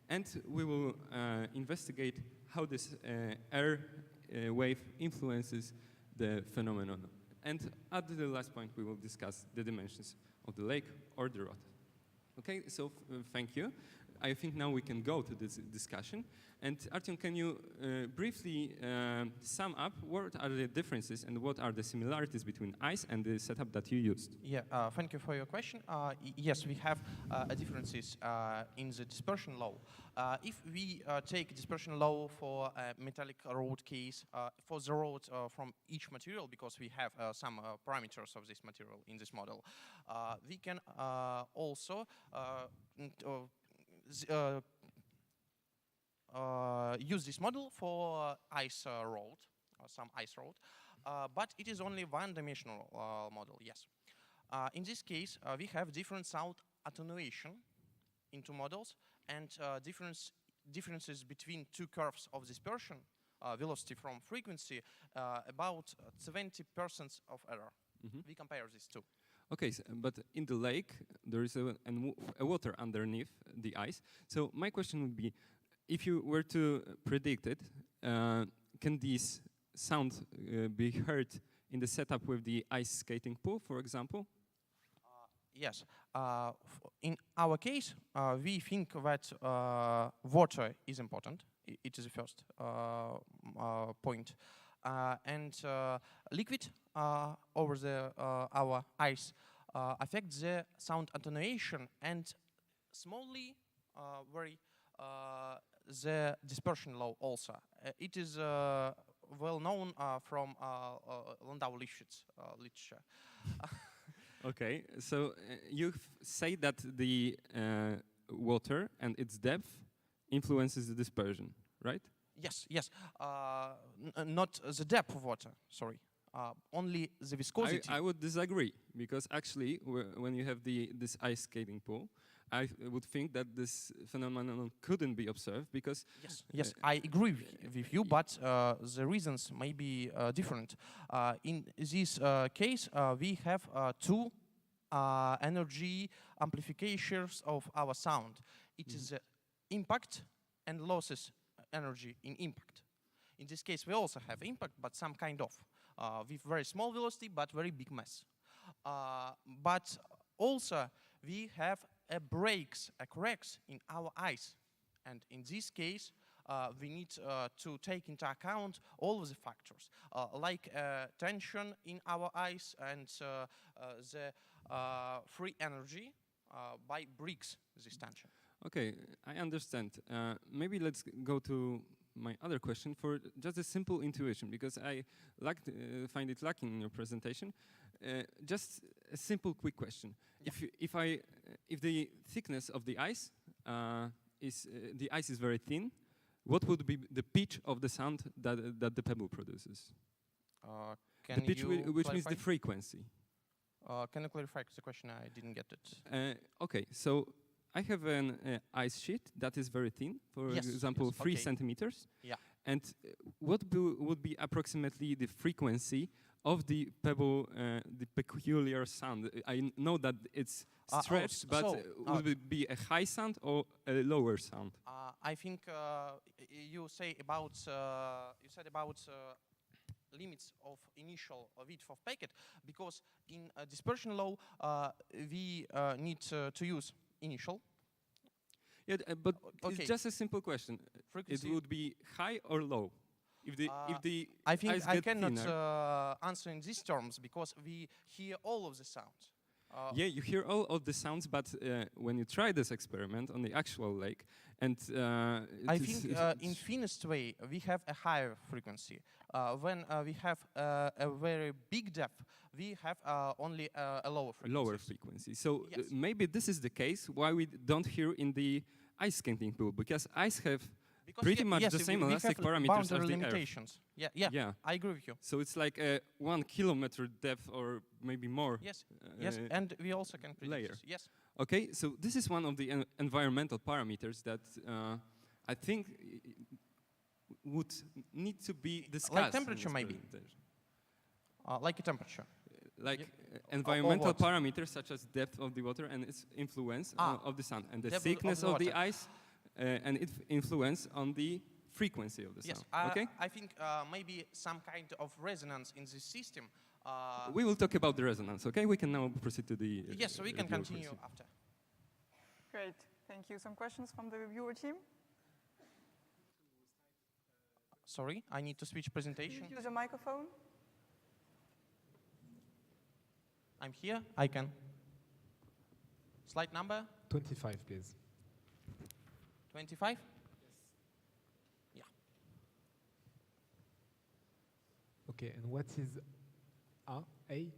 and we will investigate how this air wave influences the phenomenon. And at the last point, we will discuss the dimensions of the lake or the rod. Okay, so thank you. I think now we can go to this discussion. And Artyom, can you briefly sum up what are the differences and what are the similarities between ICE and the setup that you used?
Yeah, thank you for your question. Yes, we have differences in the dispersion law. If we take dispersion law for a metallic rod case, for the rod from each material, because we have some parameters of this material in this model, we can also use this model for ice rod, some ice rod, but it is only one-dimensional model, yes. In this case, we have different sound attenuation in two models and differences between two curves of dispersion, velocity from frequency, about 20% of error. We compare these two.
Okay, but in the lake, there is a water underneath the ice. So my question would be, if you were to predict it, can this sound be heard in the setup with the ice skating pool, for example?
Yes. In our case, we think that water is important. It is the first point. And liquid over our ice affects the sound attenuation and smallly vary the dispersion law also. It is well known from Landau literature.
Okay, so you say that the water and its depth influences the dispersion, right?
Yes, yes. Not the depth of water, sorry. Only the viscosity.
I would disagree, because actually, when you have this ice skating pool, I would think that this phenomenon couldn't be observed because...
Yes, yes, I agree with you, but the reasons may be different. In this case, we have two energy amplifiers of our sound. It is impact and losses energy in impact. In this case, we also have impact, but some kind of, with very small velocity, but very big mass. But also, we have cracks in our ice. And in this case, we need to take into account all of the factors, like tension in our ice and the free energy by breaks this tension.
Okay, I understand. Maybe let's go to my other question for just a simple intuition, because I find it lacking in your presentation. Just a simple, quick question. Yeah. If the thickness of the ice is very thin, what would be the pitch of the sound that the pebble produces?
Can
the pitch,
you
which means
clarify?
the frequency.
Can you clarify the question? I didn't get it.
Okay, so I have an ice sheet that is very thin, for example, 3 centimeters.
Yeah.
And what would be approximately the frequency of the pebble, the peculiar sound? I know that it's stretched, but would it be a high sound or a lower sound?
I think you said about limits of initial width of packet, because in dispersion law we need to use initial.
Yeah, but it's just a simple question. Frequency. It would be high or low? If the
I think
ice
I
get
cannot
thinner.
answer in these terms, because we hear all of the sounds.
Yeah, you hear all of the sounds, but when you try this experiment on the actual lake, and
I think in thinnest way we have a higher frequency. When we have a very big depth, we have only a lower frequency.
Lower frequency. So maybe this is the case why we don't hear in the ice skating pool, because ice have pretty much the same elastic parameters as the
limitations.
Earth.
Yeah, I agree with you.
So it's like a 1 kilometer depth or maybe more.
Yes, yes, and we also can predict
layer.
this. Yes.
Okay, so this is one of the environmental parameters that I think would need to be discussed.
Like temperature, maybe. Like a temperature.
Like environmental parameters such as depth of the water and its influence of the sound, and the thickness of the ice and its influence on the frequency of the sound. Okay?
I think maybe some kind of resonance in this system.
We will talk about the resonance, okay? We can now proceed to the
yes, so we can continue
question.
after.
Great, Thank you. Some questions from the reviewer team?
Sorry, I need to switch presentation.
Use a microphone.
I'm here. I can. Slide number?
25, please.
25? Yeah.
Okay, and what is A?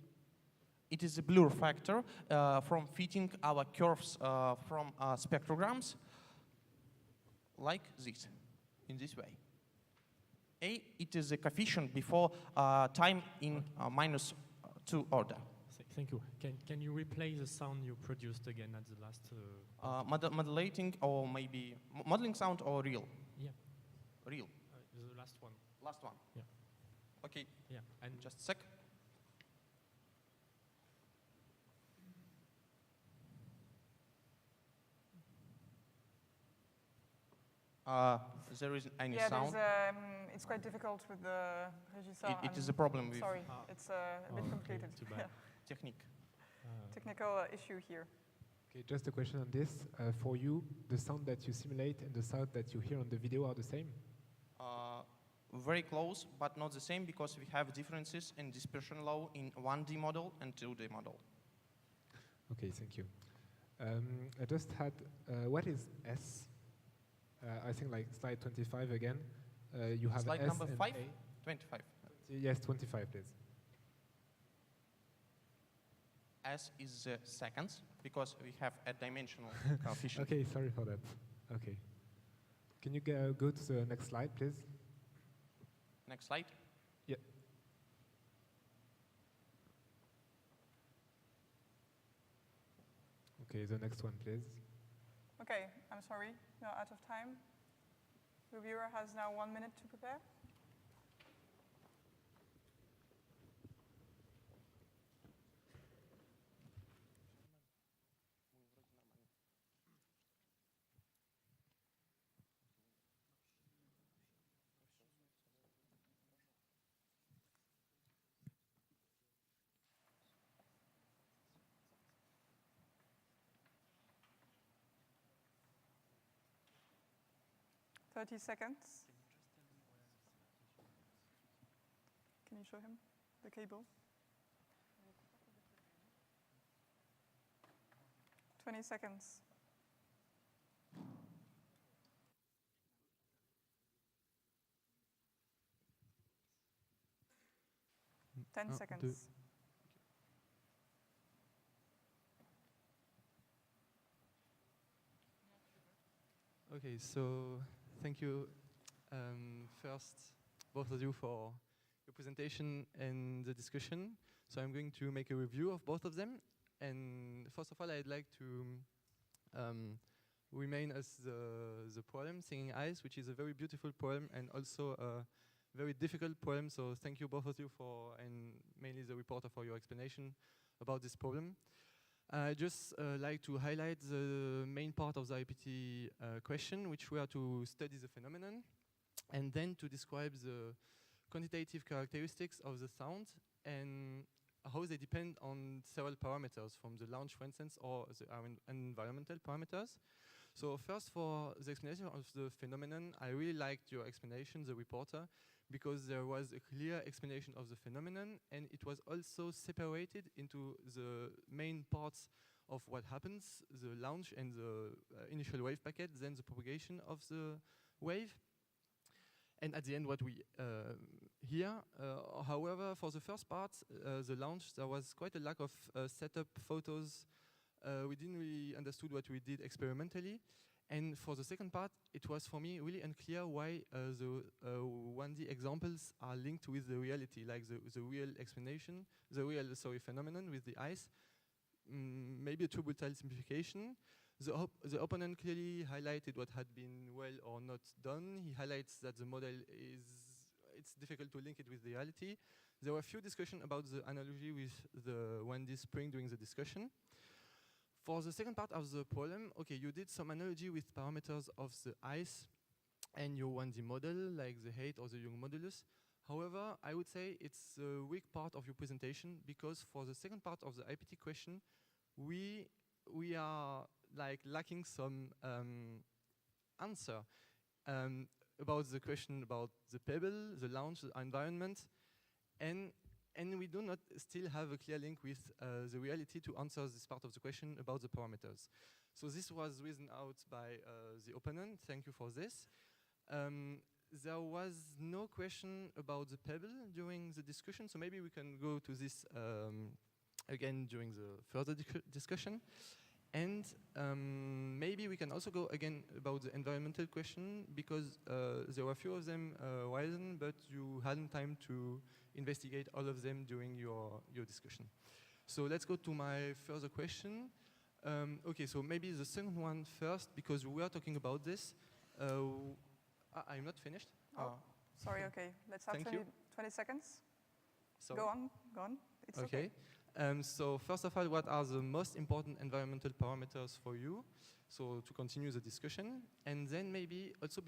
It is a blur factor from fitting our curves from spectrograms like this, in this way. A, it is a coefficient before time in -2 order.
Thank you. Can you replay the sound you produced again at the last?
Modulating or maybe modeling sound or real?
Yeah.
Real.
The last one.
Last one.
Yeah.
Okay.
Yeah. And
just a sec. There isn't any sound.
It's quite difficult with the register.
It is a problem with.
Sorry, it's a bit complicated.
Too bad.
Technique.
Technical issue here.
Okay, just a question on this. For you, the sound that you simulate and the sound that you hear on the video are the same?
Very close, but not the same because we have differences in dispersion law in 1D model and 2D model.
Okay, thank you. I just had, what is S? I think like slide 25 again. You have
slide
S
number
and
5?
A.
25.
Yes, 25, please.
S is seconds because we have a dimensional coefficient.
Okay, sorry for that. Okay. Can you go to the next slide, please?
Next slide.
Yeah. Okay, the next one, please.
Okay, I'm sorry, you're out of time. The viewer has now 1 minute to prepare. Thirty seconds. Can you show him the cable? 20 seconds. 10 seconds.
Okay, so thank you first, both of you, for your presentation and the discussion. So I'm going to make a review of both of them. And first of all, I'd like to remain as the poem, Singing Eyes, which is a very beautiful poem and also a very difficult poem. So thank you both of you for, and mainly the reporter, for your explanation about this problem. I just like to highlight the main part of the IPT question, which were to study the phenomenon and then to describe the quantitative characteristics of the sound and how they depend on several parameters from the launch, for instance, or the environmental parameters. So first, for the explanation of the phenomenon, I really liked your explanation, the reporter, because there was a clear explanation of the phenomenon, and it was also separated into the main parts of what happens, the launch and the initial wave packet, then the propagation of the wave, and at the end what we hear. However, for the first part, the launch, there was quite a lack of setup photos. We didn't really understood what we did experimentally. And for the second part, it was for me really unclear why the 1D examples are linked with the reality, like the real explanation, the real phenomenon with the ice. Maybe a too brutal simplification. The opponent clearly highlighted what had been well or not done. He highlights that the model it's difficult to link it with the reality. There were a few discussions about the analogy with the 1D spring during the discussion. For the second part of the problem, okay, you did some analogy with parameters of the ice and your 1D model, like the height or the Young modulus. However, I would say it's a weak part of your presentation because for the second part of the IPT question, we are like lacking some answer about the question about the pebble, the launch, the environment, and we do not still have a clear link with the reality to answer this part of the question about the parameters. So this was reasoned out by the opponent. Thank you for this. There was no question about the pebble during the discussion, so maybe we can go to this again during the further discussion. And maybe we can also go again about the environmental question, because there were a few of them risen, but you hadn't time to investigate all of them during your discussion. So let's go to my further question. Okay, so maybe the second one first, because we were talking about this. I'm not finished.
Oh, sorry, okay. Let's have 20 seconds.
Sorry.
Go on. It's okay.
So first of all, what are the most important environmental parameters for you? So to continue the discussion. And then maybe also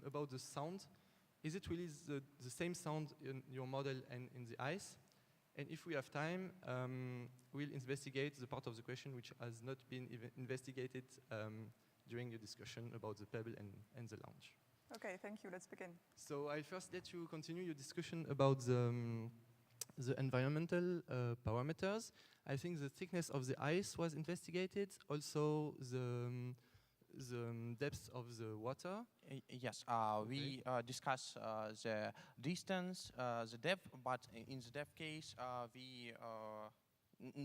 about the sound. Is it really the same sound in your model and in the ice? And if we have time, we'll investigate the part of the question which has not been investigated during the discussion about the pebble and the launch.
Okay, thank you. Let's begin.
So I'll first let you continue your discussion about the environmental parameters. I think the thickness of the ice was investigated, also the depth of the water.
Yes, we discuss the distance, the depth, but in the depth case, we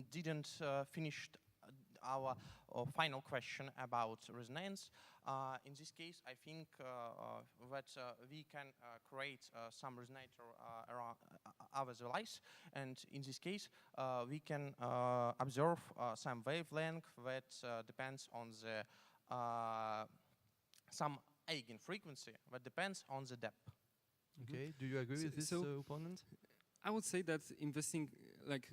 didn't finish our final question about resonance. In this case, I think that we can create some resonator around our ice, and in this case, we can observe some wavelength that depends on the some eigenfrequency that depends on the depth.
Okay, do you agree with this opponent?
I would say that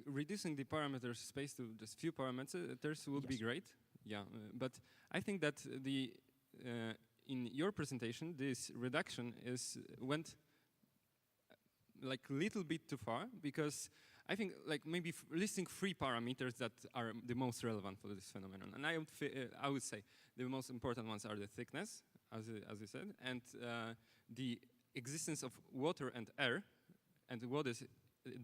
reducing the parameter space to just few parameters would be great. Yeah, but I think that in your presentation, this reduction went like a little bit too far, because I think maybe listing 3 parameters that are the most relevant for this phenomenon. And I would say the most important ones are the thickness, as you said, and the existence of water and air, and what is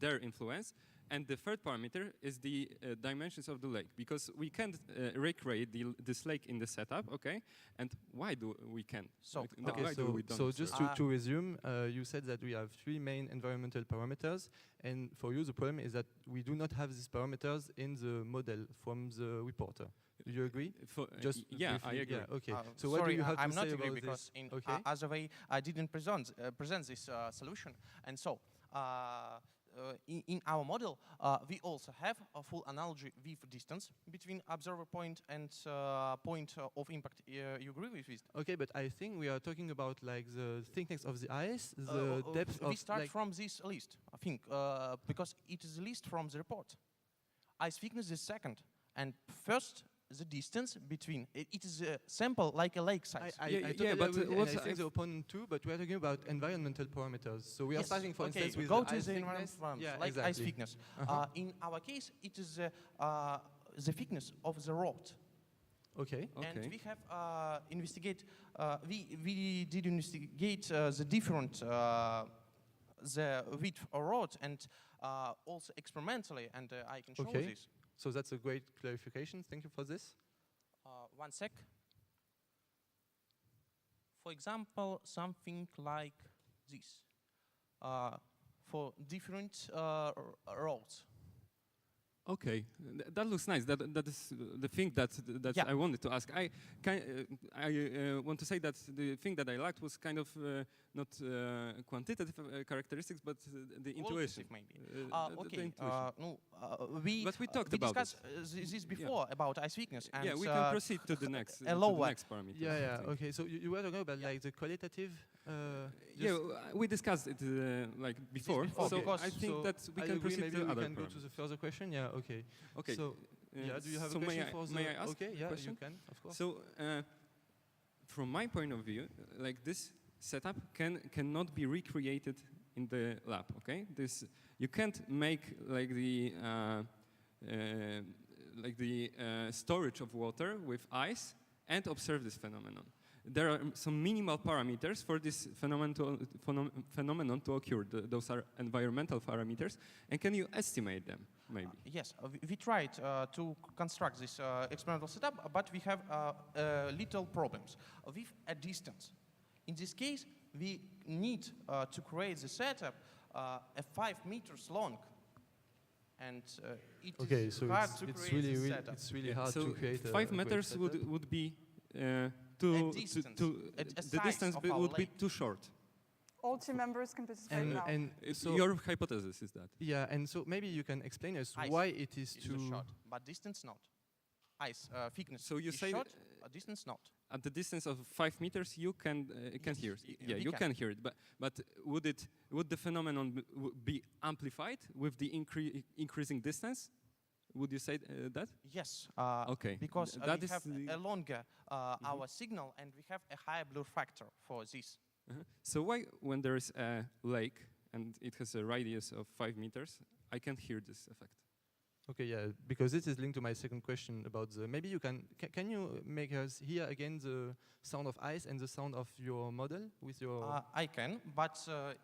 their influence. And the third parameter is the dimensions of the lake, because we can't recreate this lake in the setup, okay? And why do we can't?
So,
So
just to resume, you said that we have 3 main environmental parameters, and for you the problem is that we do not have these parameters in the model from the reporter. Do you agree?
Just yeah, I agree.
Yeah, okay.
Sorry,
So what do you have to
I'm
say
not
about
agree, because
this?
in other way I didn't present this solution, and so. In our model, we also have a full analogy with distance between observer point and point of impact. You agree with this?
Okay, but I think we are talking about the thickness of the ice, the depth of...
We start from this list, I think, because it is a list from the report. Ice thickness is second, and first the distance between. It is a sample like a lake size.
I think the opponent too, but we are talking about environmental parameters. So we are starting, for instance, with
go to
ice
the
thickness.
environment, like ice thickness. In our case, it is the thickness of the rod.
Okay.
And we have we did investigate the different the width of rod, and also experimentally, and I can show this.
So that's a great clarification. Thank you for this.
1 sec. For example, something like this for different roads.
Okay, that looks nice. That is the thing that I wanted to ask. I want to say that the thing that I liked was kind of not quantitative characteristics, but the intuition.
Maybe.
Okay.
But
we talked about
discussed this before about ice thickness. And
yeah, we can proceed to the next parameter.
Yeah. Okay. So you were talking about the qualitative.
We discussed it before. So I think that we can proceed
maybe
to
we
other
can go to the further question. Yeah. Okay.
Okay.
So do you have a question for the?
May I ask?
Okay. Yeah,
question?
you can. Of course.
So from my point of view, this setup cannot be recreated in the lab. Okay. You can't make like the storage of water with ice and observe this phenomenon. There are some minimal parameters for this phenomenon to occur. Those are environmental parameters. And can you estimate them, maybe?
Yes, we tried to construct this experimental setup, but we have little problems with a distance. In this case, we need to create the setup a 5 meters long. And it is
so
hard
it's,
to
it's
create
really,
this
really,
setup.
it's really hard
so
to create
5 meters would be the distance would be too short.
All team members can participate now.
And so
your hypothesis is that.
Yeah, and so maybe you can explain us
Ice
why it is
is
too
short, but distance not. Ice thickness.
So you
is
say
short, distance not.
At the distance of 5 meters, you can hear it. Yeah, you can hear it. But would the phenomenon be amplified with the increasing distance? Would you say that?
Yes.
Okay.
Because
that
we
is
have a longer our signal, and we have a higher blur factor for this.
So why, when there is a lake and it has a radius of 5 meters, I can't hear this effect?
Okay, yeah, because this is linked to my second question about the. Maybe you can you make us hear again the sound of ice and the sound of your model with your.
I can, but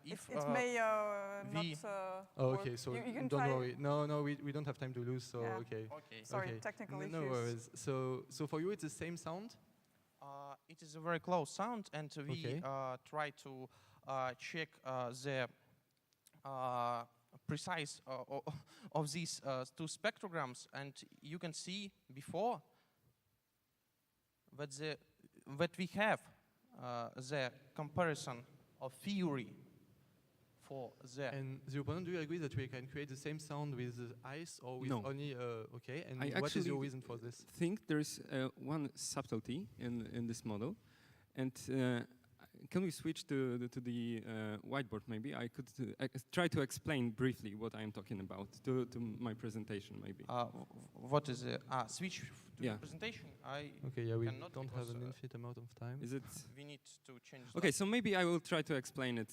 if
it may not.
Okay,
work.
so
you can
don't
try.
worry. No, we don't have time to lose. So
Yeah.
okay.
Okay.
Sorry,
okay.
technical
No
issues.
worries. So for you it's the same sound.
it is a very close sound, and we try to check the precise of these two spectrograms, and you can see before that we have the comparison of theory for the.
And the opponent, do you agree that we can create the same sound with ice or with
No.
only okay? And
I
what is your
actually
reason for this?
think there is one subtlety in this model, and can we switch to the whiteboard? Maybe I could try to explain briefly what I am talking about to my presentation. Maybe.
What is the switch to the presentation?
Okay, yeah, we
cannot
don't have
because,
an infinite amount of time.
Is it?
We need to change.
Okay, so maybe I will try to explain it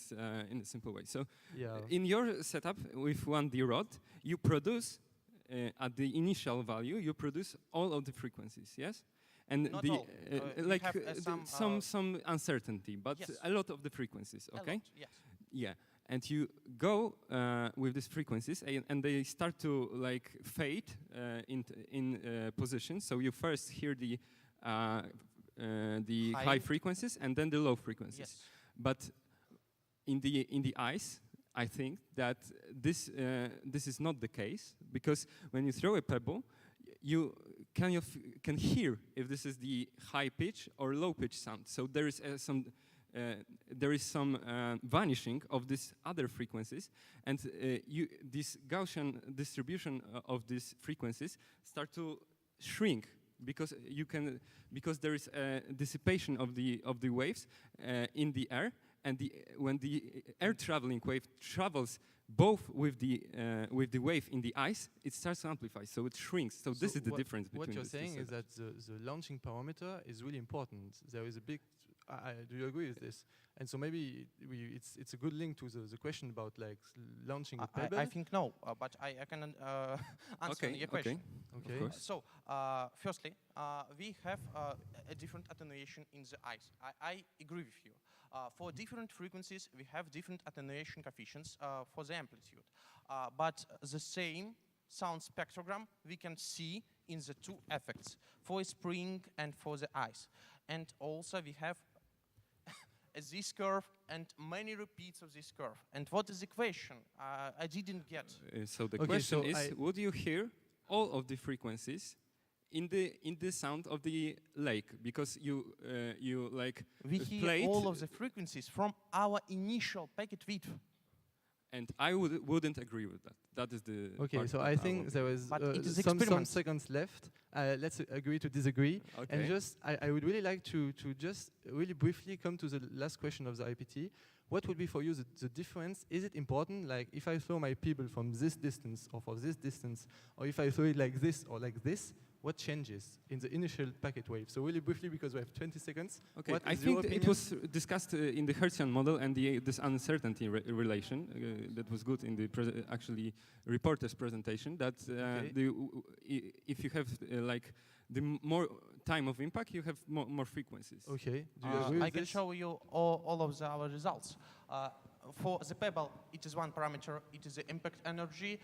in a simple way. So,
Yeah.
in your setup with 1D rod, you produce at the initial value, you produce all of the frequencies, yes? And
Not
the
all.
like
have,
some uncertainty, but
yes.
a lot of the frequencies,
A
okay?
lot, yes.
Yeah, and you go with these frequencies, and they start to like fade in position. So you first hear the high frequencies, and then the low frequencies.
Yes.
But in the ice, I think that this is not the case, because when you throw a pebble, you can hear if this is the high pitch or low pitch sound. So there is some vanishing of these other frequencies, and this Gaussian distribution of these frequencies start to shrink because there is a dissipation of the waves in the air, and when the air traveling wave travels both with the wave in the ice, it starts to amplify, so it shrinks. So this is the difference between
what you're
these two
saying is
setups.
that the launching parameter is really important. There is a big. Do you agree with this? And so maybe it's a good link to the question about like launching a pebble.
I think no, but I can answer your question.
Okay.
Of course.
So, firstly, we have a different attenuation in the ice. I agree with you. For different frequencies, we have different attenuation coefficients for the amplitude. But the same sound spectrogram we can see in the two effects, for a spring and for the ice. And also we have this curve and many repeats of this curve. And what is the question? I didn't get.
So the question is, would you hear all of the frequencies in the sound of the lake? Because you like
we hear all of the frequencies from our initial packet width.
And I wouldn't agree with that. That is the
okay. So I think there was some seconds left. Let's agree to disagree.
Okay.
And just I would really like to just really briefly come to the last question of the IPT. What would be for you the difference? Is it important, like if I throw my pebble from this distance or for this distance, or if I throw it like this or like this, what changes in the initial packet wave? So really briefly, because we have 20 seconds.
Okay,
what
I
is your
think it
opinion?
was discussed in the Hertzian model and this uncertainty relation that was good in the actually reporter's presentation. That if you have like the more time of impact, you have more frequencies.
Okay. Do you agree with
I can
this?
show you all of our results. For the pebble, it is one parameter. It is the impact energy.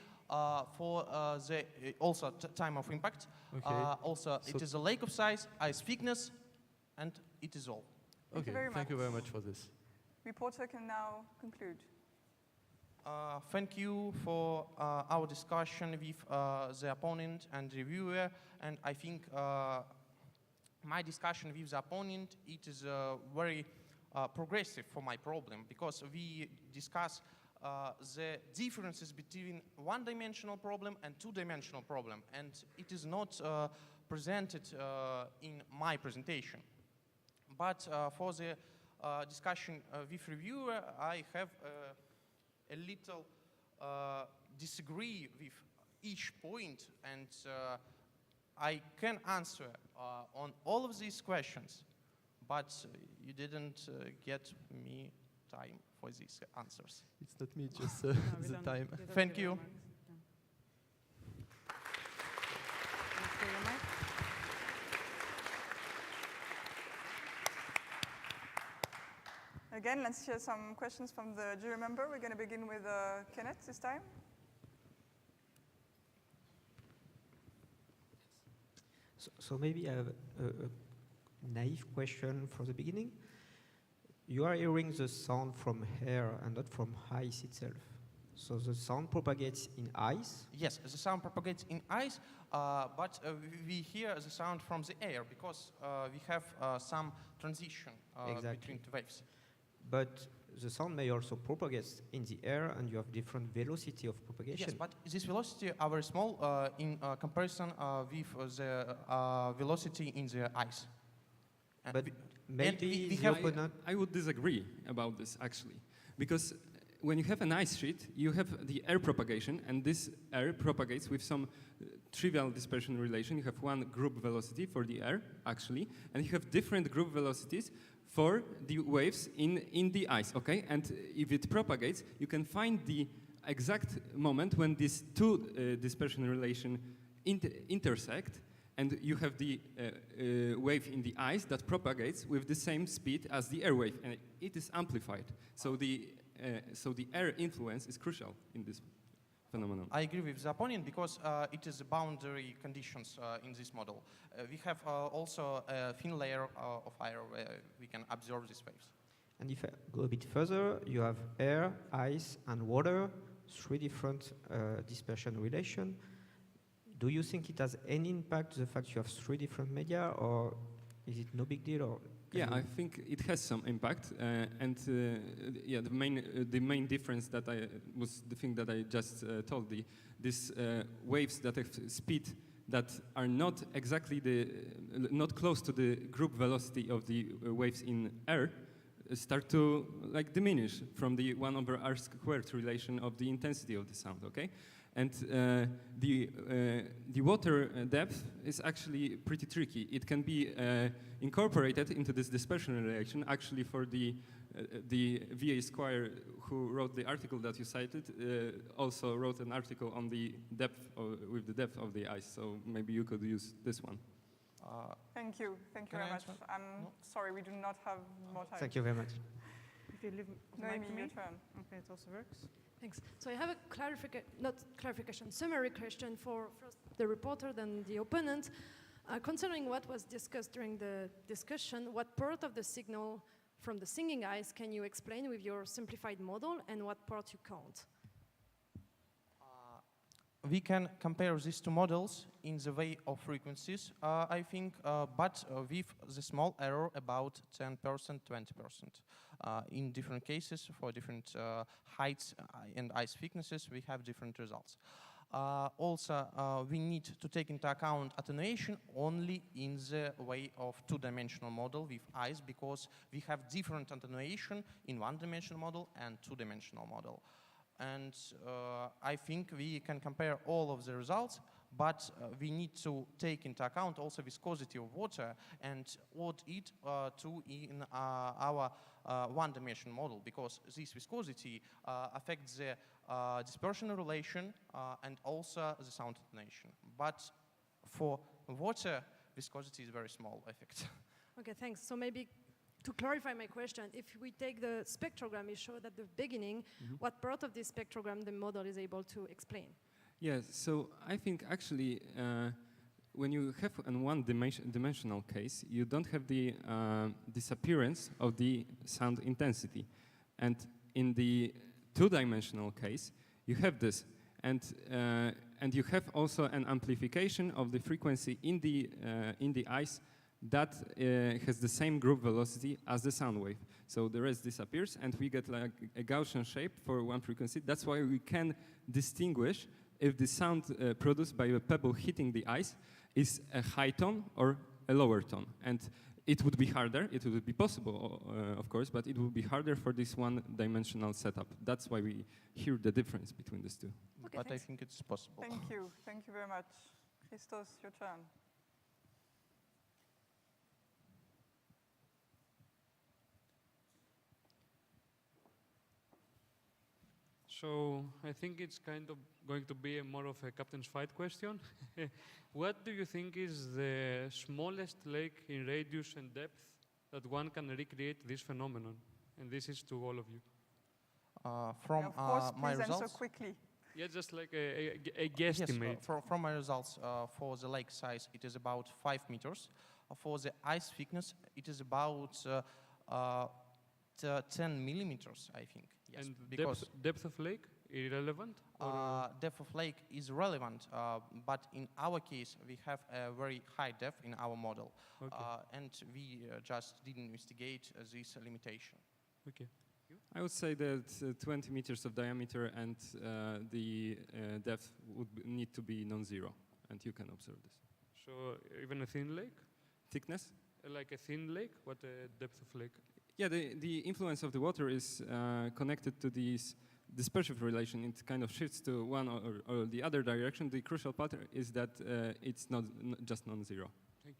For the also time of impact.
Okay.
Also,
So
it is the lake of size, ice thickness, and it is all.
Okay. Thank you very much for this.
Reporter can now conclude.
Thank you for our discussion with the opponent and reviewer, and I think my discussion with the opponent, it is very progressive for my problem, because we discuss the differences between one-dimensional problem and two-dimensional problem, and it is not presented in my presentation. But for the discussion with reviewer, I have a little disagree with each point, and I can answer on all of these questions, but you didn't get me time for these answers.
It's not me, just
No,
the time.
Thank you.
Again, let's hear some questions from the jury member. We're going to begin with Kenneth this time.
So maybe I have a naive question for the beginning. You are hearing the sound from air and not from ice itself. So the sound propagates in ice?
Yes, the sound propagates in ice, but we hear the sound from the air because we have some transition between the waves.
But the sound may also propagate in the air, and you have different velocity of propagation.
Yes, but this velocity are very small in comparison with the velocity in the ice.
But maybe
I would disagree about this actually, because when you have an ice sheet, you have the air propagation, and this air propagates with some trivial dispersion relation. You have one group velocity for the air, actually, and you have different group velocities for the waves in the ice, okay? And if it propagates, you can find the exact moment when these two dispersion relation intersect, and you have the wave in the ice that propagates with the same speed as the air wave, and it is amplified. So the air influence is crucial in this phenomenon.
I agree with the opponent because it is boundary conditions in this model. We have also a thin layer of air where we can absorb these waves.
And if I go a bit further, you have air, ice, and water, three different dispersion relations. Do you think it has any impact, the fact you have three different media, or is it no big deal? Or
yeah, I think it has some impact, yeah, the main difference that was the thing that I just told. These waves that have speed that are not exactly not close to the group velocity of the waves in air start to like diminish from the 1/r² relation of the intensity of the sound. Okay. And the water depth is actually pretty tricky. It can be incorporated into this dispersion relation. Actually, for the VA Squire, who wrote the article that you cited, also wrote an article on the depth with the depth of the ice. So maybe you could use this one.
Thank you. Thank you very much. I'm sorry, we do not have more time.
Thank you very much.
If you leave
Noemi,
to me,
your turn.
Okay, it also works.
Thanks. So I have a summary question for first the reporter, then the opponent. Concerning what was discussed during the discussion, what part of the signal from the singing ice can you explain with your simplified model, and what part you can't?
We can compare these two models in the way of frequencies, I think, but with the small error about 10%, 20%. In different cases, for different heights and ice thicknesses, we have different results. Also, we need to take into account attenuation only in the way of two-dimensional model with ice, because we have different attenuation in one-dimensional model and two-dimensional model. And I think we can compare all of the results, but we need to take into account also viscosity of water and add it to in our one-dimensional model, because this viscosity affects the dispersion relation and also the sound intonation. But for water, viscosity is a very small effect.
Okay, thanks. So maybe to clarify my question, if we take the spectrogram, you showed at the beginning what part of this spectrogram the model is able to explain.
Yes, so I think actually when you have an one-dimensional case, you don't have the disappearance of the sound intensity. And in the two-dimensional case, you have this. And you have also an amplification of the frequency in the ice that has the same group velocity as the sound wave. So the rest disappears, and we get like a Gaussian shape for one frequency. That's why we can distinguish if the sound produced by a pebble hitting the ice is a high tone or a lower tone. And it would be harder, it would be possible, of course, but it would be harder for this one-dimensional setup. That's why we hear the difference between these two.
Okay,
but
thanks.
I think it's possible.
Thank you very much. Christos, your turn.
So I think it's kind of going to be more of a captain's fight question. What do you think is the smallest lake in radius and depth that one can recreate this phenomenon? And this is to all of you.
From
of course,
my
please
results,
answer quickly.
Yeah, just like a guesstimate.
Yes, from my results, for the lake size, it is about 5 meters. For the ice thickness, it is about 10 millimeters, I think. Yes,
and
because
depth of lake, irrelevant?
depth of lake is relevant, but in our case, we have a very high depth in our model.
Okay.
And we just didn't investigate this limitation.
Okay.
I would say that 20 meters of diameter and the depth would need to be non-zero, and you can observe this.
So even a thin lake?
Thickness?
Like a thin lake? What depth of lake?
Yeah, the influence of the water is connected to this dispersive relation. It kind of shifts to one or the other direction. The crucial part is that it's not just non-zero.
Thank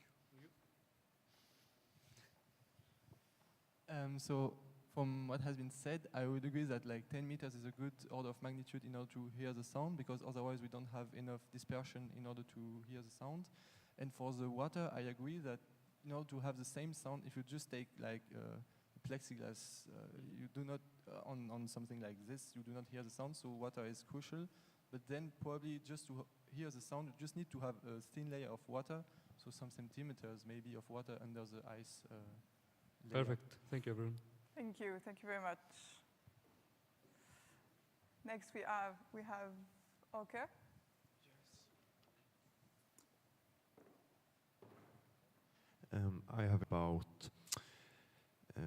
you.
So from what has been said, I would agree that like 10 meters is a good order of magnitude in order to hear the sound, because otherwise we don't have enough dispersion in order to hear the sound. And for the water, I agree that in order to have the same sound, if you just take like plexiglass, you do not, on something like this, you do not hear the sound, so water is crucial. But then probably just to hear the sound, you just need to have a thin layer of water, so some centimeters maybe of water under the ice layer.
Perfect. Thank you, everyone.
Thank you very much. Next we have Oke.
I have about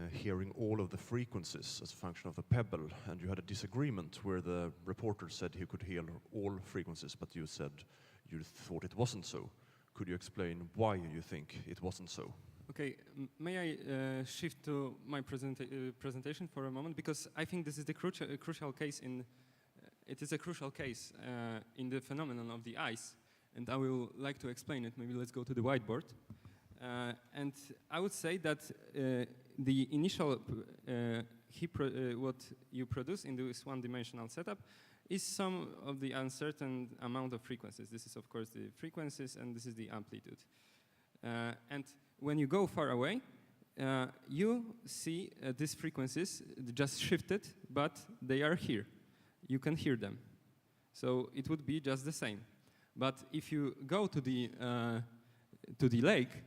hearing all of the frequencies as a function of the pebble, and you had a disagreement where the reporter said he could hear all frequencies, but you said you thought it wasn't so. Could you explain why you think it wasn't so?
Okay, may I shift to my presentation for a moment, because I think this is the crucial case in. It is a crucial case in the phenomenon of the ice, and I will like to explain it. Maybe let's go to the whiteboard. And I would say that the initial what you produce in this one-dimensional setup is some of the uncertain amount of frequencies. This is, of course, the frequencies, and this is the amplitude. And when you go far away, you see these frequencies just shifted, but they are here. You can hear them. So it would be just the same. But if you go to the lake,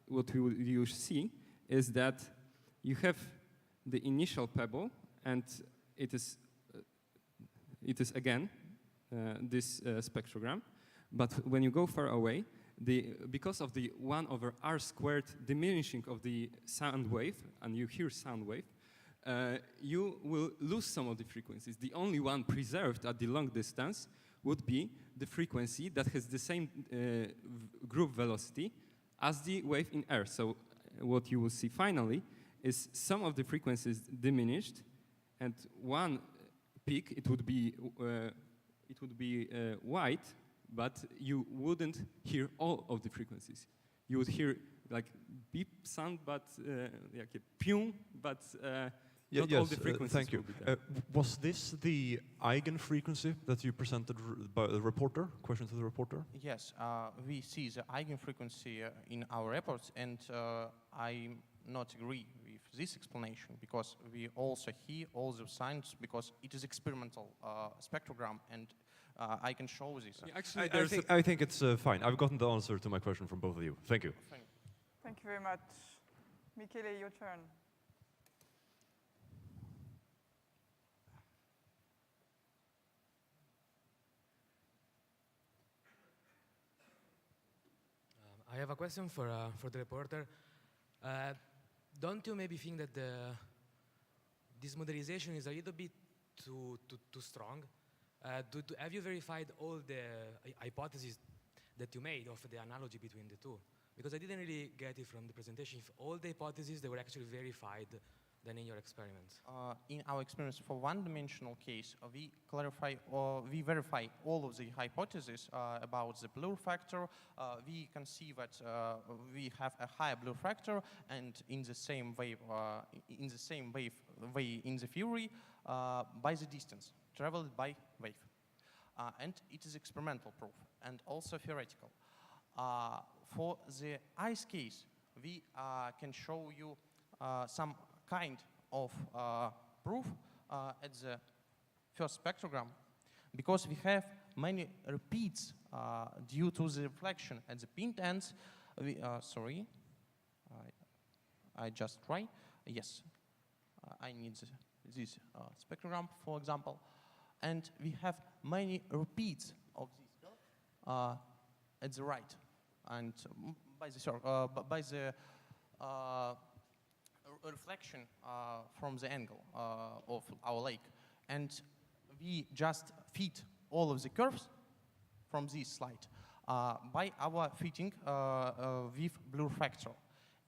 what you see is that you have the initial pebble, and it is again this spectrogram. But when you go far away, because of the 1/r² diminishing of the sound wave, and you hear sound wave, you will lose some of the frequencies. The only one preserved at the long distance would be the frequency that has the same group velocity as the wave in air. So what you will see finally is some of the frequencies diminished, and one peak, it would be white, but you wouldn't hear all of the frequencies. You would hear like beep sound, but like a pew, but not all the frequencies.
Thank you.
will be there.
Was this the eigenfrequency that you presented by the reporter? Question to the reporter.
Yes, we see the eigenfrequency in our reports, and I not agree with this explanation because we also hear all the signs because it is experimental spectrogram, and I can show this.
Actually,
I think it's fine. I've gotten the answer to my question from both of you. Thank you.
Thank you very much. Michele, your turn.
I have a question for the reporter. Don't you maybe think that this modelization is a little bit too strong? Have you verified all the hypotheses that you made of the analogy between the two? Because I didn't really get it from the presentation. If all the hypotheses they were actually verified than in your experiments.
In our experiments for one-dimensional case, we clarify or we verify all of the hypotheses about the blur factor. We can see that we have a higher blur factor, and in the same way in the theory by the distance traveled by wave, and it is experimental proof and also theoretical. For the ice case, we can show you some kind of proof at the first spectrogram, because we have many repeats due to the reflection at the pin ends. Sorry, I just try. Yes, I need this spectrogram, for example, and we have many repeats of this curve at the right, and by the reflection from the angle of our lake, and we just fit all of the curves from this slide by our fitting with blur factor,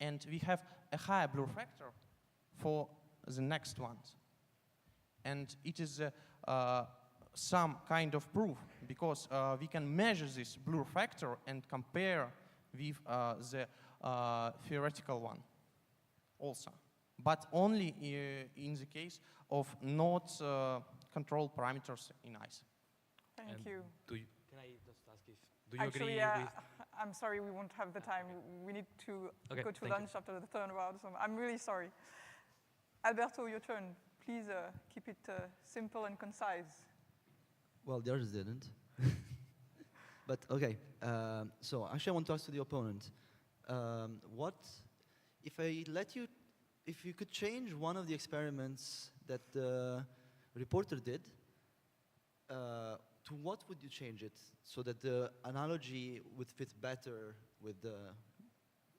and we have a higher blur factor for the next ones, and it is some kind of proof because we can measure this blur factor and compare with the theoretical one also, but only in the case of not controlled parameters in ice.
Thank you.
Can I just ask if do you
Actually,
agree with?
I'm sorry, we won't have the time. We need to
Okay,
go to
thank
lunch after the turnaround, so I'm really sorry. Alberto, your turn. Please keep it simple and concise.
Well, the others didn't. But okay, so actually I want to ask to the opponent, what if I let you, if you could change one of the experiments that the reporter did, to what would you change it so that the analogy would fit better with the...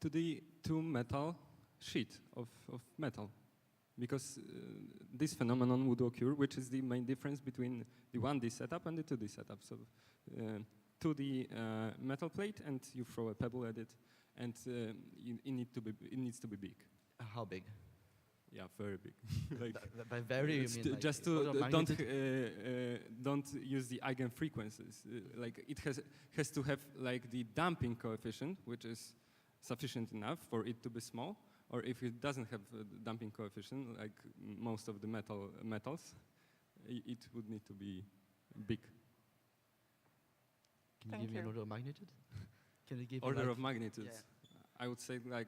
To the metal sheet of metal. Because this phenomenon would occur, which is the main difference between the 1D setup and the 2D setup. So 2D metal plate, and you throw a pebble at it, and it needs to be big.
How big?
Yeah, very big. Like
by very, you mean like
just to don't use the eigenfrequencies. Like it has to have like the damping coefficient, which is sufficient enough for it to be small. Or if it doesn't have a damping coefficient, like most of the metals, it would need to be big.
Can you give me an order of magnitude? Can you give
order of magnitude? Yeah. I would say like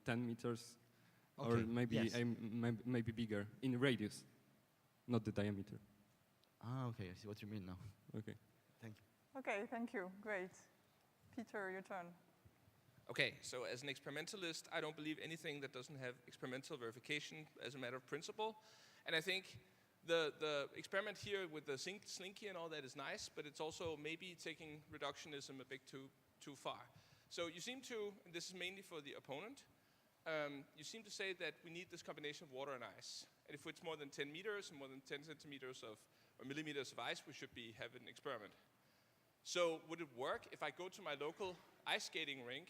10 meters, okay. Or maybe yes. Maybe bigger in radius, not the diameter.
Ah, okay. I see what you mean now.
Okay.
Thank you.
Okay, thank you. Great. Peter, your turn.
Okay, so as an experimentalist, I don't believe anything that doesn't have experimental verification as a matter of principle. And I think the experiment here with the slinky and all that is nice, but it's also maybe taking reductionism a bit too far. So you seem to, and this is mainly for the opponent, you seem to say that we need this combination of water and ice. And if it's more than 10 meters and more than 10 centimeters or millimeters of ice, we should have an experiment. So would it work if I go to my local ice skating rink,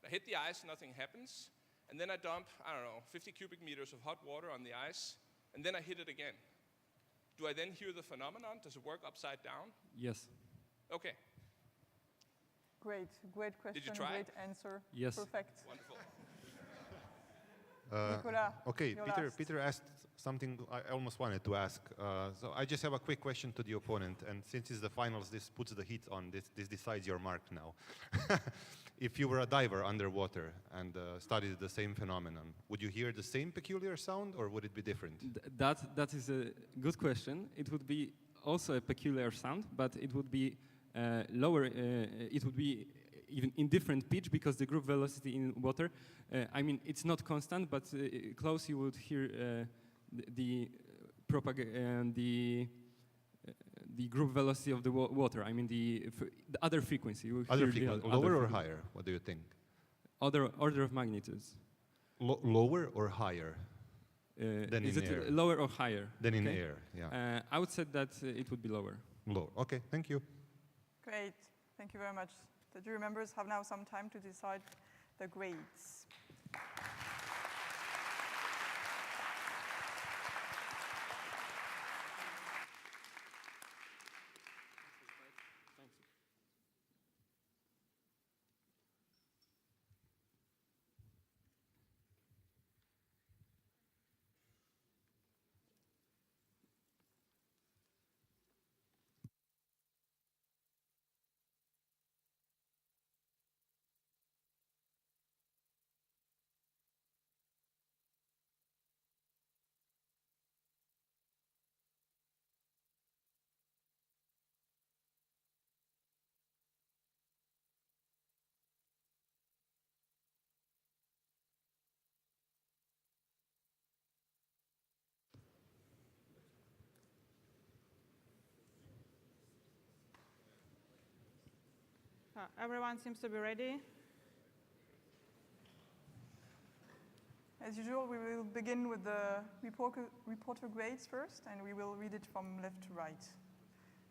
I hit the ice, nothing happens, and then I dump, I don't know, 50 cubic meters of hot water on the ice, and then I hit it again? Do I then hear the phenomenon? Does it work upside down?
Yes.
Okay.
Great question,
you try?
great answer.
Yes.
Perfect.
Wonderful.
Nicolas,
Okay,
you're last.
Peter asked something I almost wanted to ask. So I just have a quick question to the opponent, and since it's the finals, this puts the heat on. This decides your mark now. If you were a diver underwater and studied the same phenomenon, would you hear the same peculiar sound, or would it be different?
That is a good question. It would be also a peculiar sound, but it would be lower. It would be even in different pitch because the group velocity in water. I mean, it's not constant, but close you would hear the group velocity of the water. I mean, the other frequency. You
Other
hear
frequency,
the
lower or
frequency.
higher? What do you think?
Order of magnitudes.
Lower or higher? Than
Is
in
it
air?
lower or higher?
Than in air, yeah.
I would say that it would be lower.
Lower. Okay, thank you.
Great, thank you very much. The jury members have now some time to decide the grades.
Everyone seems to be ready.
As usual, we will begin with the reporter grades first, and we will read it from left to right.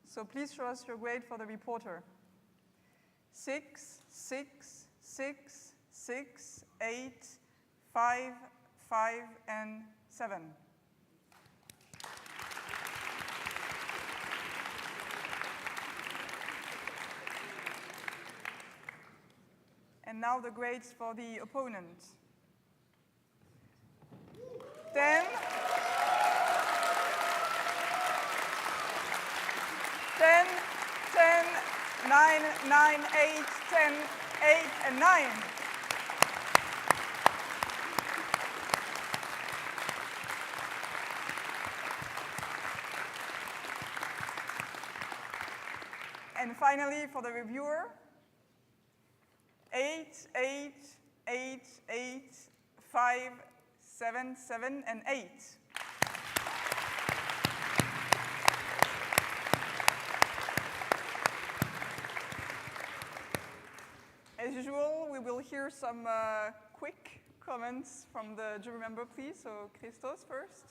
So please show us your grade for the reporter. 6, 6, 6, 6, 8, 5, 5, and 7. And now the grades for the opponent. 10, 10, 10, 9, 9, 8, 10, 8, and 9. And finally, for the reviewer, 8, 8, 8, 8, 5, 7, 7, and 8. As usual, we will hear some quick comments from the jury member, please. So, Christos first.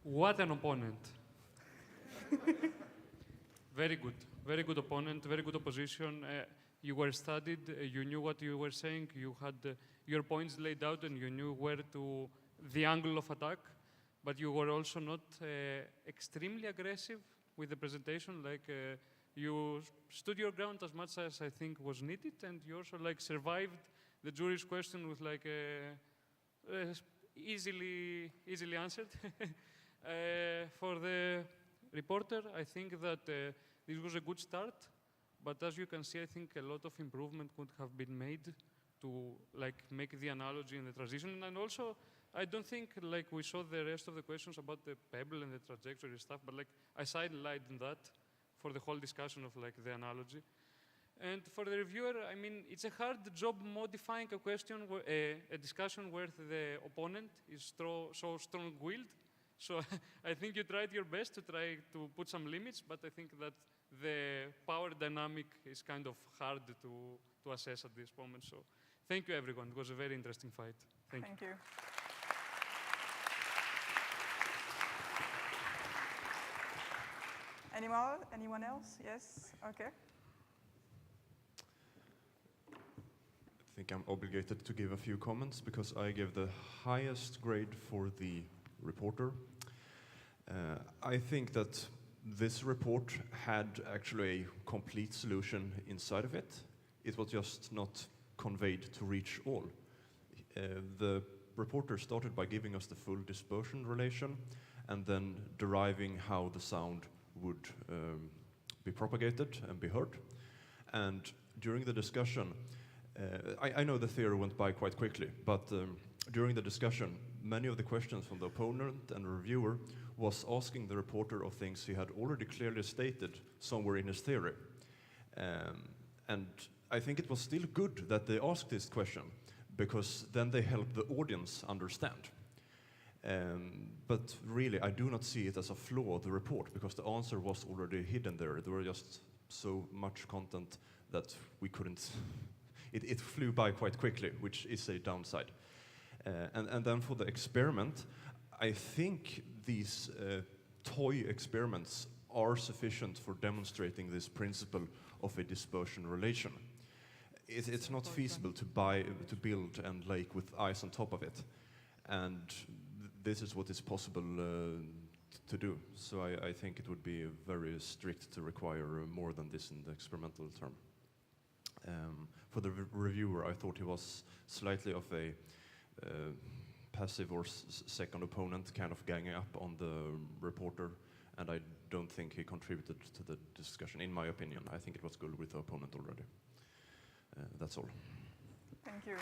What an opponent. Very good opponent, very good opposition. You were studied, you knew what you were saying, you had your points laid out and you knew where to, the angle of attack, but you were also not extremely aggressive with the presentation, like you stood your ground as much as I think was needed, and you also like survived the jury's question with like easily answered. For the reporter, I think that this was a good start, but as you can see, I think a lot of improvement could have been made to like make the analogy and the transition. And also, I don't think like we saw the rest of the questions about the pebble and the trajectory stuff, but like I sidelined that for the whole discussion of like the analogy. And for the reviewer, I mean, it's a hard job modifying a question, a discussion where the opponent is so strong-willed. So I think you tried your best to try to put some limits, but I think that the power dynamic is kind of hard to assess at this moment. So thank you, everyone. It was a very interesting fight. Thank you.
Anyone else? Yes? Okay.
I think I'm obligated to give a few comments because I gave the highest grade for the reporter. I think that this report had actually a complete solution inside of it. It was just not conveyed to reach all. The reporter started by giving us the full dispersion relation and then deriving how the sound would be propagated and be heard. And during the discussion, I know the theory went by quite quickly, but during the discussion, many of the questions from the opponent and reviewer was asking the reporter of things he had already clearly stated somewhere in his theory. And I think it was still good that they asked this question, because then they helped the audience understand. But really, I do not see it as a flaw of the report, because the answer was already hidden there. There were just so much content that we couldn't... It flew by quite quickly, which is a downside. And then for the experiment, I think these toy experiments are sufficient for demonstrating this principle of a dispersion relation. It's not feasible to build and lake with ice on top of it. And this is what is possible to do. So I think it would be very strict to require more than this in the experimental term. For the reviewer, I thought he was slightly of a passive or second opponent, kind of ganging up on the reporter, and I don't think he contributed to the discussion, in my opinion. I think it was good with the opponent already. That's all.
Thank you.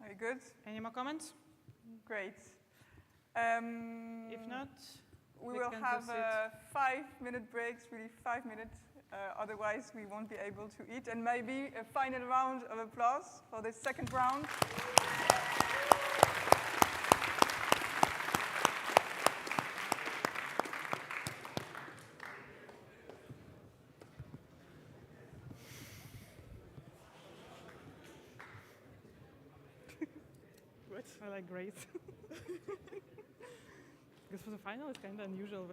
Very good.
Any more comments?
Great.
If not,
we
we
will
can
have
proceed.
5-minute breaks, really 5 minutes. Otherwise, we won't be able to eat. And maybe a final round of applause for the second round.
Good. I like great. Because for the final, it's kind of unusual.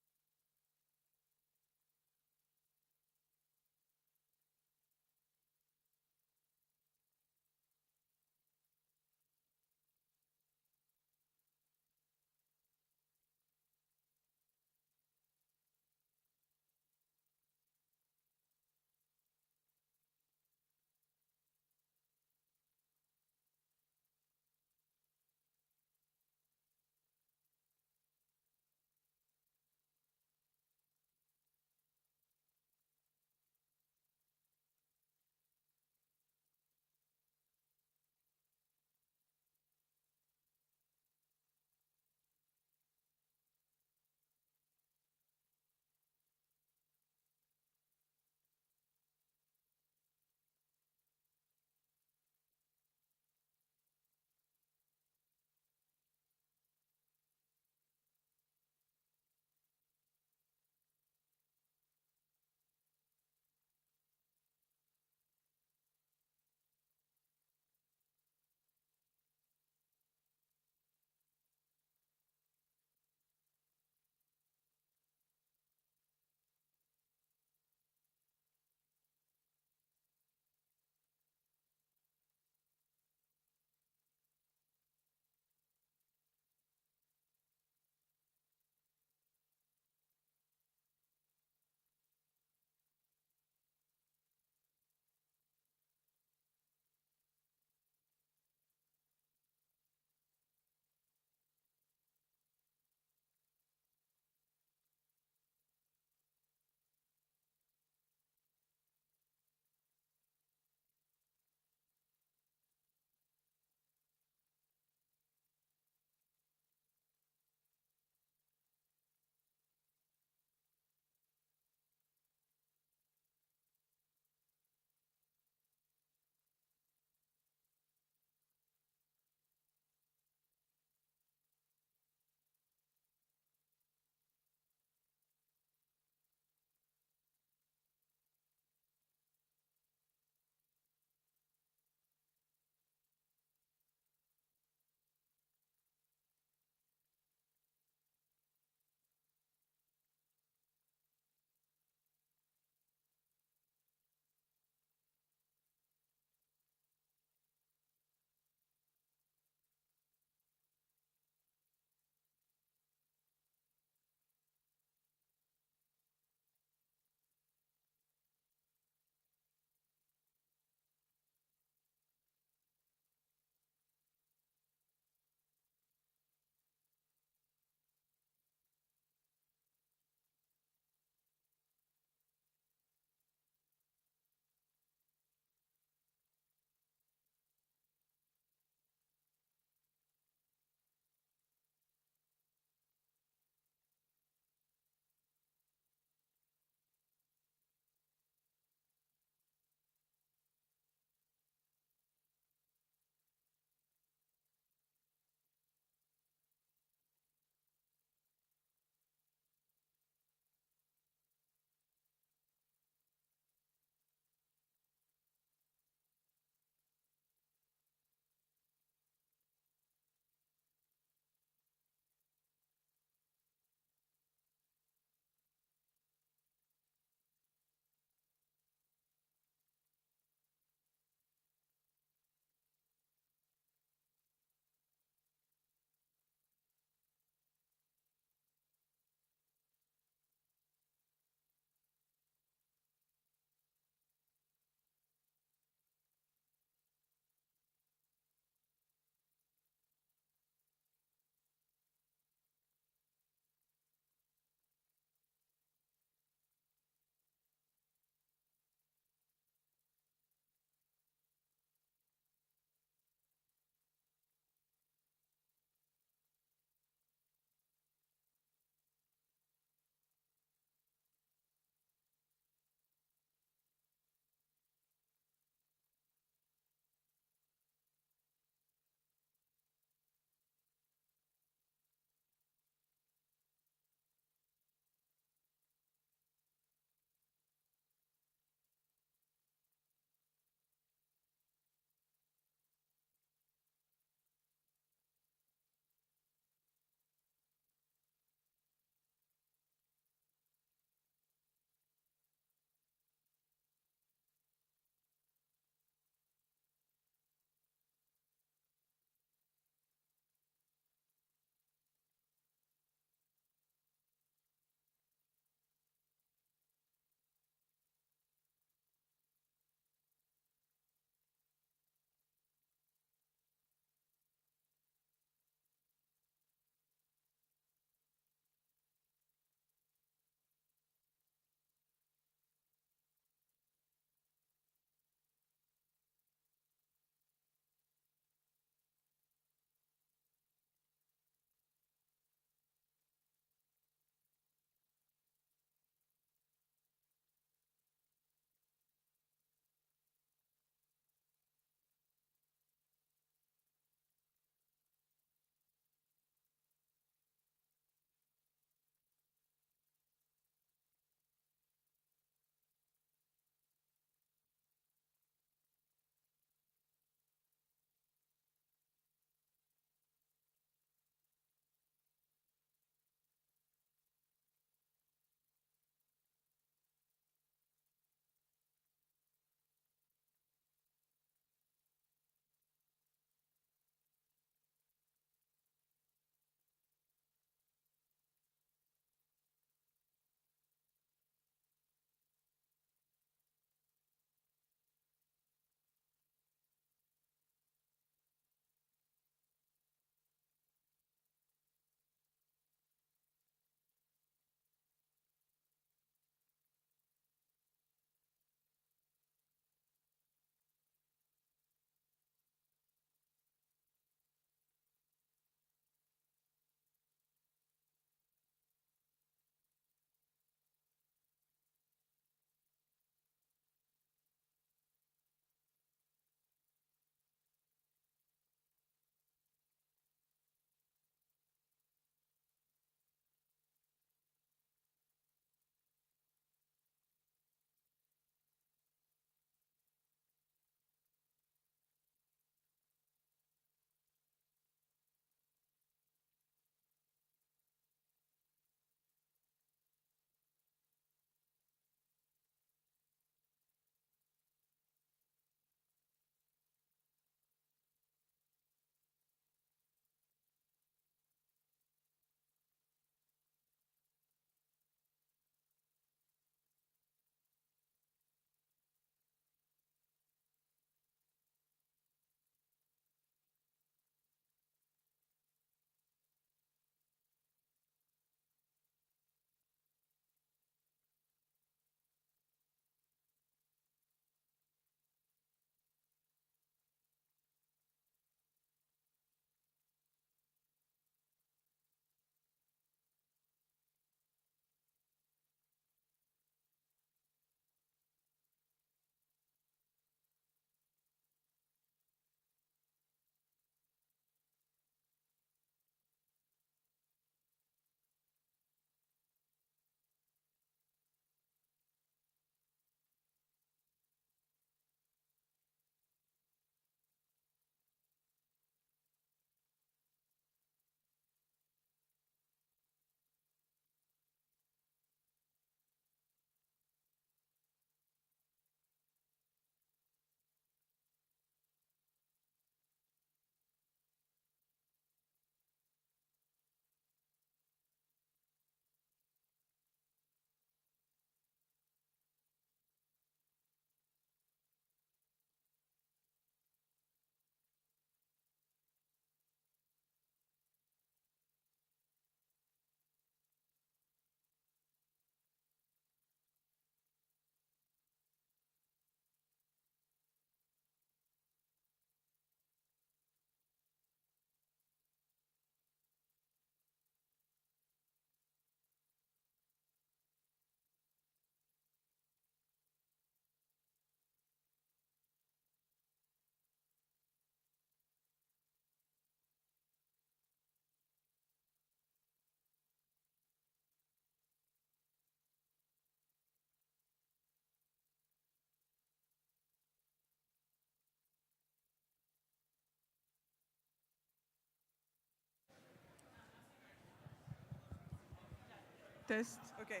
Test. Okay.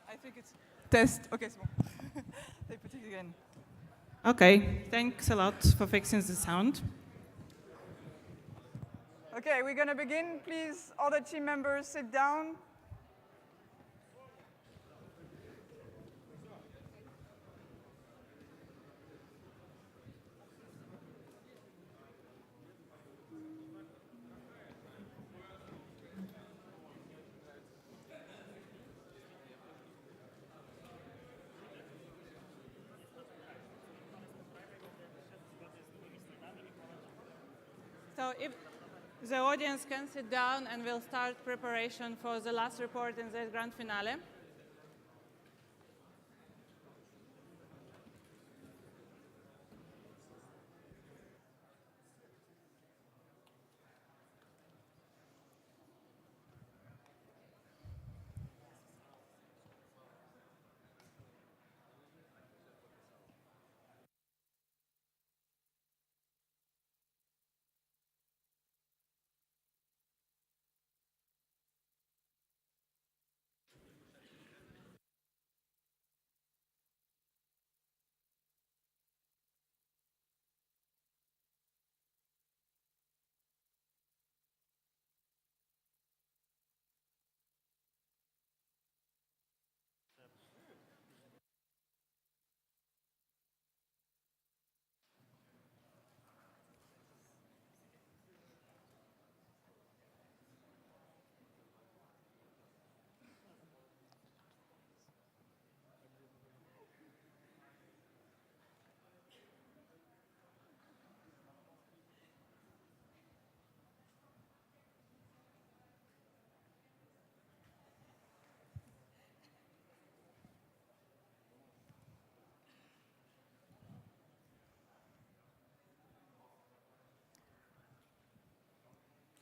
I think it's test. Okay, c'est bon. Repeat it again.
Okay, thanks a lot for fixing the sound.
Okay, we're going to begin. Please, other team members, sit down.
So if the audience can sit down and we'll start preparation for the last report in the grand finale.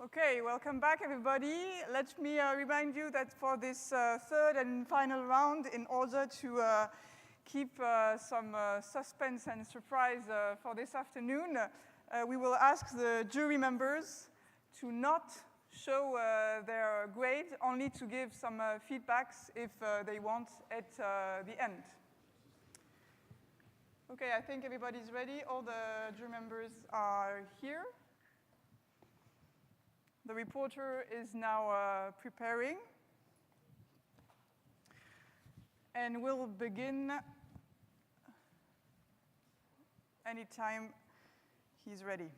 Okay, welcome back, everybody. Let me remind you that for this third and final round, in order to keep some suspense and surprise for this afternoon, we will ask the jury members to not show their grade, only to give some feedbacks if they want at the end. Okay, I think everybody's ready. All the jury members are here. The reporter is now preparing. And we'll begin anytime he's ready.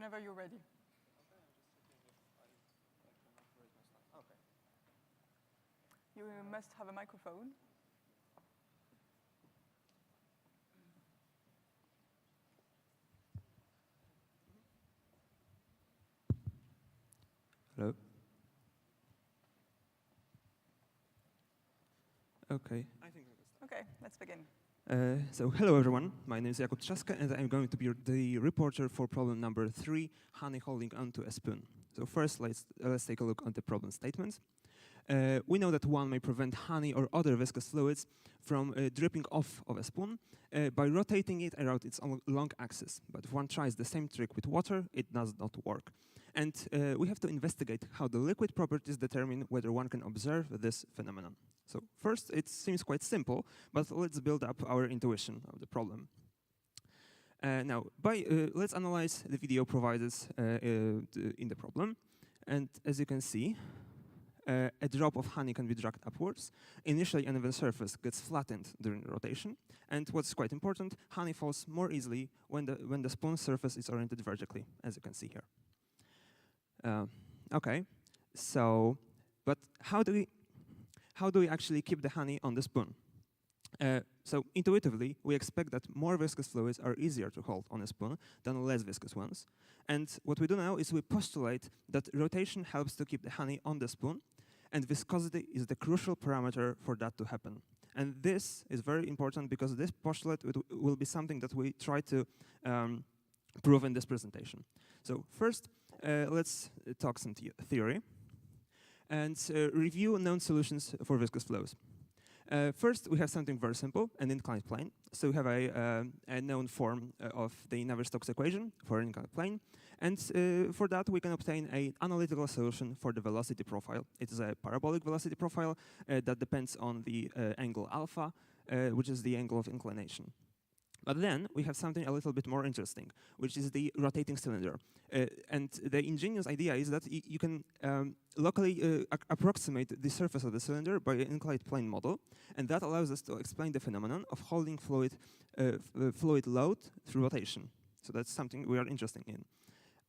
whenever you're ready. You must have a microphone.
Hello. Okay.
Okay, let's begin.
So hello everyone, my name is Jakub Trzaska and I'm going to be the reporter for problem number 3, honey holding onto a spoon. So first let's take a look at the problem statement. We know that one may prevent honey or other viscous fluids from dripping off of a spoon by rotating it around its own long axis. But if one tries the same trick with water, it does not work. And we have to investigate how the liquid properties determine whether one can observe this phenomenon. So first, it seems quite simple, but let's build up our intuition of the problem. Now, let's analyze the video provided in the problem. And as you can see, a drop of honey can be dragged upwards. Initially, an uneven surface gets flattened during rotation. And what's quite important, honey falls more easily when the spoon surface is oriented vertically, as you can see here. Okay, so, but how do we actually keep the honey on the spoon? So intuitively, we expect that more viscous fluids are easier to hold on a spoon than less viscous ones. And what we do now is we postulate that rotation helps to keep the honey on the spoon, and viscosity is the crucial parameter for that to happen. And this is very important because this postulate will be something that we try to prove in this presentation. So first, let's talk some theory and review known solutions for viscous flows. First, we have something very simple, an inclined plane. So we have a known form of the Navier-Stokes equation for an inclined plane. And for that, we can obtain an analytical solution for the velocity profile. It is a parabolic velocity profile that depends on the angle alpha, which is the angle of inclination. But then we have something a little bit more interesting, which is the rotating cylinder. And the ingenious idea is that you can locally approximate the surface of the cylinder by an inclined plane model, and that allows us to explain the phenomenon of holding fluid load through rotation. So that's something we are interested in.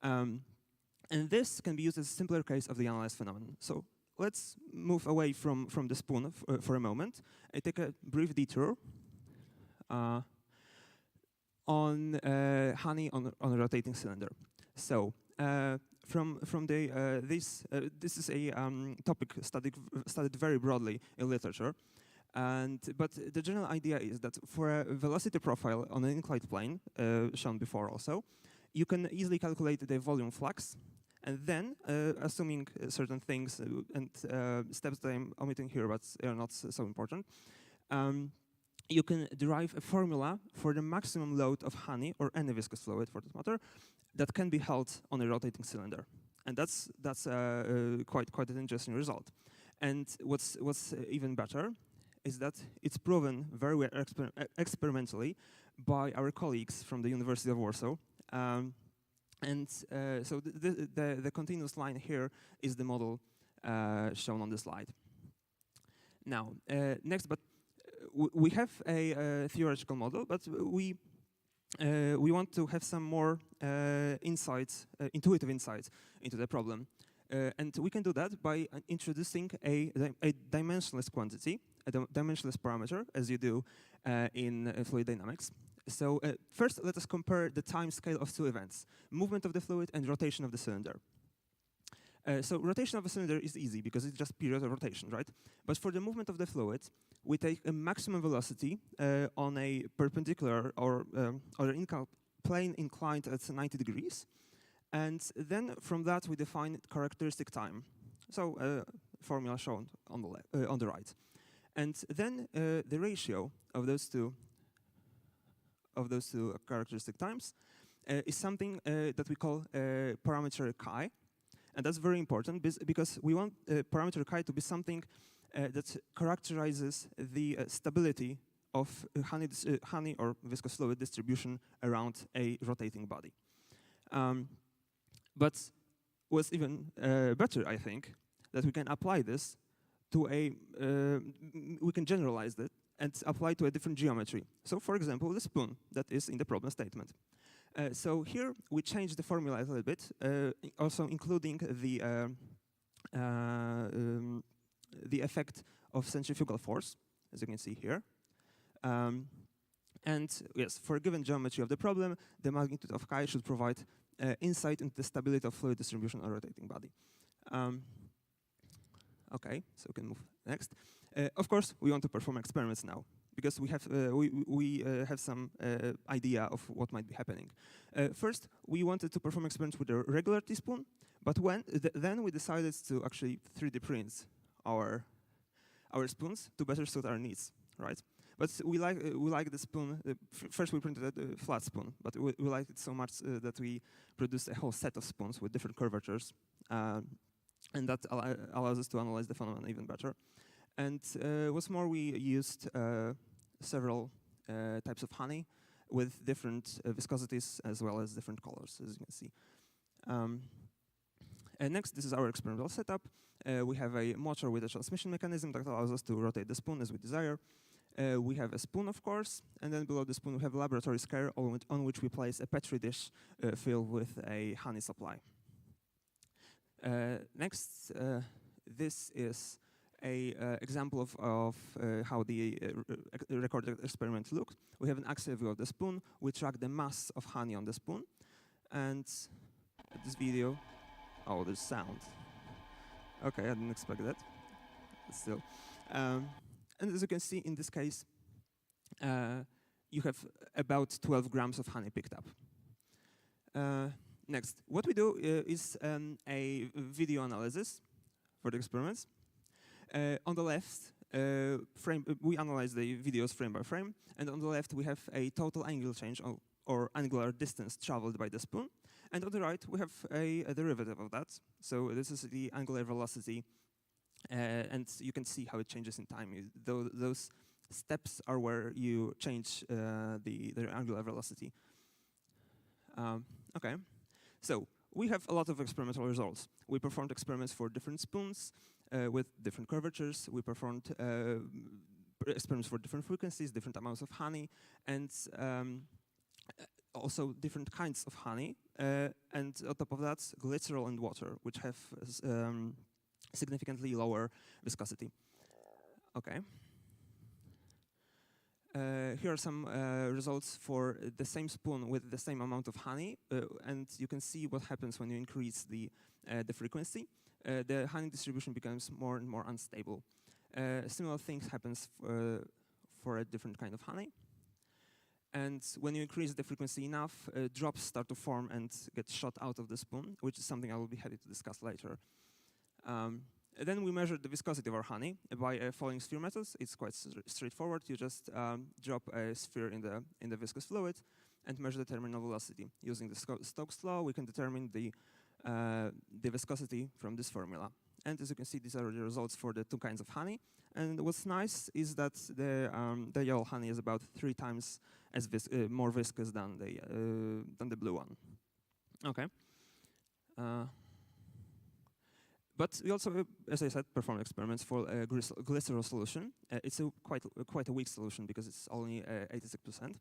And this can be used as a simpler case of the analyzed phenomenon. So let's move away from the spoon for a moment and take a brief detour on honey on a rotating cylinder. So this is a topic studied very broadly in literature, but the general idea is that for a velocity profile on an inclined plane, shown before also, you can easily calculate the volume flux, and then, assuming certain things and steps that I'm omitting here, but are not so important, you can derive a formula for the maximum load of honey, or any viscous fluid for that matter, that can be held on a rotating cylinder. And that's quite an interesting result. And what's even better is that it's proven very well experimentally by our colleagues from the University of Warsaw. So the continuous line here is the model shown on the slide. Now, next, but we have a theoretical model, but we want to have some more intuitive insights into the problem. And we can do that by introducing a dimensionless quantity, a dimensionless parameter, as you do in fluid dynamics. So first, let us compare the time scale of two events, movement of the fluid and rotation of the cylinder. So rotation of a cylinder is easy because it's just period of rotation, right? But for the movement of the fluid, we take a maximum velocity on a perpendicular or an plane inclined at 90 degrees. And then from that, we define characteristic time. So formula shown on the right. And then the ratio of those two characteristic times is something that we call parameter chi. And that's very important because we want parameter chi to be something that characterizes the stability of honey or viscous fluid distribution around a rotating body. But what's even better, I think, that we can apply this to we can generalize it and apply to a different geometry. So, for example, the spoon that is in the problem statement. So here we changed the formula a little bit, also including the effect of centrifugal force, as you can see here. And yes, for a given geometry of the problem, the magnitude of chi should provide insight into the stability of fluid distribution on a rotating body. Okay, so we can move next. Of course, we want to perform experiments now, because we have some idea of what might be happening. First, we wanted to perform experiments with a regular teaspoon, but then we decided to actually 3D print our spoons to better suit our needs, right? But we like the spoon. First, we printed a flat spoon, but we liked it so much that we produced a whole set of spoons with different curvatures, and that allows us to analyze the phenomenon even better. And what's more, we used several types of honey with different viscosities as well as different colors, as you can see. And next, this is our experimental setup. We have a motor with a transmission mechanism that allows us to rotate the spoon as we desire. We have a spoon, of course, and then below the spoon we have a laboratory scale on which we place a petri dish filled with a honey supply. Next, this is a example of how the recorded experiment looked. We have an axial view of the spoon. We track the mass of honey on the spoon, and this video. Oh, there's sound. Okay, I didn't expect that. But still. And as you can see, in this case, you have about 12 grams of honey picked up. Next, what we do is a video analysis for the experiments. On the left, we analyze the videos frame by frame, and on the left we have a total angle change or angular distance traveled by the spoon. And on the right, we have a derivative of that. So this is the angular velocity, and you can see how it changes in time. Those steps are where you change the angular velocity. Okay, so we have a lot of experimental results. We performed experiments for different spoons with different curvatures. We performed experiments for different frequencies, different amounts of honey, and also different kinds of honey, and on top of that, glycerol and water, which have significantly lower viscosity. Okay. Here are some results for the same spoon with the same amount of honey, and you can see what happens when you increase the frequency. The honey distribution becomes more and more unstable. Similar things happens for a different kind of honey. And when you increase the frequency enough, drops start to form and get shot out of the spoon, which is something I will be happy to discuss later. Then we measured the viscosity of our honey by following sphere methods. It's quite straightforward. You just drop a sphere in the viscous fluid and measure the terminal velocity. Using the Stokes law, we can determine the viscosity from this formula. And as you can see, these are the results for the two kinds of honey. And what's nice is that the yellow honey is about 3 times as more viscous than the blue one. Okay. But we also, as I said, perform experiments for a glycerol solution. It's quite a weak solution because it's only 86%.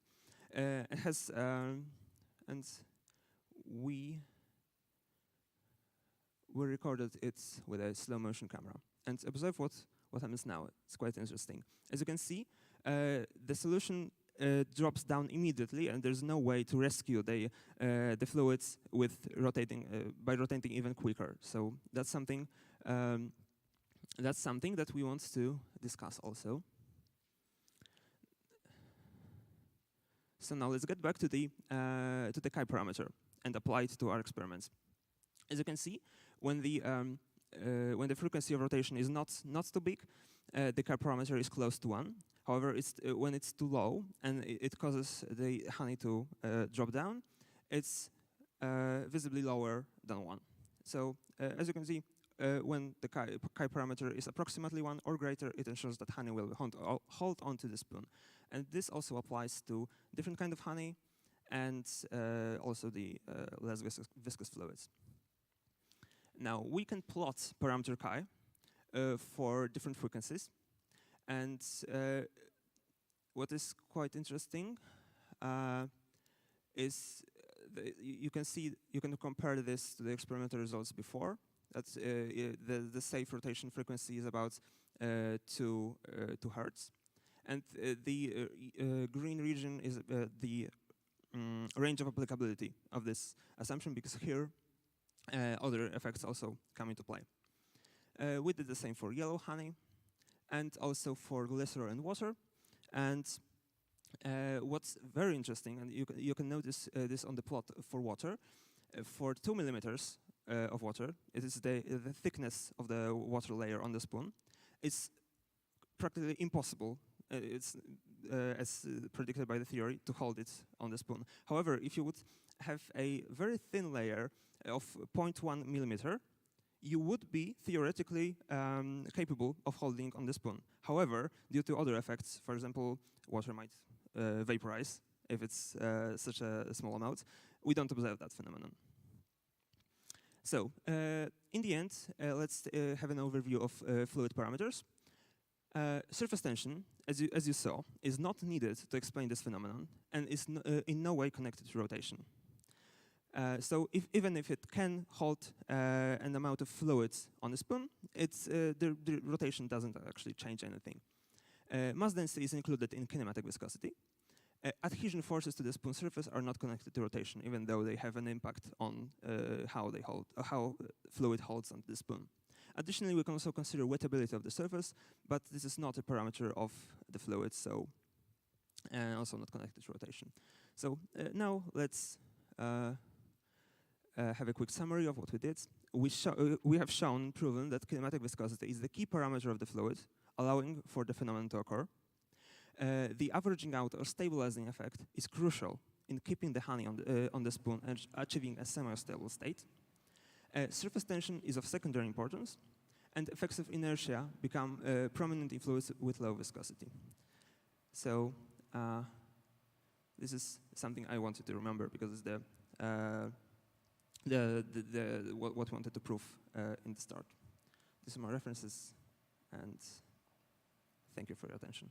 It has, and we recorded it with a slow motion camera. And observe what happens now. It's quite interesting. As you can see, the solution drops down immediately, and there's no way to rescue the fluids with by rotating even quicker. So that's something that we want to discuss also. So now let's get back to the chi parameter and apply it to our experiments. As you can see, when the frequency of rotation is not too big, the chi parameter is close to 1. However, when it's too low and it causes the honey to drop down, it's visibly lower than 1. So as you can see, when the chi parameter is approximately 1 or greater, it ensures that honey will hold onto the spoon. And this also applies to different kind of honey and also the less viscous fluids. Now, we can plot parameter chi for different frequencies. And what is quite interesting is you can compare this to the experimental results before. That's the safe rotation frequency is about 2 hertz, and the green region is the range of applicability of this assumption, because here other effects also come into play. We did the same for yellow honey, and also for glycerol and water. And what's very interesting, and you can notice this on the plot for water, for 2 millimeters of water, it is the thickness of the water layer on the spoon. It's practically impossible, it's as predicted by the theory, to hold it on the spoon. However, if you would have a very thin layer of 0.1 millimeter, you would be theoretically capable of holding on the spoon. However, due to other effects, for example, water might vaporize if it's such a small amount, we don't observe that phenomenon. So, in the end, let's have an overview of fluid parameters. Surface tension, as you saw, is not needed to explain this phenomenon and is in no way connected to rotation. So even if it can hold an amount of fluid on a spoon, the rotation doesn't actually change anything. Mass density is included in kinematic viscosity. Adhesion forces to the spoon surface are not connected to rotation, even though they have an impact on how fluid holds on the spoon. Additionally, we can also consider wettability of the surface, but this is not a parameter of the fluid, so also not connected to rotation. So now let's have a quick summary of what we did. We have shown, proven, that kinematic viscosity is the key parameter of the fluid, allowing for the phenomenon to occur. The averaging out or stabilizing effect is crucial in keeping the honey on the spoon and achieving a semi-stable state. Surface tension is of secondary importance, and effects of inertia become prominent in fluids with low viscosity. So this is something I wanted to remember, because it's what we wanted to prove in the start. These are my references, and thank you for your attention.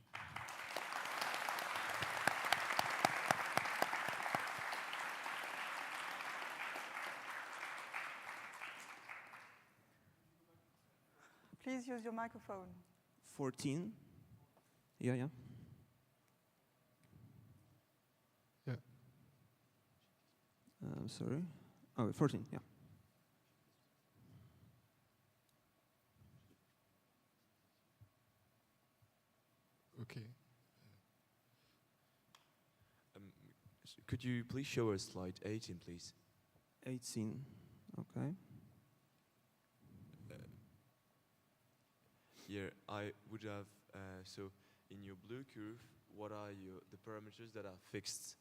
Please use your microphone.
14. Yeah.
Yeah.
I'm sorry. Oh, 14, yeah.
Okay. Could you please show us slide 18, please?
18, okay.
Here, I would have, so in your blue curve, what are the parameters that are fixed?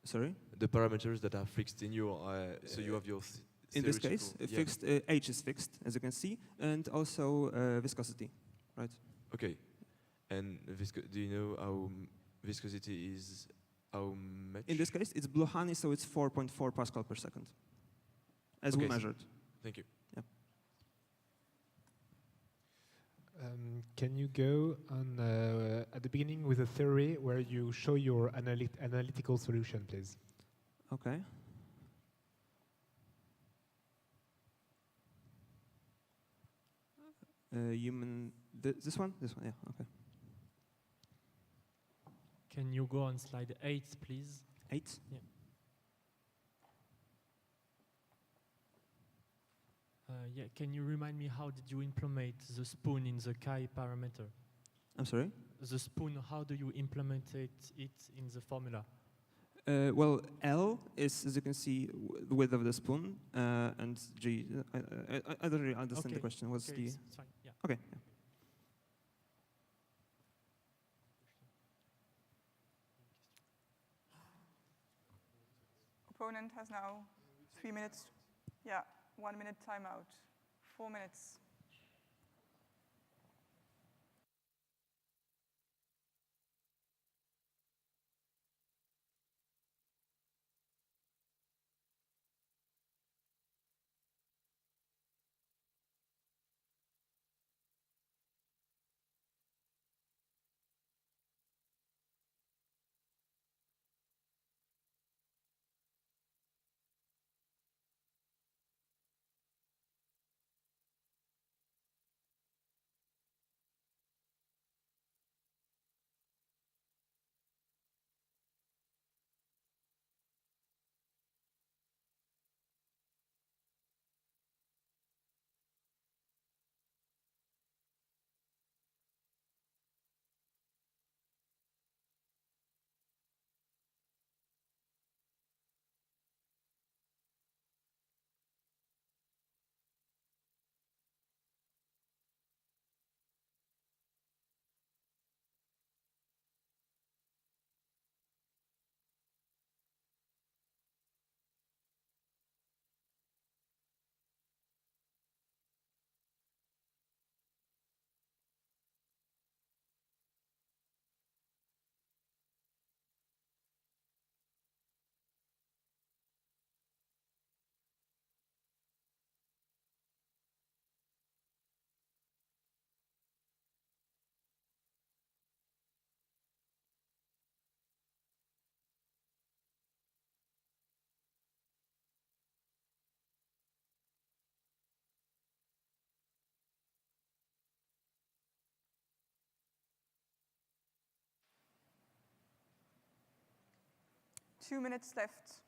Sorry?
The parameters that are fixed in your, so you have your
in this case, fixed, H is fixed, as you can see, and also viscosity, right?
Okay. And do you know how viscosity is, how much?
In this case, it's blue honey, so it's 4.4 Pascal per second, as we measured.
Thank you.
Yeah.
Can you go on at the beginning with a theory where you show your analytical solution, please?
Okay. You mean this one? This one, yeah, okay.
Can you go on slide 8, please?
8?
Yeah. Yeah, can you remind me how did you implement the spoon in the chi parameter?
I'm sorry?
The spoon, how do you implement it in the formula?
Well, L is, as you can see, the width of the spoon, and G. I don't really understand the question. What's
okay,
the?
it's fine. Yeah.
Okay. Yeah.
Opponent has now 3 minutes. Yeah, 1 minute timeout. 4 minutes. 2 minutes left.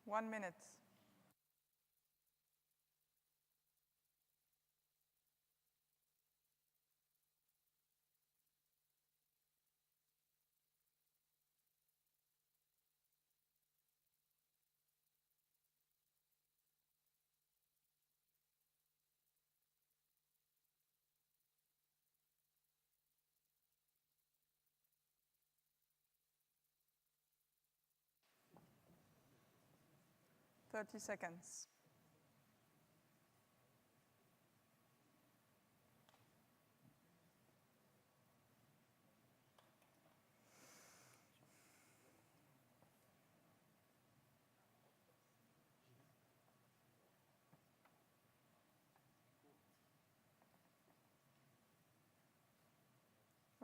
One minute. Thirty seconds.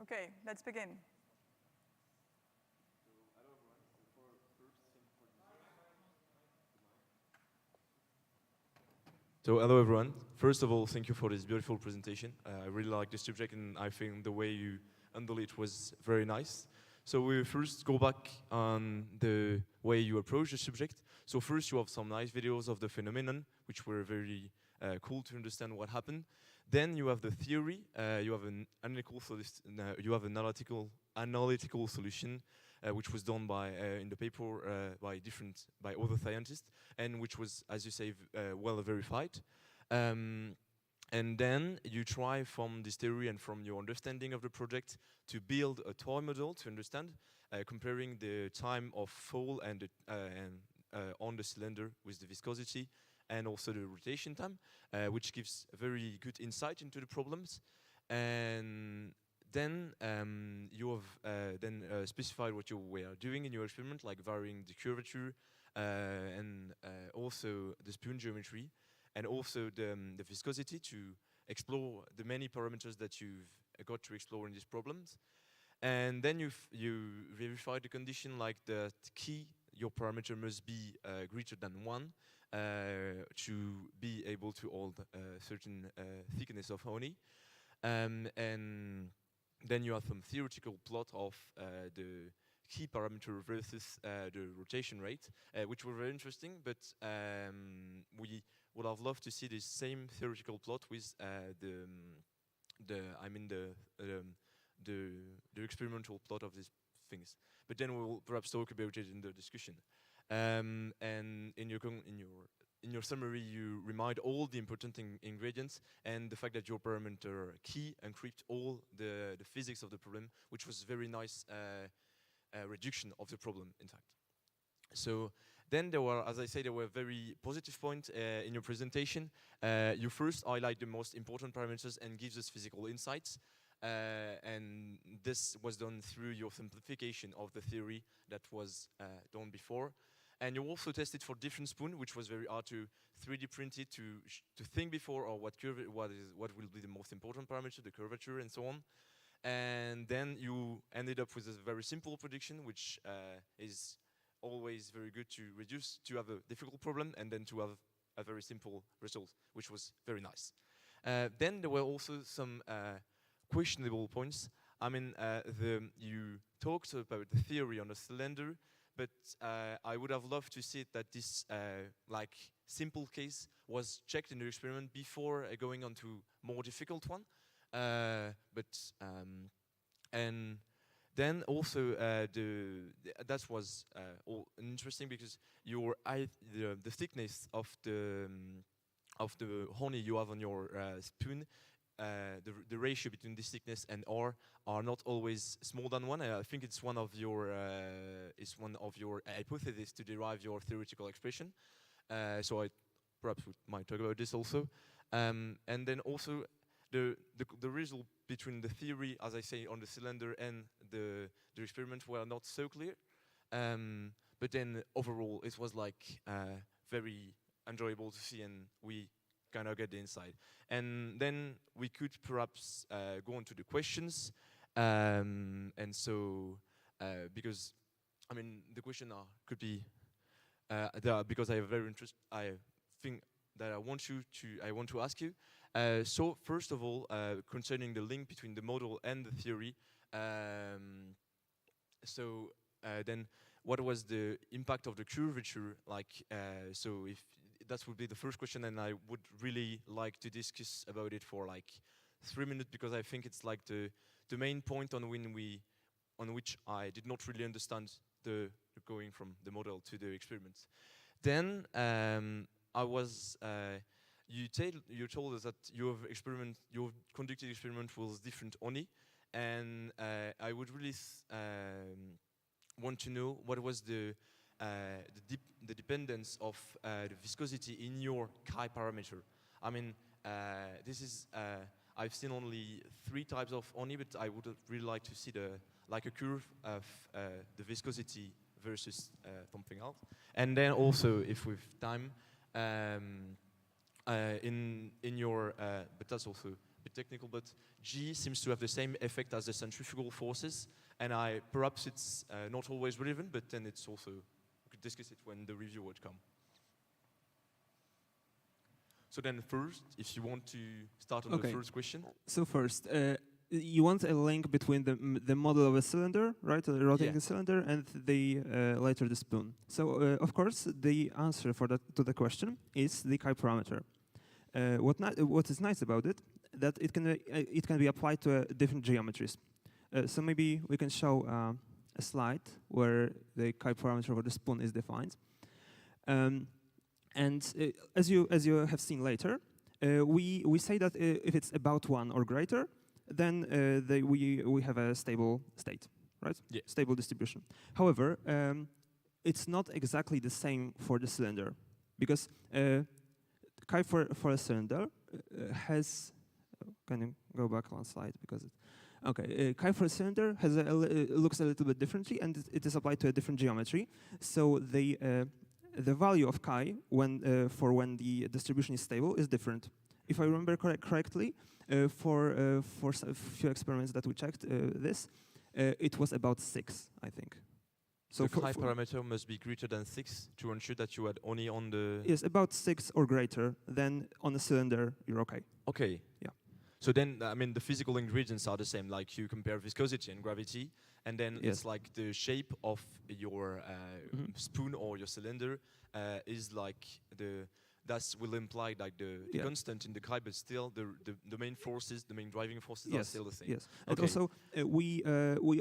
Okay, let's begin.
So hello everyone. First of all, thank you for this beautiful presentation. I really like the subject and I think the way you handled it was very nice. So we first go back on the way you approach the subject. So first you have some nice videos of the phenomenon, which were very cool to understand what happened. Then you have the theory, you have an analytical solution, which was done by in the paper by other scientists, and which was, as you say, well verified. And then you try from this theory and from your understanding of the project to build a toy model to understand, comparing the time of fall and on the cylinder with the viscosity and also the rotation time, which gives a very good insight into the problems. And then you have specified what you were doing in your experiment, like varying the curvature and also the spoon geometry, and also the viscosity to explore the many parameters that you've got to explore in these problems. And then you verify the condition like that your parameter must be greater than 1 to be able to hold a certain thickness of honey. And then you have some theoretical plot of the key parameter versus the rotation rate, which were very interesting, but we would have loved to see this same theoretical plot with the experimental plot of these things. But then we'll perhaps talk about it in the discussion. And in your summary, you remind all the important ingredients and the fact that your parameter key encrypt all the physics of the problem, which was very nice reduction of the problem, in fact. So then there were, as I say, there were very positive points in your presentation. You first highlight the most important parameters and gives us physical insights. And this was done through your simplification of the theory that was done before. And you also tested for different spoon, which was very hard to 3D print it, to think before or what will be the most important parameter, the curvature and so on. And then you ended up with a very simple prediction, which is always very good to have a difficult problem and then to have a very simple result, which was very nice. Then there were also some questionable points. I mean, you talked about the theory on a cylinder, but I would have loved to see that this simple case was checked in the experiment before going on to more difficult one. And Then also that was all interesting because the thickness of the honey you have on your spoon, the ratio between this thickness and R are not always smaller than 1. I think it's one of your hypotheses to derive your theoretical expression. So I perhaps might talk about this also. And then also the result between the theory, as I say, on the cylinder and the experiment were not so clear. But then overall, it was like very enjoyable to see, and we kind of get the insight. And then we could perhaps go on to the questions. And so, because I mean, the question could be there because I have very interest. I think that I want to ask you. So first of all, concerning the link between the model and the theory. Then, what was the impact of the curvature? Like, so if that would be the first question, and I would really like to discuss about it for like 3 minutes because I think it's like the main point on which I did not really understand the going from the model to the experiments. Then you told us that your conducted experiment was different only, and I would really want to know what was the dependence of the viscosity in your chi parameter. I mean, this is I've seen only 3 types of honey, but I would really like to see a curve of the viscosity versus something else. And then also, if with time, in your, but that's also a bit technical, but G seems to have the same effect as the centrifugal forces, and perhaps it's not always relevant, but then it's also, we could discuss it when the review would come. So then first, if you want to start on the first question.
So first, you want a link between the model of a cylinder, right, a rotating cylinder, and later the spoon. So of course, the answer to the question is the chi parameter. What is nice about it, that it can be applied to different geometries. So maybe we can show a slide where the chi parameter for the spoon is defined. And as you have seen later, we say that if it's about 1 or greater, then we have a stable state, right?
Yeah.
Stable distribution. However, it's not exactly the same for the cylinder, because chi for a cylinder has. Can you go back one slide because chi for a cylinder has looks a little bit differently, and it is applied to a different geometry. So the value of chi when the distribution is stable is different. If I remember correctly, for a few experiments that we checked, it was about 6, I think.
So the chi parameter must be greater than 6 to ensure that you had only on the...
Yes, about 6 or greater, then on a cylinder, you're okay.
Okay.
Yeah.
So then, I mean, the physical ingredients are the same, like you compare viscosity and gravity, and then it's like the shape of your spoon or your cylinder is like that will imply like the constant in the chi, but still the main forces, the main driving forces are still the same.
Yes, and also we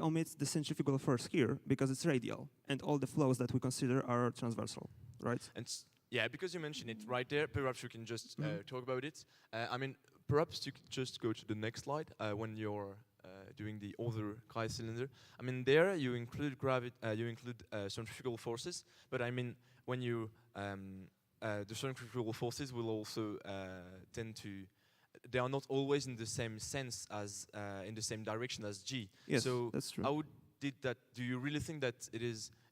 omit the centrifugal force here because it's radial, and all the flows that we consider are transversal, right?
And yeah, because you mentioned it right there, perhaps you can just talk about it. I mean, perhaps you could just go to the next slide when you're doing the other chi cylinder. I mean, there you include centrifugal forces, but I mean, when you the centrifugal forces will also tend to. They are not always in the same sense as in the same direction as G.
Yes,
so
that's true.
How did that? Do you really think that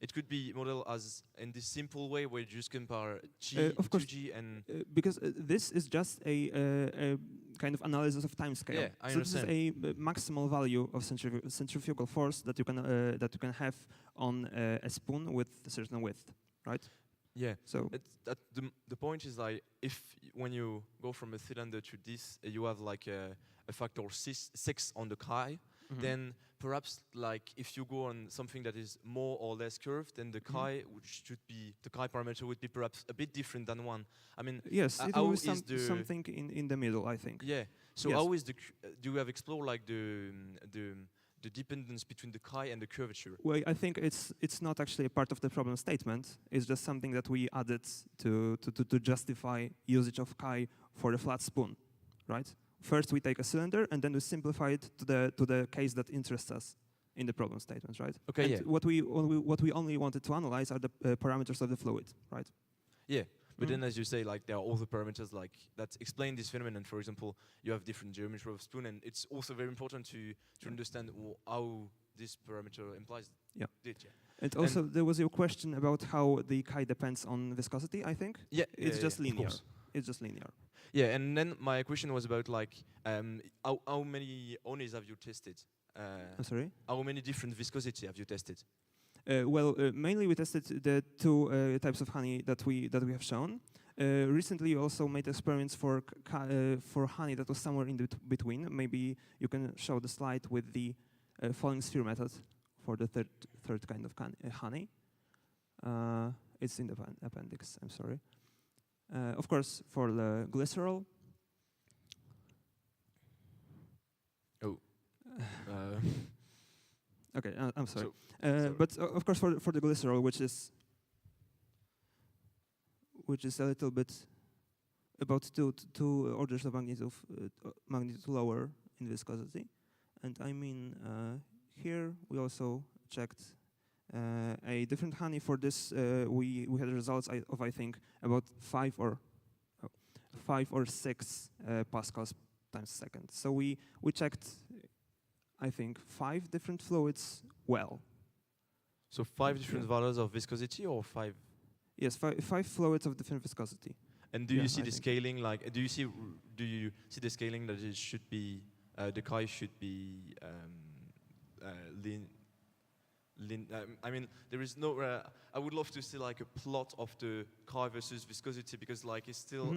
it could be modeled as in this simple way where you just compare G to G and
because this is just a kind of analysis of time scale.
Yeah, I
so
understand.
This is a maximal value of centrifugal force that you can have on a spoon with a certain width, right?
Yeah.
So
the point is like when you go from a cylinder to this, you have like a factor 6 on the chi. Then perhaps like if you go on something that is more or less curved, then the chi the chi parameter would be perhaps a bit different than 1. I mean,
yes, it will be something in the middle, I think.
Yeah. So how is do you have explored like the the dependence between the chi and the curvature.
Well, I think it's not actually a part of the problem statement. It's just something that we added to justify usage of chi for a flat spoon, right? First we take a cylinder and then we simplify it to the case that interests us in the problem statement, right?
Okay,
and
yeah.
What we only wanted to analyze are the parameters of the fluid, right?
Yeah, but then as you say, like there are other parameters like that explain this phenomenon. For example, you have different geometry of spoon, and it's also very important to understand how this parameter implies it. Yeah.
And also there was your question about how the chi depends on viscosity, I think.
Yeah,
it's just
of
linear.
course.
It's just linear.
Yeah, and then my question was about like how many honeys have you tested?
Sorry?
How many different viscosity have you tested?
Mainly we tested the two types of honey that we have shown. Recently, we also made experiments for honey that was somewhere in between. Maybe you can show the slide with the falling sphere method for the third kind of honey. It's in the appendix. I'm sorry. Of course, for the glycerol.
Oh.
Okay, I'm sorry. But of course, for the glycerol, which is a little bit about two orders of magnitude lower in viscosity, and I mean here we also checked a different honey. For this, we had results of I think about 5 or 6 pascals times second. So we checked, I think, 5 different fluids well.
So 5 different values of viscosity, or 5?
Yes, 5 fluids of different viscosity.
And do you see the scaling? Like, do you see the scaling that it should be the chi should be I mean, there is no. I would love to see like a plot of the chi versus viscosity, because like it's still.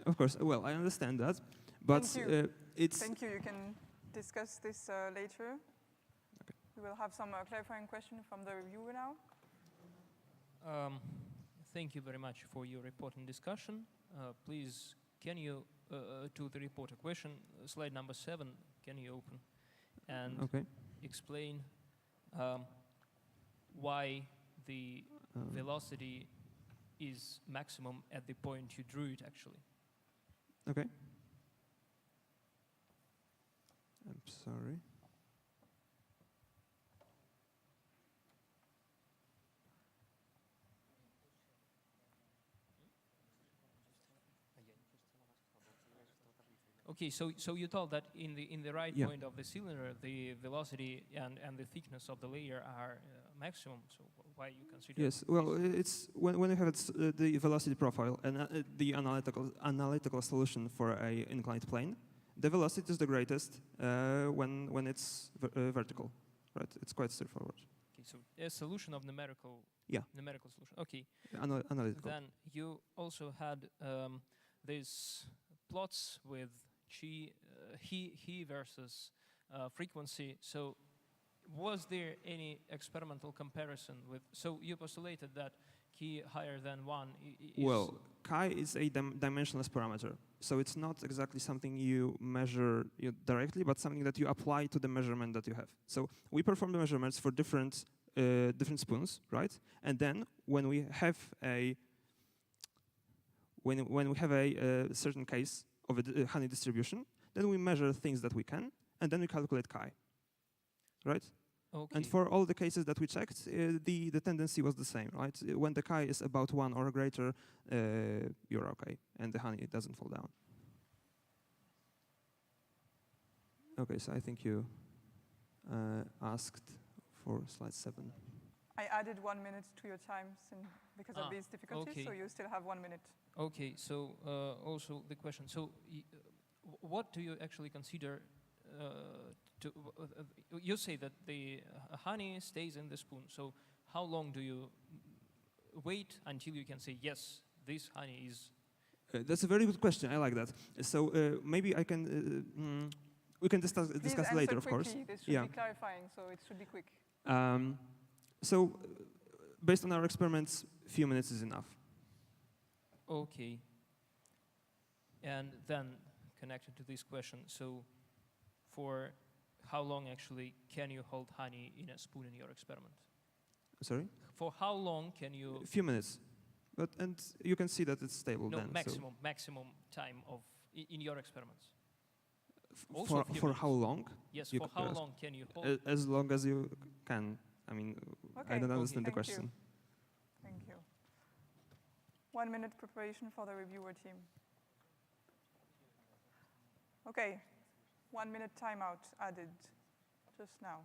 Of course, well, I understand that, but it's.
Thank you. You can discuss this later.
Okay.
We will have some clarifying question from the reviewer now.
Thank you very much for your report and discussion. Please, can you, to the report a question, slide number 7, can you open and explain why the velocity is maximum at the point you drew it, actually?
Okay. I'm sorry.
Okay, so you told that in the right point of the cylinder, the velocity and the thickness of the layer are maximum. So why you consider?
Yes, well, it's when you have the velocity profile and the analytical solution for a inclined plane, the velocity is the greatest when it's vertical, right? It's quite straightforward.
Okay, so a solution of numerical.
Yeah.
Numerical solution. Okay.
Analytical.
Then you also had these plots with he versus frequency. So was there any experimental comparison with, so you postulated that key higher than 1 is...
Well, chi is a dimensionless parameter. So it's not exactly something you measure directly, but something that you apply to the measurement that you have. So we perform the measurements for different spoons, right? And then when we have a certain case of a honey distribution, then we measure things that we can, and then we calculate chi, right?
Okay.
And for all the cases that we checked, the tendency was the same, right? When the chi is about 1 or greater, you're okay, and the honey doesn't fall down. Okay, so I think you asked for slide 7.
I added 1 minute to your time because of these difficulties, so you still have 1 minute.
Okay, so also the question. So what do you actually consider you say that the honey stays in the spoon. So how long do you wait until you can say, yes, this honey is...
That's a very good question. I like that. So maybe I can... we can discuss later, of course.
This should be clarifying, so it should be quick.
So based on our experiments, a few minutes is enough.
Okay. And then connected to this question, so for how long actually can you hold honey in a spoon in your experiment?
Sorry?
For how long can you?
A few minutes. And you can see that it's stable
No,
then.
maximum time of in your experiments.
For how long?
Yes, for how long can you hold?
As long as you can. I mean,
Okay.
I don't understand the
Thank
question.
you. Thank you. 1 minute preparation for the reviewer team. Okay, 1 minute timeout added just now.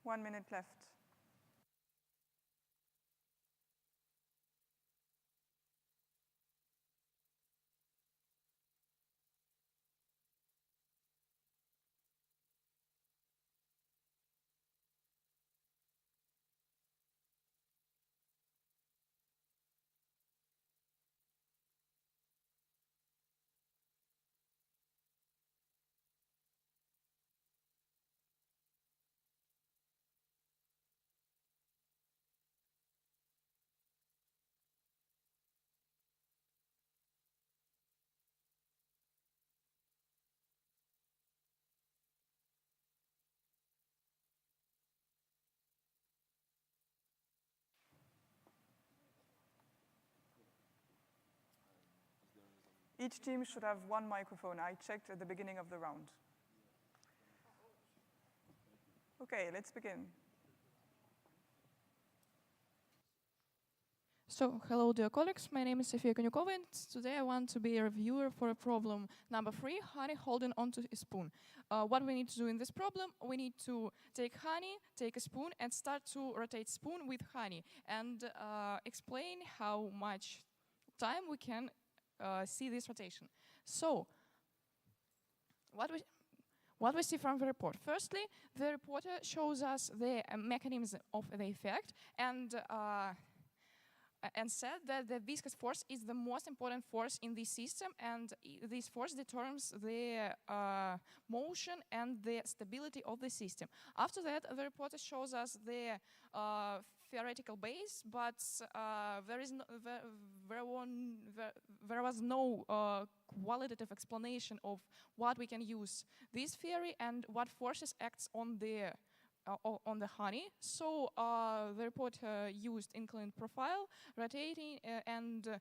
One minute left. Each team should have one microphone. I checked at the beginning of the round. Okay, let's begin.
So, hello dear colleagues, my name is Sofia Konyukova, and today I want to be a reviewer for a problem number 3, honey holding onto a spoon. What we need to do in this problem, we need to take honey, take a spoon, and start to rotate spoon with honey, and explain how much time we can see this rotation. So, what we see from the report. Firstly, the reporter shows us the mechanism of the effect and said that the viscous force is the most important force in this system, and this force determines the motion and the stability of the system. After that, the reporter shows us the theoretical base, but there was no qualitative explanation of what we can use this theory and what forces acts on the honey. So the report used inclined profile, rotating and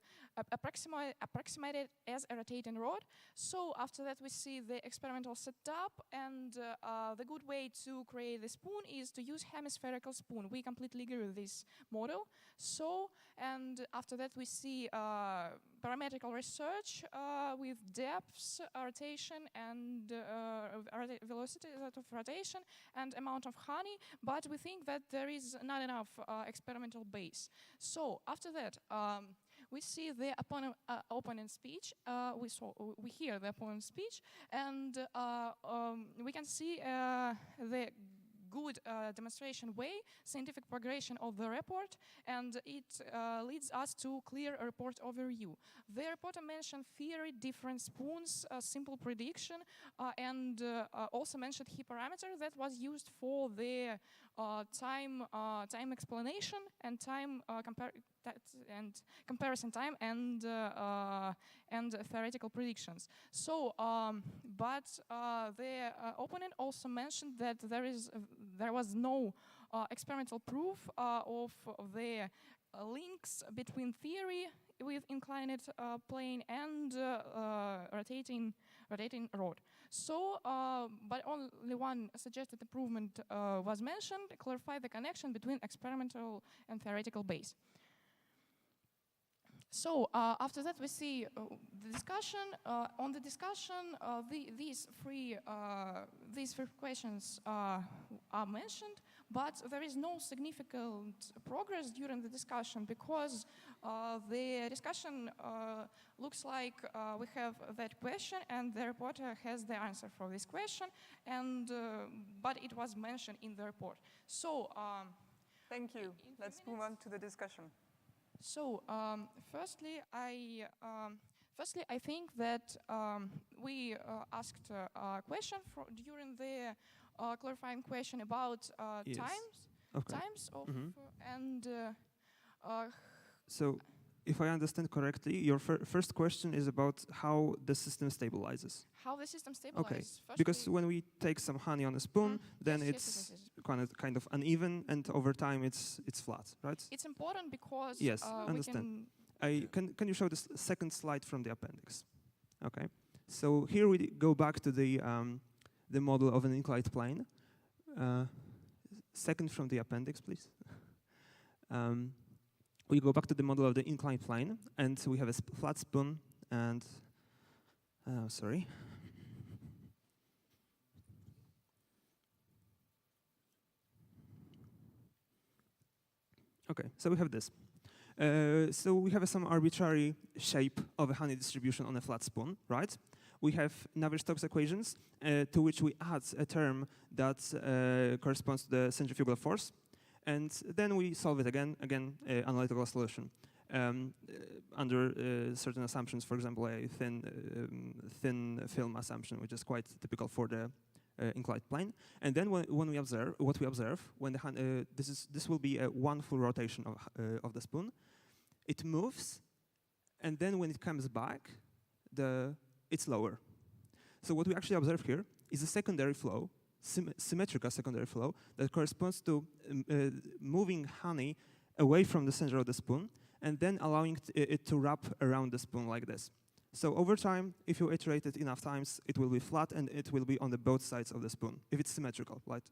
approximated as a rotating rod. So after that we see the experimental setup, and the good way to create the spoon is to use hemispherical spoon. We completely agree with this model. So, and after that we see parametrical research with depths, rotation, and velocity of rotation, and amount of honey, but we think that there is not enough experimental base. So after that, we see the opponent speech. We hear the opponent speech, and we can see the good demonstration way, scientific progression of the report, and it leads us to clear report overview. The reporter mentioned theory, different spoons, simple prediction, and also mentioned key parameter that was used for the time explanation and time comparison time and theoretical predictions. So, but the opponent also mentioned that there was no experimental proof of the links between theory with inclined plane and rotating rod. So, but only one suggested improvement was mentioned: clarify the connection between experimental and theoretical base. So after that, we see the discussion. On the discussion, these three questions are mentioned, but there is no significant progress during the discussion because the discussion looks like we have that question and the reporter has the answer for this question, and but it was mentioned in the report. So
thank you. Let's move on to the discussion.
So firstly, I think that we asked a question during the clarifying question about
Yes.
times of and.
So, if I understand correctly, your first question is about how the system stabilizes.
How the system stabilizes.
Okay,
Firstly,
because when we take some honey on a spoon, then it's kind of uneven, and over time it's flat, right?
It's important because
yes,
we
understand. Can you show the second slide from the appendix? Okay, so here we go back to the model of an inclined plane. Second from the appendix, please. We go back to the model of the inclined plane, and we have a flat spoon, and sorry. Okay, so we have this. So we have some arbitrary shape of a honey distribution on a flat spoon, right? We have Navier-Stokes equations, to which we add a term that corresponds to the centrifugal force. And then we solve it again, analytical solution. Under certain assumptions, for example, a thin film assumption, which is quite typical for the inclined plane. And then when we observe, when this will be one full rotation of the spoon, it moves, and then when it comes back, it's lower. So what we actually observe here is a secondary flow, symmetrical secondary flow that corresponds to moving honey away from the center of the spoon and then allowing it to wrap around the spoon like this. So over time, if you iterate it enough times, it will be flat and it will be on the both sides of the spoon, if it's symmetrical, right?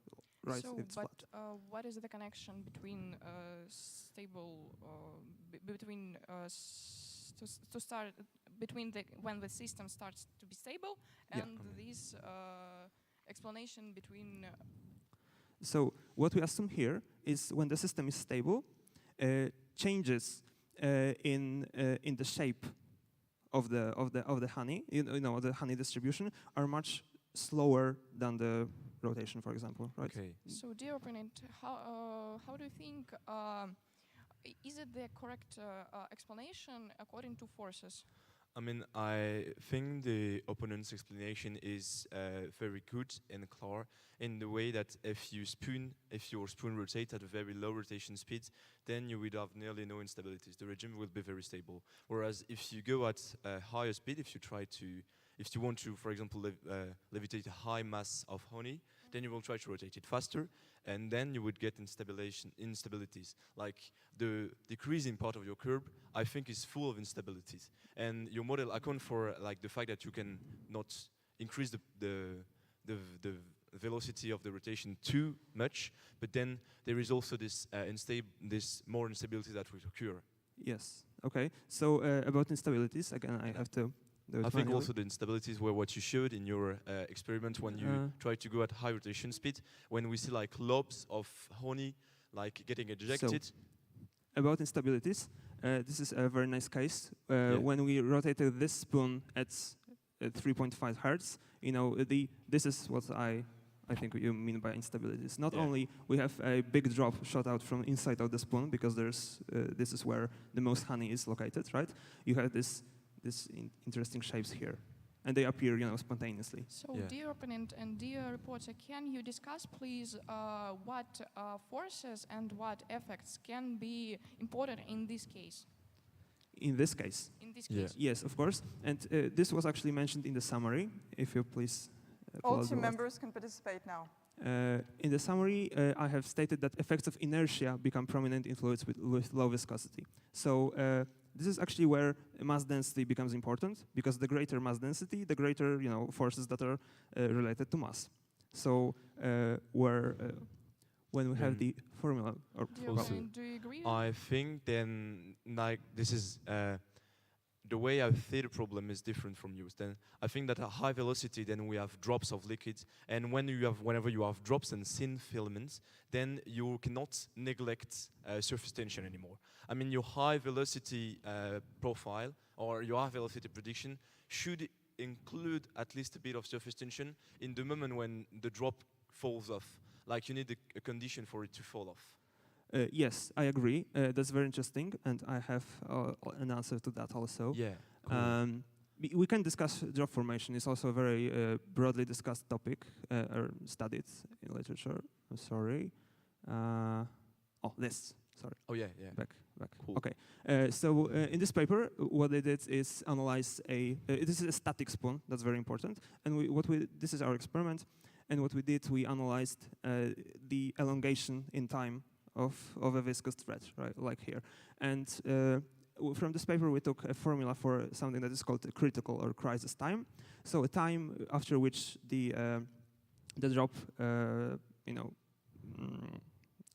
So,
if it's
but
flat.
What is the connection between to start between when the system starts to be stable and this explanation between?
So what we assume here is when the system is stable, changes in the shape of the honey, the honey distribution are much slower than the rotation, for example, right?
Okay.
So, dear opponent, how do you think? Is it the correct explanation according to forces?
I mean, I think the opponent's explanation is very good and clear in the way that if your spoon rotates at a very low rotation speed, then you would have nearly no instabilities. The regime will be very stable. Whereas if you go at a higher speed, if you want to, for example, levitate a high mass of honey, then you will try to rotate it faster, and then you would get instabilities. Like the decreasing part of your curve, I think, is full of instabilities. And your model accounts for like the fact that you can not increase the velocity of the rotation too much, but then there is also this more instability that will occur.
Yes. Okay. So about instabilities, again, I have to.
I think also the instabilities were what you showed in your experiment when you try to go at high rotation speed, when we see like lobes of honey like getting ejected. So,
about instabilities, this is a very nice case. When we rotated this spoon at 3.5 hertz, this is what I think you mean by instabilities. Not only we have a big drop shot out from inside of the spoon because this is where the most honey is located, right? You have this interesting shapes here, and they appear, spontaneously.
So, dear opponent and dear reporter, can you discuss, please, what forces and what effects can be important in this case?
In this case?
In this case.
Yes, of course. And this was actually mentioned in the summary. If you please.
All team members can participate now.
In the summary, I have stated that effects of inertia become prominent in fluids with low viscosity. So this is actually where mass density becomes important, because the greater mass density, the greater forces that are related to mass. So where when we have the formula. Or
Do you agree?
I think then, like, this is the way I see the problem is different from yours. Then I think that at high velocity, then we have drops of liquids, and whenever you have drops and thin filaments, then you cannot neglect surface tension anymore. I mean, your high velocity profile or your high velocity prediction should include at least a bit of surface tension in the moment when the drop falls off. Like, you need a condition for it to fall off.
Yes, I agree. That's very interesting, and I have an answer to that also.
Yeah, cool.
We can discuss drop formation. It's also a very broadly discussed topic or studied in literature. I'm sorry. This. Sorry.
Oh yeah.
Back.
Cool.
Okay. So in this paper, what they did is analyze this is a static spoon. That's very important. And this is our experiment. And what we did, we analyzed the elongation in time of a viscous thread, right, like here. And from this paper, we took a formula for something that is called a critical or crisis time. So a time after which the drop,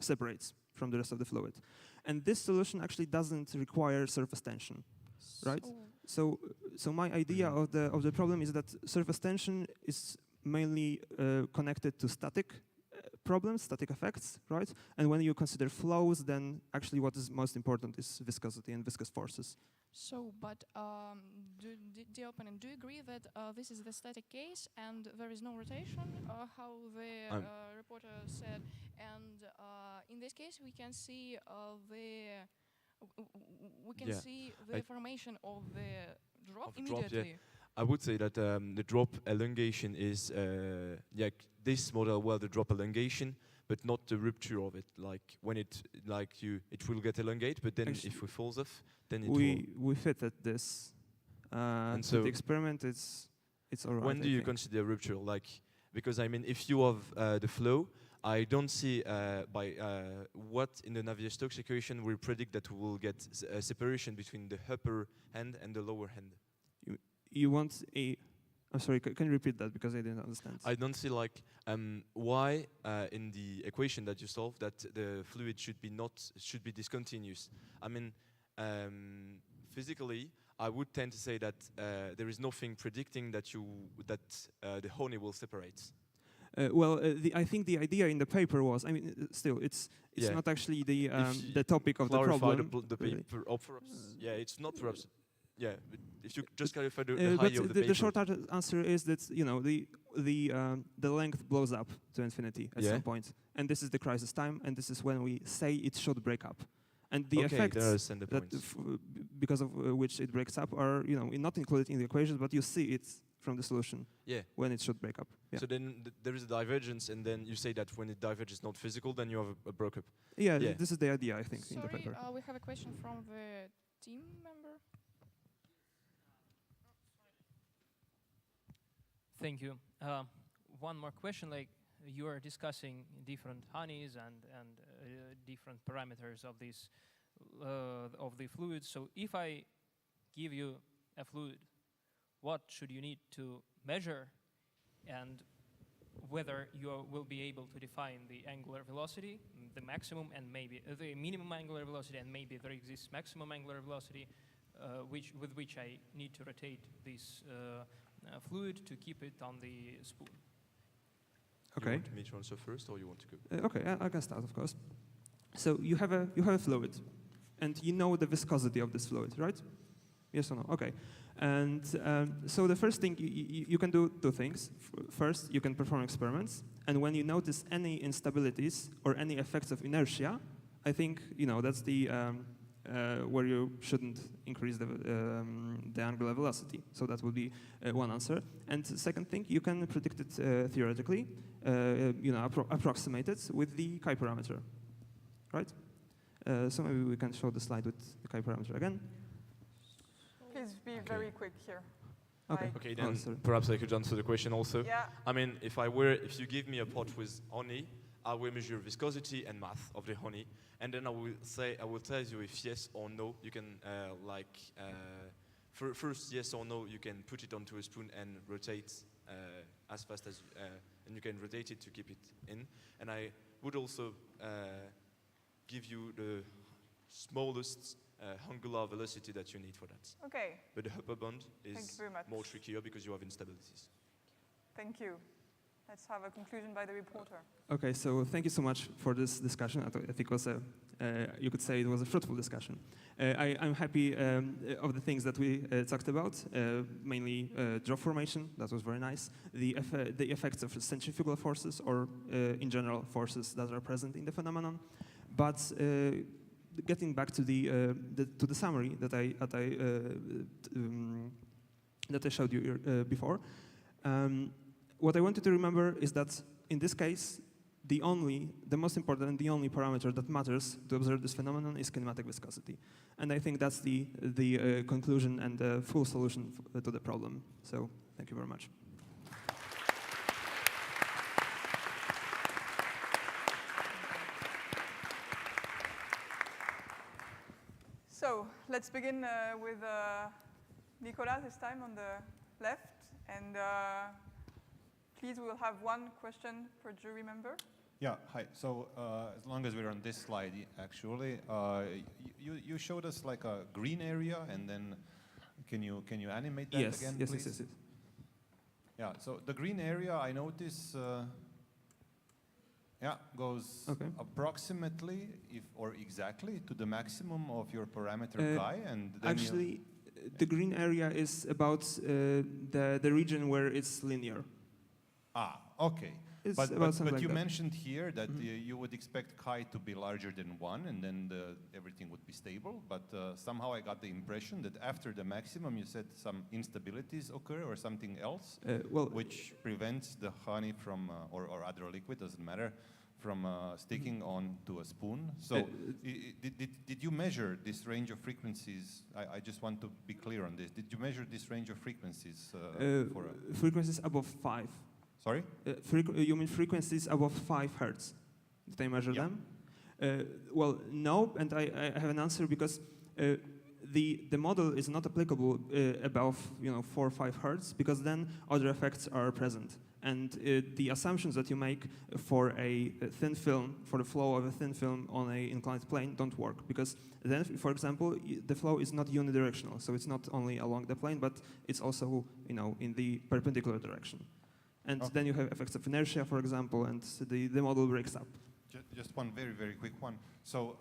separates from the rest of the fluid. And this solution actually doesn't require surface tension, right? So my idea of the problem is that surface tension is mainly connected to static problems, static effects, right? And when you consider flows, then actually what is most important is viscosity and viscous forces.
So, but dear opponent, do you agree that this is the static case and there is no rotation, how the reporter said? And in this case, we can see the formation of the drop immediately.
Yeah. I would say that the drop elongation is this model, well, the drop elongation, but not the rupture of it. Like when it will get elongate, but then actually, if it falls off, then
we fitted this. And so the experiment, it's all right.
When do you consider rupture? Like, because I mean, if you have the flow, I don't see by what in the Navier-Stokes equation we predict that we will get a separation between the upper hand and the lower hand.
You want a... I'm sorry, can you repeat that, because I didn't understand.
I don't see like why in the equation that you solved that the fluid should be discontinuous. I mean, physically, I would tend to say that there is nothing predicting that the honey will separate.
I think the idea in the paper was, I mean, still, it's not actually the topic of the problem.
The paper, it's not perhaps. Yeah, but if you just clarify the height of the paper.
The short answer is that the length blows up to infinity at some point, and this is the crisis time, and this is when we say it should break up, and the effects because of which it breaks up are not included in the equation, but you see it from the solution when it should break up. Yeah.
So then there is a divergence, and then you say that when it diverges not physical, then you have a broke up.
Yeah, this is the idea, I think, in the paper.
We have a question from the team member.
Thank you. One more question, like you are discussing different honeys and different parameters of these of the fluids. So if I give you a fluid, what should you need to measure, and whether you will be able to define the angular velocity, the maximum and maybe the minimum angular velocity, and maybe there exists maximum angular velocity with which I need to rotate this fluid to keep it on the spoon.
Okay. You want me to answer first, or you want to go?
Okay, I can start, of course. So you have a fluid, and you know the viscosity of this fluid, right? Yes or no? Okay. And so the first thing you can do two things. First, you can perform experiments, and when you notice any instabilities or any effects of inertia, I think that's the where you shouldn't increase the angular velocity. So that would be one answer. And the second thing, you can predict it theoretically, approximate it with the chi parameter, right? So maybe we can show the slide with the chi parameter again.
Please be very quick here.
Okay, then perhaps I could answer the question also. Yeah. I mean, if you give me a pot with honey, I will measure viscosity and mass of the honey, and then I will tell you if yes or no. You can first yes or no. You can put it onto a spoon and rotate as fast as and you can rotate it to keep it in. And I would also give you the smallest angular velocity that you need for that.
Okay.
But the upper bound
Thank you
is
very much.
more trickier because you have instabilities.
Thank you. Let's have a conclusion by the reporter.
Okay, so thank you so much for this discussion. I think it was you could say it was a fruitful discussion. I'm happy of the things that we talked about, mainly drop formation, that was very nice, the effects of centrifugal forces or in general forces that are present in the phenomenon. But getting back to the summary that I showed you before, what I wanted to remember is that in this case, the most important and the only parameter that matters to observe this phenomenon is kinematic viscosity. And I think that's the conclusion and the full solution to the problem. So thank you very much.
So let's begin with Nicolas this time on the left. And please, we will have one question per jury member.
Yeah, hi. So as long as we're on this slide, actually, you showed us like a green area, and then can you animate that again, please?
Yes.
Yeah. So the green area, I notice, goes approximately, or exactly, to the maximum of your parameter chi, and then
actually, the green area is about the region where it's linear.
Ah, okay.
It's
But
like
you
that.
mentioned here that you would expect chi to be larger than 1, and then everything would be stable. But somehow I got the impression that after the maximum, you said some instabilities occur or something else, which prevents the honey from, or other liquid, doesn't matter, from sticking on to a spoon. So did you measure this range of frequencies? I just want to be clear on this. Did you measure this range of frequencies?
Frequencies above 5.
Sorry?
You mean frequencies above 5 hertz? Did I measure them? Well, no, and I have an answer because the model is not applicable above 4 or 5 hertz because then other effects are present. And the assumptions that you make for a thin film, for the flow of a thin film on an inclined plane don't work because then, for example, the flow is not unidirectional. So it's not only along the plane, but it's also in the perpendicular direction. And then you have effects of inertia, for example, and the model breaks up.
Just one very, very quick one. So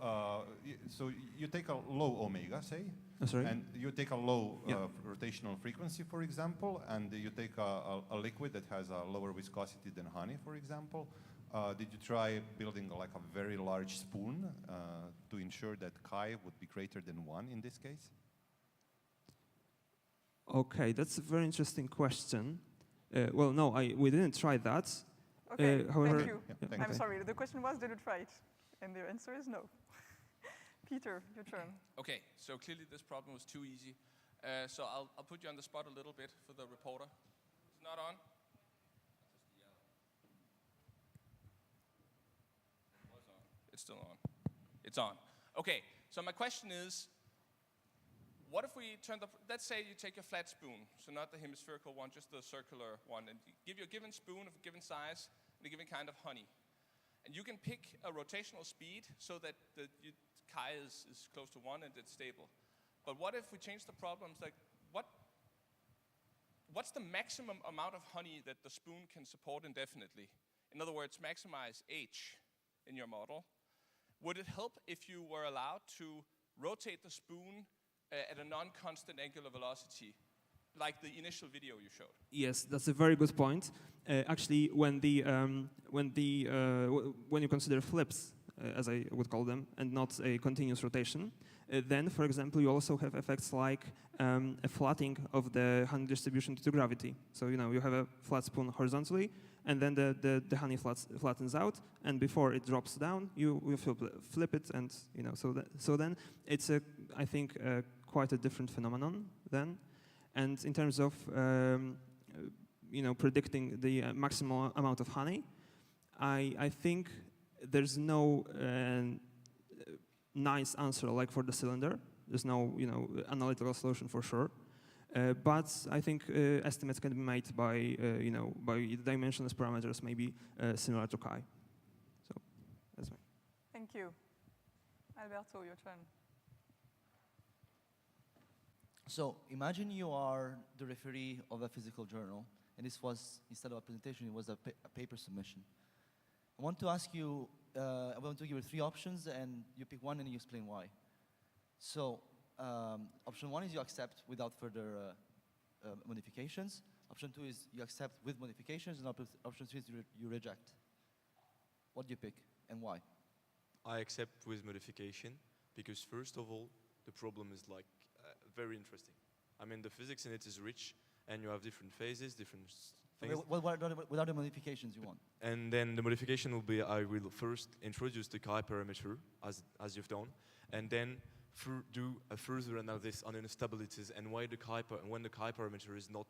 so you take a low omega, say, and you take a low rotational frequency, for example, and you take a liquid that has a lower viscosity than honey, for example. Did you try building like a very large spoon to ensure that chi would be greater than 1 in this case?
Okay, that's a very interesting question. Well, no, we didn't try that.
Okay,
however,
thank you. I'm sorry, the question was, did you try it? And the answer is no. Peter, your turn.
Okay, so clearly this problem was too easy. So I'll put you on the spot a little bit for the reporter. It's not on? It's still on. It's on. Okay, so my question is, what if we turn let's say you take a flat spoon, so not the hemispherical one, just the circular one, and give you a given spoon of a given size and a given kind of honey. And you can pick a rotational speed so that the chi is close to 1 and it's stable. But what if we change the problems, like what's the maximum amount of honey that the spoon can support indefinitely? In other words, maximize H in your model. Would it help if you were allowed to rotate the spoon at a non-constant angular velocity, like the initial video you showed?
Yes, that's a very good point. Actually, when you consider flips, as I would call them, and not a continuous rotation, then, for example, you also have effects like a flattening of the honey distribution due to gravity. So you have a flat spoon horizontally, and then the honey flattens out, and before it drops down, you flip it, and so then it's I think quite a different phenomenon then. And in terms of predicting the maximum amount of honey, I think there's no nice answer like for the cylinder. There's no analytical solution for sure. But I think estimates can be made by, by dimensionless parameters, maybe similar to chi. So that's my.
Thank you. Alberto, your turn.
So imagine you are the referee of a physical journal, and this was, instead of a presentation, it was a paper submission. I want to ask you, I want to give you 3 options, and you pick one and you explain why. So option 1 is you accept without further modifications. Option 2 is you accept with modifications, and option 3 is you reject. What do you pick, and why?
I accept with modification, because first of all, the problem is like very interesting. I mean, the physics in it is rich, and you have different phases, different things.
What are the modifications you want?
And then the modification will be, I will first introduce the chi parameter, as you've done, and then do a further analysis on instabilities and why when the chi parameter is not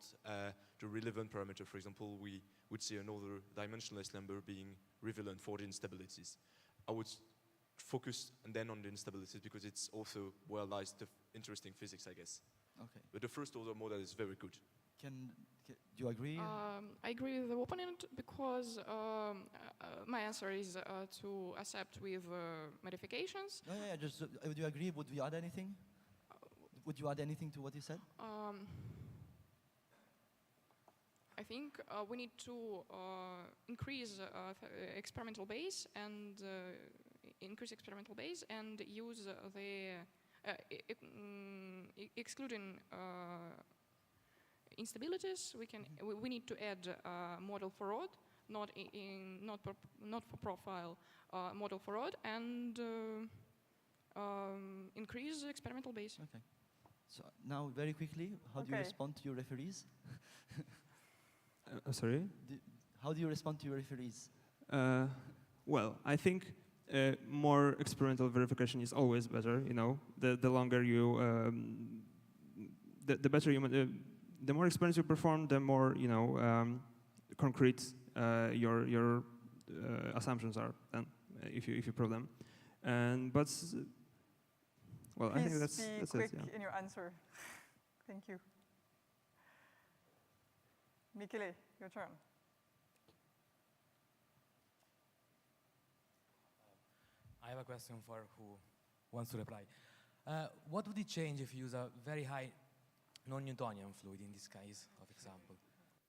the relevant parameter. For example, we would see another dimensionless number being relevant for the instabilities. I would focus and then on the instabilities because it's also where lies the interesting physics, I guess.
Okay.
But the first order model is very good.
Do you agree?
I agree with the opponent because my answer is to accept with modifications.
Yeah. Just would you agree? Would you add anything? Would you add anything to what you said?
I think we need to increase experimental base and use the excluding instabilities. We need to add model for rod, not for profile, model for rod, and increase experimental base.
Okay. So now, very quickly, how do you respond to your referees?
Sorry?
How do you respond to your referees?
Well, I think more experimental verification is always better. The longer you, the better you. The more experiments you perform, the more concrete your assumptions are. Then, if you prove them, but well,
Please
I think that's
be
it.
quick
Yeah.
in your answer. Thank you. Michele, your turn.
I have a question for who wants to reply. What would it change if you use a very high non-Newtonian fluid in this case of example?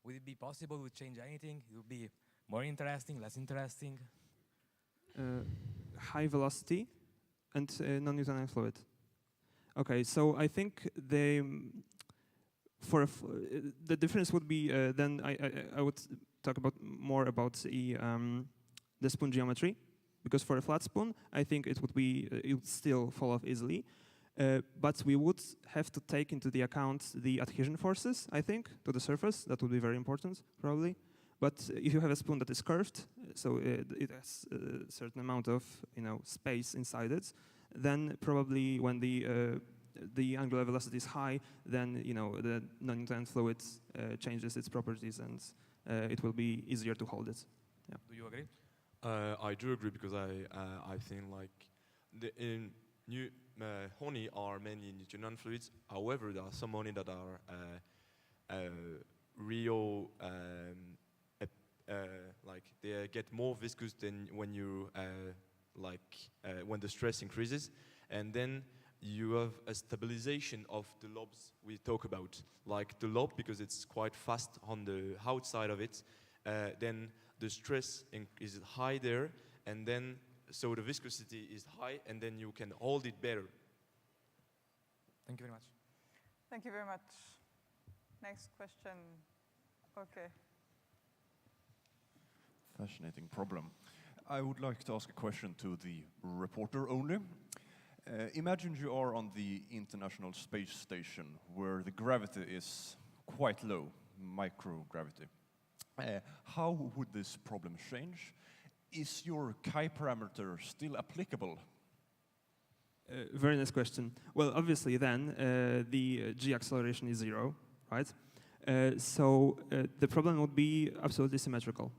Would it be possible to change anything? It would be more interesting, less interesting?
High velocity and non-Newtonian fluid. Okay, so I think the difference would be then I would talk more about the spoon geometry, because for a flat spoon I think it would still fall off easily. But we would have to take into the account the adhesion forces, I think, to the surface. That would be very important, probably. But if you have a spoon that is curved, so it has a certain amount of space inside it, then probably when the angular velocity is high, then the non-Newtonian fluid changes its properties, and it will be easier to hold it. Yeah.
Do you agree?
I do agree because I think like honey are mainly Newtonian fluids. However, there are some honey that are real, like they get more viscous than when you when the stress increases, and then you have a stabilization of the lobes we talk about, like the lobe because it's quite fast on the outside of it. Then the stress is high there, and then so the viscosity is high, and then you can hold it better.
Thank you very much.
Thank you very much. Next question. Okay.
Fascinating problem. I would like to ask a question to the reporter only. Imagine you are on the International Space Station where the gravity is quite low, microgravity. How would this problem change? Is your chi parameter still applicable?
Very nice question. Well, obviously then the g acceleration is 0, right? So the problem would be absolutely symmetrical.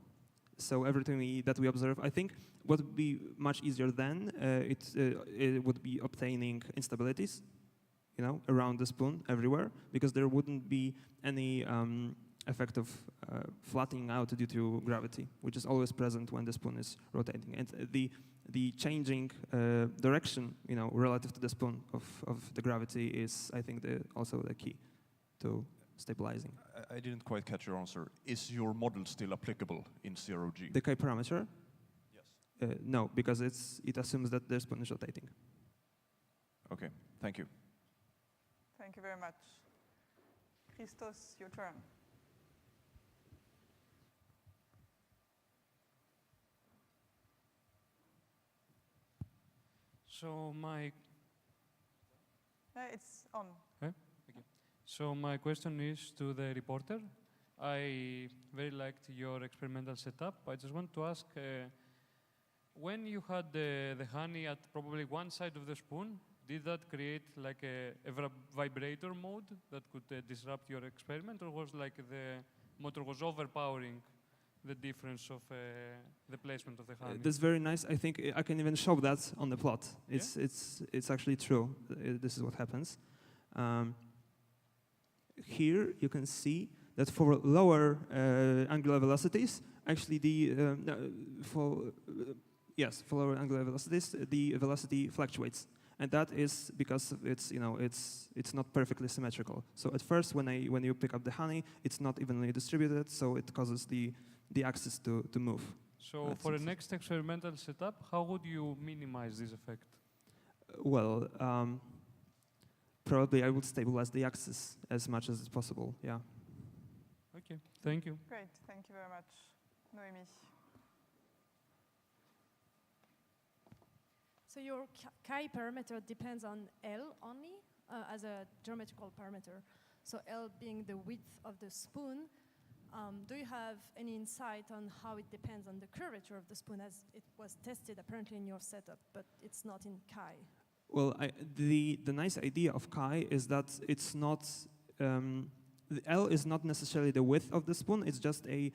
So everything that we observe, I think, what would be much easier then, it would be obtaining instabilities. around the spoon everywhere, because there wouldn't be any effect of flattening out due to gravity, which is always present when the spoon is rotating. And the changing direction, relative to the spoon of the gravity is, I think, also the key to stabilizing.
I didn't quite catch your answer. Is your model still applicable in 0G?
The K parameter?
Yes.
No, because it assumes that the spoon is rotating.
Okay, thank you.
Thank you very much. Christos, your turn.
So
it's on.
Okay. So my question is to the reporter. I very liked your experimental setup. I just want to ask, when you had the honey at probably one side of the spoon, did that create like a vibrator mode that could disrupt your experiment, or was like the motor was overpowering the difference of the placement of the honey?
That's very nice. I think I can even show that on the plot. It's actually true. This is what happens. Here you can see that for lower angular velocities, actually for lower angular velocities, the velocity fluctuates, and that is because it's not perfectly symmetrical. So at first, when you pick up the honey, it's not evenly distributed, so it causes the axis to move.
So for the next experimental setup, how would you minimize this effect?
Well, probably I would stabilize the axis as much as possible, yeah.
Okay, thank you.
Great, thank you very much. Noemi.
So your chi parameter depends on L only as a geometrical parameter. So L being the width of the spoon. Do you have any insight on how it depends on the curvature of the spoon, as it was tested apparently in your setup, but it's not in chi?
Well, the nice idea of chi is that it's not, the L is not necessarily the width of the spoon, it's just a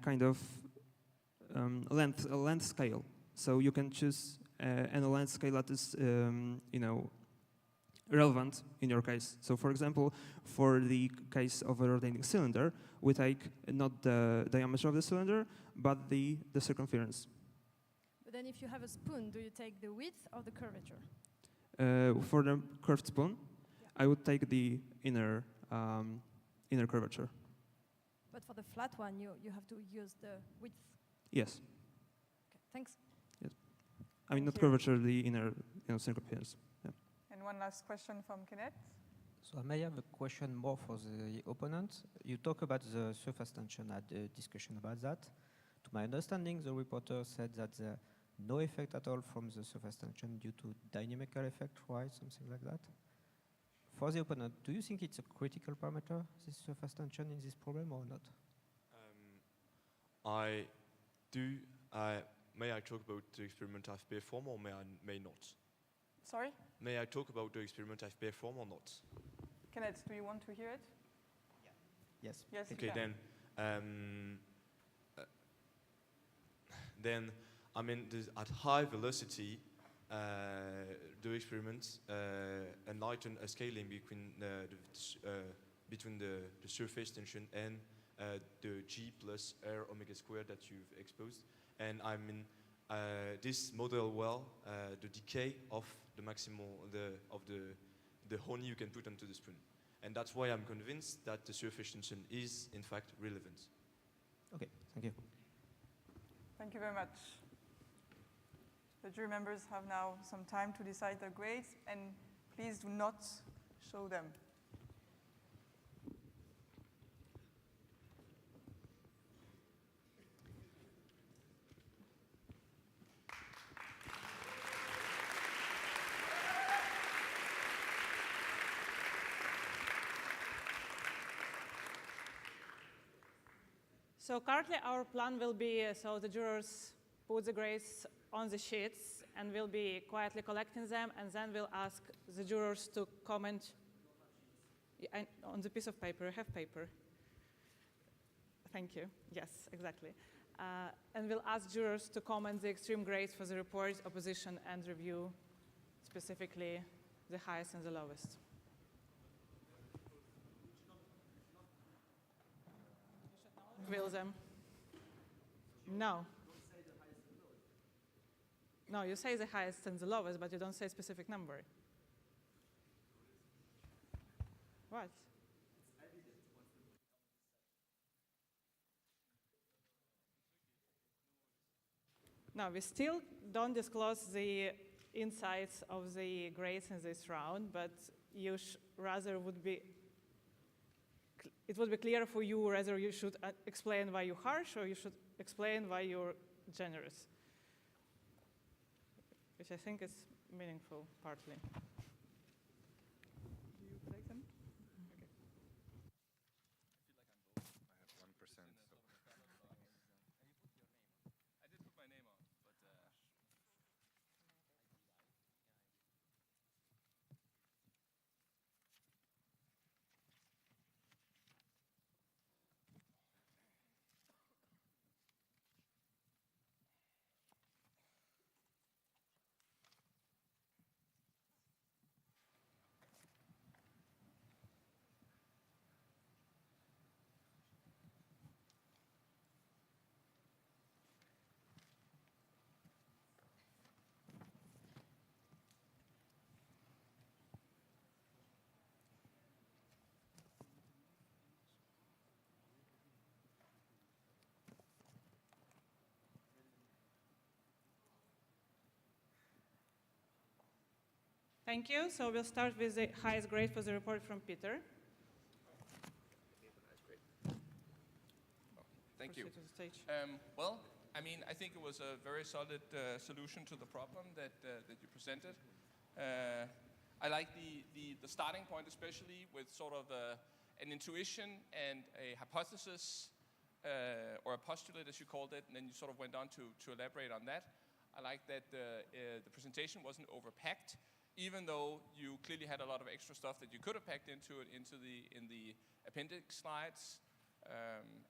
kind of length scale. So you can choose any length scale that is, relevant in your case. So for example, for the case of a rotating cylinder, we take not the diameter of the cylinder, but the circumference.
But then if you have a spoon, do you take the width or the curvature?
For the curved spoon, I would take the inner curvature.
But for the flat one, you have to use the width?
Yes.
Okay, thanks.
Yes. I mean, not curvature, the inner circumference. Yeah.
And one last question from Kenneth.
So I may have a question more for the opponent. You talk about the surface tension, I had a discussion about that. To my understanding, the reporter said that there no effect at all from the surface tension due to dynamical effect, right? Something like that. For the opponent, do you think it's a critical parameter, this surface tension in this problem or not?
I do. May I talk about the experiment I've performed, or may not?
Sorry?
May I talk about the experiment I've performed or not?
Kenneth, do you want to hear it?
Yeah. Yes.
Yes.
Okay, then I mean, at high velocity, the experiments enlighten a scaling between the surface tension and the G plus R omega squared that you've exposed. And I mean, this model the decay of the maximal of the honey you can put onto the spoon. And that's why I'm convinced that the surface tension is in fact relevant.
Okay, thank you.
Thank you very much. The jury members have now some time to decide their grades, and please do not show them.
So currently our plan will be, so the jurors put the grades on the sheets and we'll be quietly collecting them, and then we'll ask the jurors to comment on the piece of paper. You have paper. Thank you. Yes, exactly. And we'll ask jurors to comment the extreme grades for the report, opposition, and review, specifically the highest and the lowest. quill them. No. No, you say the highest and the lowest, but you don't say a specific number. What? No, we still don't disclose the insights of the grades in this round, but you rather would be, it would be clear for you whether you should explain why you're harsh or you should explain why you're generous, which I think is meaningful partly.
Do you play them? Okay.
I have 1%. So.
I did put my name on, but
Thank you. So we'll start with the highest grade for the report from Peter.
Thank you.
Proceed to the stage.
Well, I mean, I think it was a very solid solution to the problem that you presented. I like the starting point, especially with sort of an intuition and a hypothesis, or a postulate, as you called it, and then you sort of went on to elaborate on that. I like that the presentation wasn't overpacked, even though you clearly had a lot of extra stuff that you could have packed into it in the appendix slides.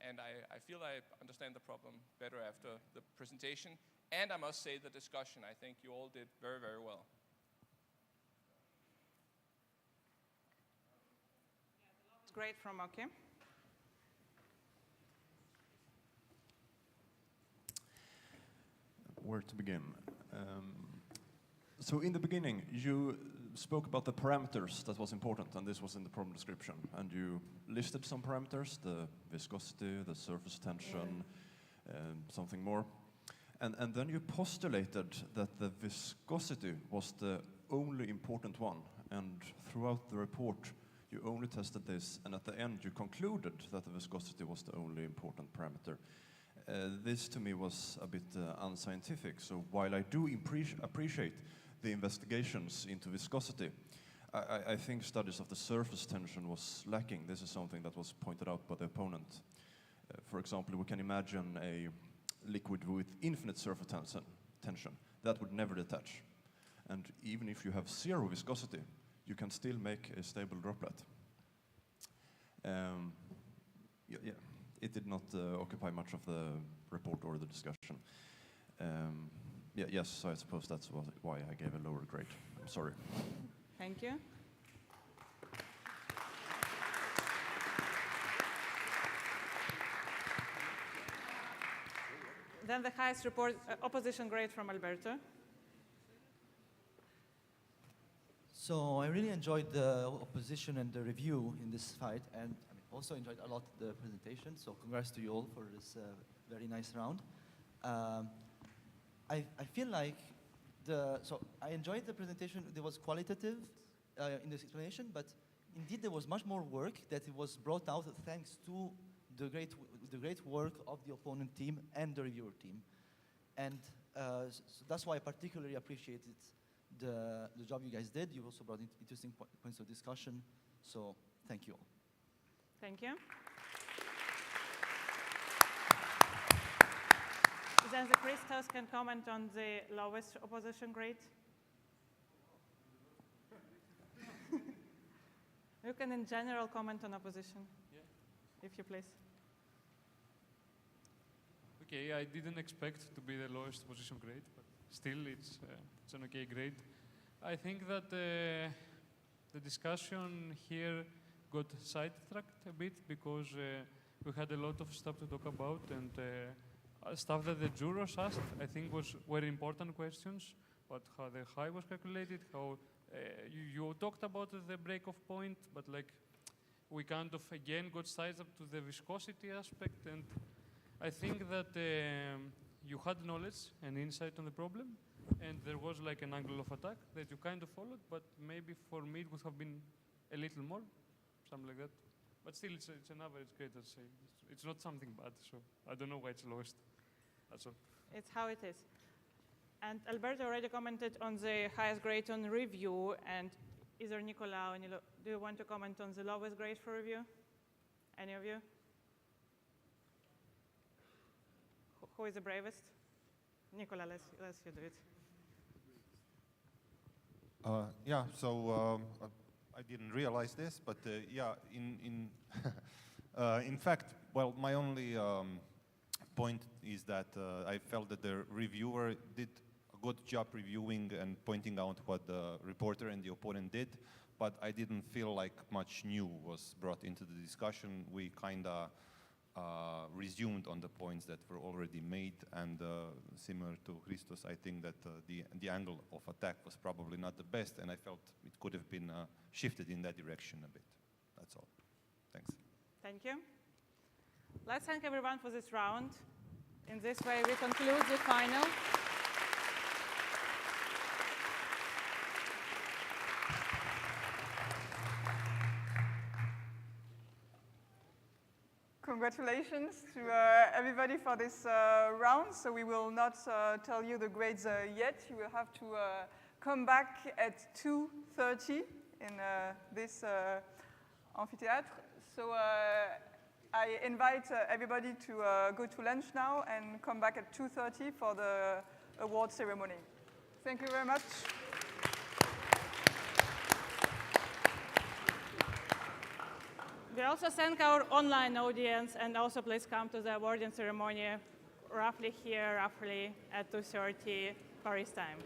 And I feel I understand the problem better after the presentation. And I must say the discussion, I think you all did very, very well.
It's great from Oki.
Where to begin? So in the beginning, you spoke about the parameters that was important, and this was in the problem description. And you listed some parameters, the viscosity, the surface tension, something more. And then you postulated that the viscosity was the only important one. And throughout the report, you only tested this, and at the end you concluded that the viscosity was the only important parameter. This to me was a bit unscientific, so while I do appreciate the investigations into viscosity, I think studies of the surface tension was lacking. This is something that was pointed out by the opponent. For example, we can imagine a liquid with infinite surface tension. That would never detach. And even if you have zero viscosity, you can still make a stable droplet. Yeah, it did not occupy much of the report or the discussion. Yes, so I suppose that's why I gave a lower grade. I'm sorry.
Thank you. Then the highest report opposition grade from Alberto.
So I really enjoyed the opposition and the review in this fight, and I also enjoyed a lot the presentation. So congrats to you all for this very nice round. I feel like so I enjoyed the presentation. It was qualitative in this explanation, but indeed there was much more work that it was brought out thanks to the great work of the opponent team and the reviewer team. And so that's why I particularly appreciated the job you guys did. You also brought in interesting points of discussion. So thank you all.
Thank you. Then the Christos can comment on the lowest opposition grade. You can, in general, comment on opposition, if you please.
Okay, I didn't expect to be the lowest position grade, but still it's an okay grade. I think that the discussion here got sidetracked a bit because we had a lot of stuff to talk about, and stuff that the jurors asked, I think, were important questions. But how the high was calculated, how you talked about the break-off point, but like we kind of again got sized up to the viscosity aspect, and I think that you had knowledge and insight on the problem, and there was like an angle of attack that you kind of followed, but maybe for me it would have been a little more, something like that. But still, it's an average grade, I'd say. It's not something bad, so I don't know why it's lowest. That's all.
It's how it is. And Alberto already commented on the highest grade on review, and either Nicola or Nilo, do you want to comment on the lowest grade for review? Any of you? Who is the bravest? Nicola, let's you do it.
Yeah, so I didn't realize this, but yeah, in fact, well, my only point is that I felt that the reviewer did a good job reviewing and pointing out what the reporter and the opponent did, but I didn't feel like much new was brought into the discussion. We kind of resumed on the points that were already made, and similar to Christos, I think that the angle of attack was probably not the best, and I felt it could have been shifted in that direction a bit. That's all. Thanks.
Thank you. Let's thank everyone for this round. In this way, we conclude the final.
Congratulations to everybody for this round. So we will not tell you the grades yet. You will have to come back at 2:30 in this amphitheater. So I invite everybody to go to lunch now and come back at 2:30 for the award ceremony. Thank you very much.
We also thank our online audience, and also please come to the awarding ceremony roughly here, roughly at 2:30 Paris time.